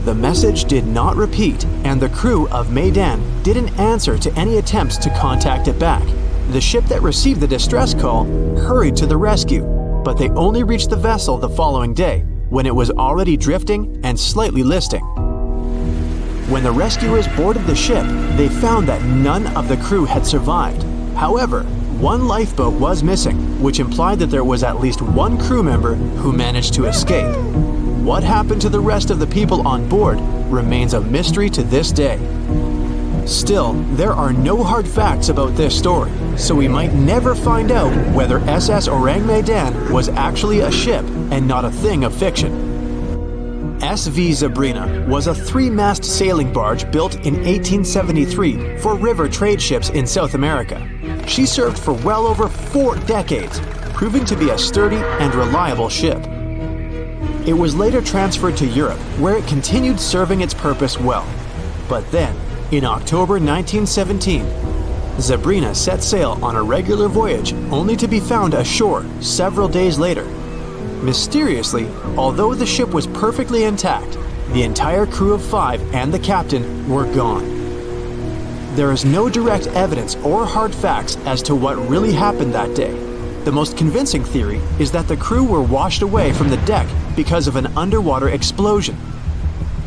The message did not repeat, and the crew of Medan didn't answer to any attempts to contact it back. The ship that received the distress call hurried to the rescue, but they only reached the vessel the following day, when it was already drifting and slightly listing. When the rescuers boarded the ship, they found that none of the crew had survived. However, one lifeboat was missing, which implied that there was at least one crew member who managed to escape. What happened to the rest of the people on board remains a mystery to this day. Still, there are no hard facts about this story, so we might never find out whether SS Orang Medan was actually a ship and not a thing of fiction. SV Zabrina was a 3-mast sailing barge built in 1873 for river trade ships in South America. She served for well over 4 decades, proving to be a sturdy and reliable ship. It was later transferred to Europe, where it continued serving its purpose well. But then, in October 1917, Zabrina set sail on a regular voyage only to be found ashore several days later. Mysteriously, although the ship was perfectly intact, the entire crew of 5 and the captain were gone. There is no direct evidence or hard facts as to what really happened that day. The most convincing theory is that the crew were washed away from the deck because of an underwater explosion.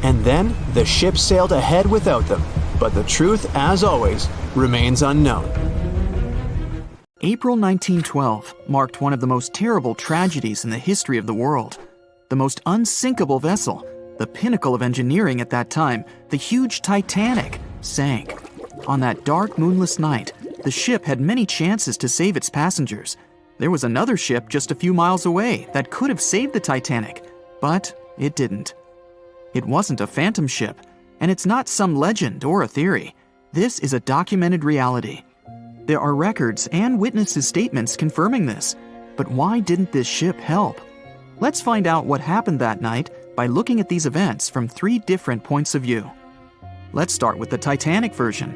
And then the ship sailed ahead without them, but the truth, as always, remains unknown. April 1912 marked one of the most terrible tragedies in the history of the world. The most unsinkable vessel, the pinnacle of engineering at that time, the huge Titanic, sank. On that dark, moonless night, the ship had many chances to save its passengers. There was another ship just a few miles away that could have saved the Titanic, but it didn't. It wasn't a phantom ship, and it's not some legend or a theory. This is a documented reality. There are records and witnesses' statements confirming this, but why didn't this ship help? Let's find out what happened that night by looking at these events from 3 different points of view. Let's start with the Titanic version.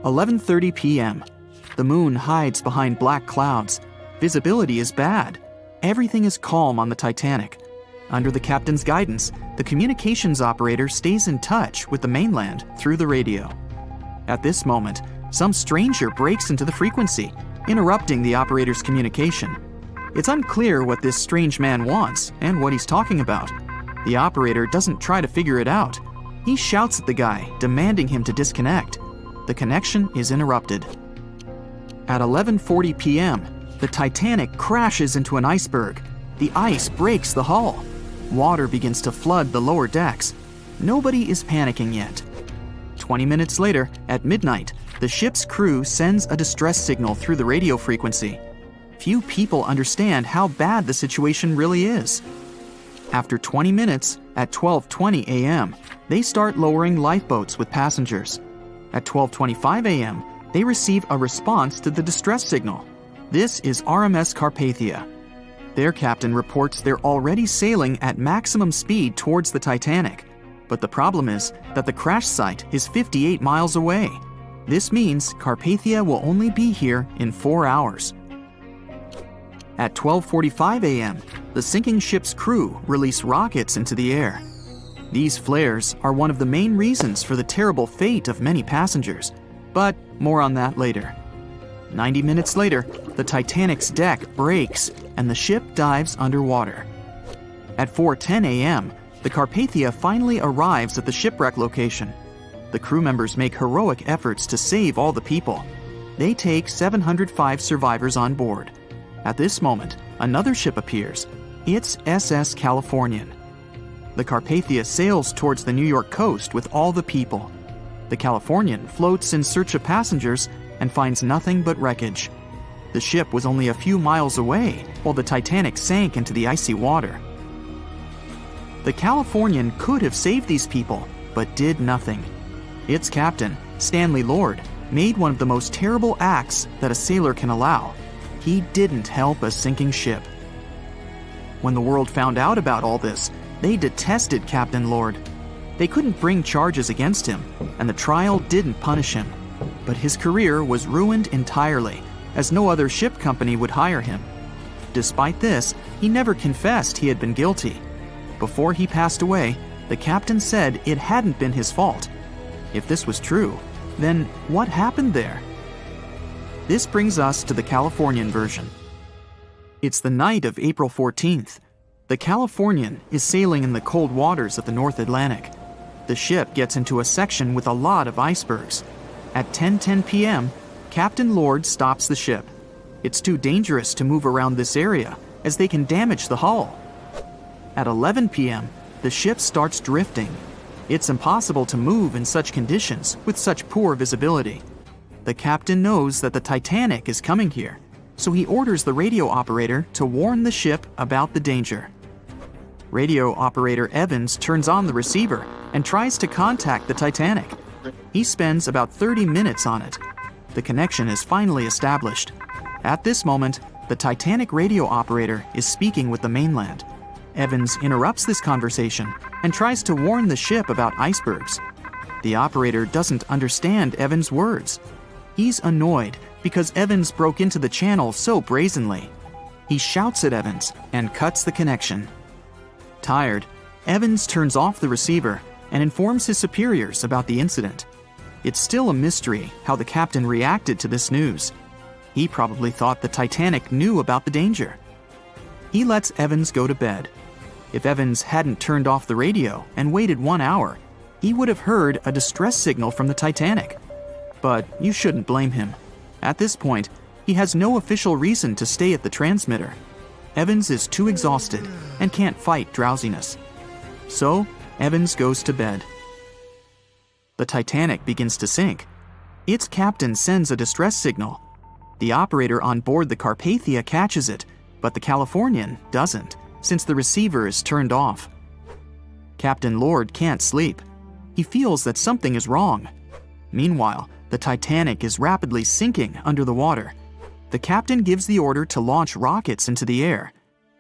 11:30 p.m. The moon hides behind black clouds. Visibility is bad. Everything is calm on the Titanic. Under the captain's guidance, the communications operator stays in touch with the mainland through the radio. At this moment, some stranger breaks into the frequency, interrupting the operator's communication. It's unclear what this strange man wants and what he's talking about. The operator doesn't try to figure it out. He shouts at the guy, demanding him to disconnect. The connection is interrupted. At 11:40 p.m., the Titanic crashes into an iceberg. The ice breaks the hull. Water begins to flood the lower decks. Nobody is panicking yet. 20 minutes later, at midnight, the ship's crew sends a distress signal through the radio frequency. Few people understand how bad the situation really is. After 20 minutes, at 12:20 a.m., they start lowering lifeboats with passengers. At 12:25 a.m., they receive a response to the distress signal. This is RMS Carpathia. Their captain reports they're already sailing at maximum speed towards the Titanic. But the problem is that the crash site is 58 miles away. This means Carpathia will only be here in 4 hours. At 12:45 a.m., the sinking ship's crew release rockets into the air. These flares are one of the main reasons for the terrible fate of many passengers, but more on that later. 90 minutes later, the Titanic's deck breaks and the ship dives underwater. At 4:10 a.m., the Carpathia finally arrives at the shipwreck location. The crew members make heroic efforts to save all the people. They take 705 survivors on board. At this moment, another ship appears. It's SS Californian. The Carpathia sails towards the New York coast with all the people. The Californian floats in search of passengers and finds nothing but wreckage. The ship was only a few miles away while the Titanic sank into the icy water. The Californian could have saved these people, but did nothing. Its captain, Stanley Lord, made one of the most terrible acts that a sailor can allow. He didn't help a sinking ship. When the world found out about all this, they detested Captain Lord. They couldn't bring charges against him, and the trial didn't punish him. But his career was ruined entirely, as no other ship company would hire him. Despite this, he never confessed he had been guilty. Before he passed away, the captain said it hadn't been his fault. If this was true, then what happened there? This brings us to the Californian version. It's the night of April 14th. The Californian is sailing in the cold waters of the North Atlantic. The ship gets into a section with a lot of icebergs. At 10:10 p.m., Captain Lord stops the ship. It's too dangerous to move around this area, as they can damage the hull. At 11 p.m., the ship starts drifting. It's impossible to move in such conditions with such poor visibility. The captain knows that the Titanic is coming here, so he orders the radio operator to warn the ship about the danger. Radio operator Evans turns on the receiver and tries to contact the Titanic. He spends about 30 minutes on it. The connection is finally established. At this moment, the Titanic radio operator is speaking with the mainland. Evans interrupts this conversation and tries to warn the ship about icebergs. The operator doesn't understand Evans' words. He's annoyed because Evans broke into the channel so brazenly. He shouts at Evans and cuts the connection. Tired, Evans turns off the receiver and informs his superiors about the incident. It's still a mystery how the captain reacted to this news. He probably thought the Titanic knew about the danger. He lets Evans go to bed. If Evans hadn't turned off the radio and waited 1 hour, he would have heard a distress signal from the Titanic. But you shouldn't blame him. At this point, he has no official reason to stay at the transmitter. Evans is too exhausted and can't fight drowsiness. So, Evans goes to bed. The Titanic begins to sink. Its captain sends a distress signal. The operator on board the Carpathia catches it, but the Californian doesn't, since the receiver is turned off. Captain Lord can't sleep. He feels that something is wrong. Meanwhile, the Titanic is rapidly sinking under the water. The captain gives the order to launch rockets into the air.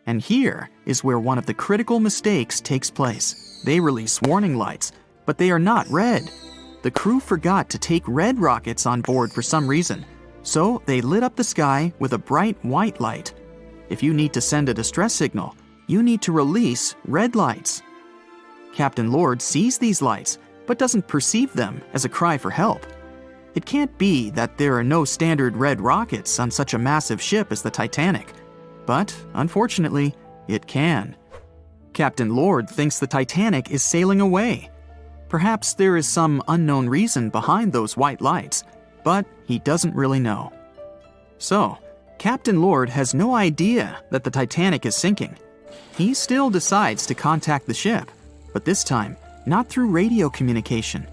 And here is where one of the critical mistakes takes place. They release warning lights, but they are not red. The crew forgot to take red rockets on board for some reason, so they lit up the sky with a bright white light. If you need to send a distress signal, you need to release red lights. Captain Lord sees these lights, but doesn't perceive them as a cry for help. It can't be that there are no standard red rockets on such a massive ship as the Titanic. But, unfortunately, it can. Captain Lord thinks the Titanic is sailing away. Perhaps there is some unknown reason behind those white lights, but he doesn't really know. So, Captain Lord has no idea that the Titanic is sinking. He still decides to contact the ship, but this time, not through radio communication.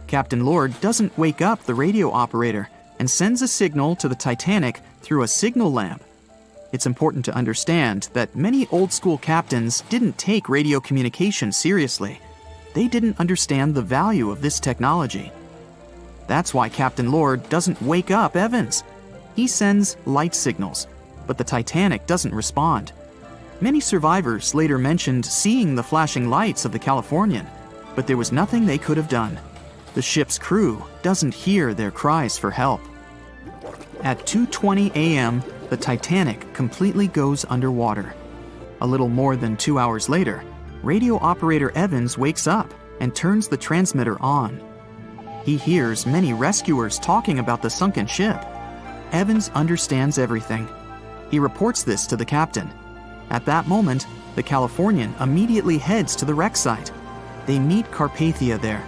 Captain Lord doesn't wake up the radio operator and sends a signal to the Titanic through a signal lamp. It's important to understand that many old-school captains didn't take radio communication seriously. They didn't understand the value of this technology. That's why Captain Lord doesn't wake up Evans. He sends light signals, but the Titanic doesn't respond. Many survivors later mentioned seeing the flashing lights of the Californian, but there was nothing they could have done. The ship's crew doesn't hear their cries for help. At 2:20 a.m., the Titanic completely goes underwater. A little more than 2 hours later, radio operator Evans wakes up and turns the transmitter on. He hears many rescuers talking about the sunken ship. Evans understands everything. He reports this to the captain. At that moment, the Californian immediately heads to the wreck site. They meet Carpathia there.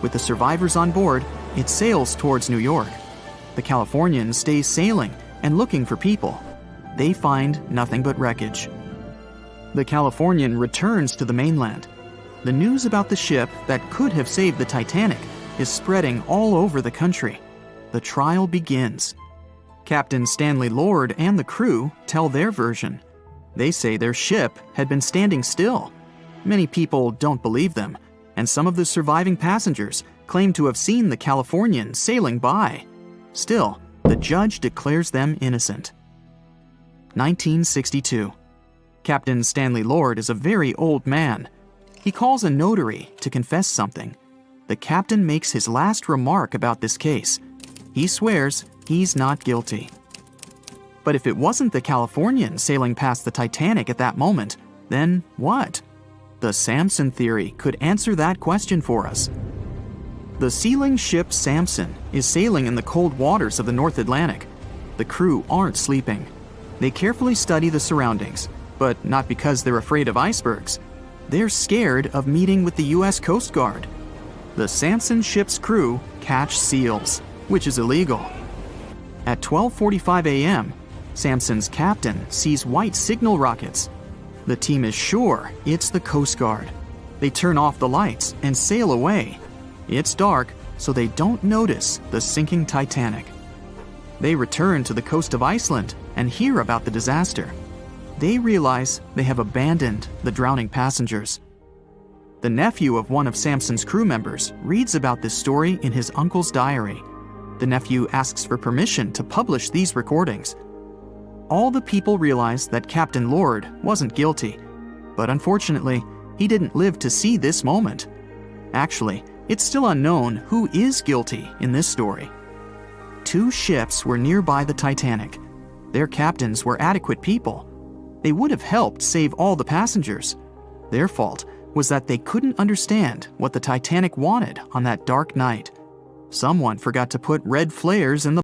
With the survivors on board, it sails towards New York. The Californian stays sailing and looking for people. They find nothing but wreckage. The Californian returns to the mainland. The news about the ship that could have saved the Titanic is spreading all over the country. The trial begins. Captain Stanley Lord and the crew tell their version. They say their ship had been standing still. Many people don't believe them, and some of the surviving passengers claim to have seen the Californian sailing by. Still, the judge declares them innocent. 1962. Captain Stanley Lord is a very old man. He calls a notary to confess something. The captain makes his last remark about this case. He swears he's not guilty. But if it wasn't the Californian sailing past the Titanic at that moment, then what? The Samson theory could answer that question for us. The sealing ship Samson is sailing in the cold waters of the North Atlantic. The crew aren't sleeping. They carefully study the surroundings, but not because they're afraid of icebergs. They're scared of meeting with the U.S. Coast Guard. The Samson ship's crew catch seals, which is illegal. At 12:45 a.m., Samson's captain sees white signal rockets. The team is sure it's the Coast Guard. They turn off the lights and sail away. It's dark, so they don't notice the sinking Titanic. They return to the coast of Iceland and hear about the disaster. They realize they have abandoned the drowning passengers. The nephew of one of Samson's crew members reads about this story in his uncle's diary. The nephew asks for permission to publish these recordings. All the people realize that Captain Lord wasn't guilty, but unfortunately, he didn't live to see this moment. Actually, it's still unknown who is guilty in this story. 2 ships were nearby the Titanic. Their captains were adequate people. They would have helped save all the passengers. Their fault was that they couldn't understand what the Titanic wanted on that dark night. Someone forgot to put red flares in the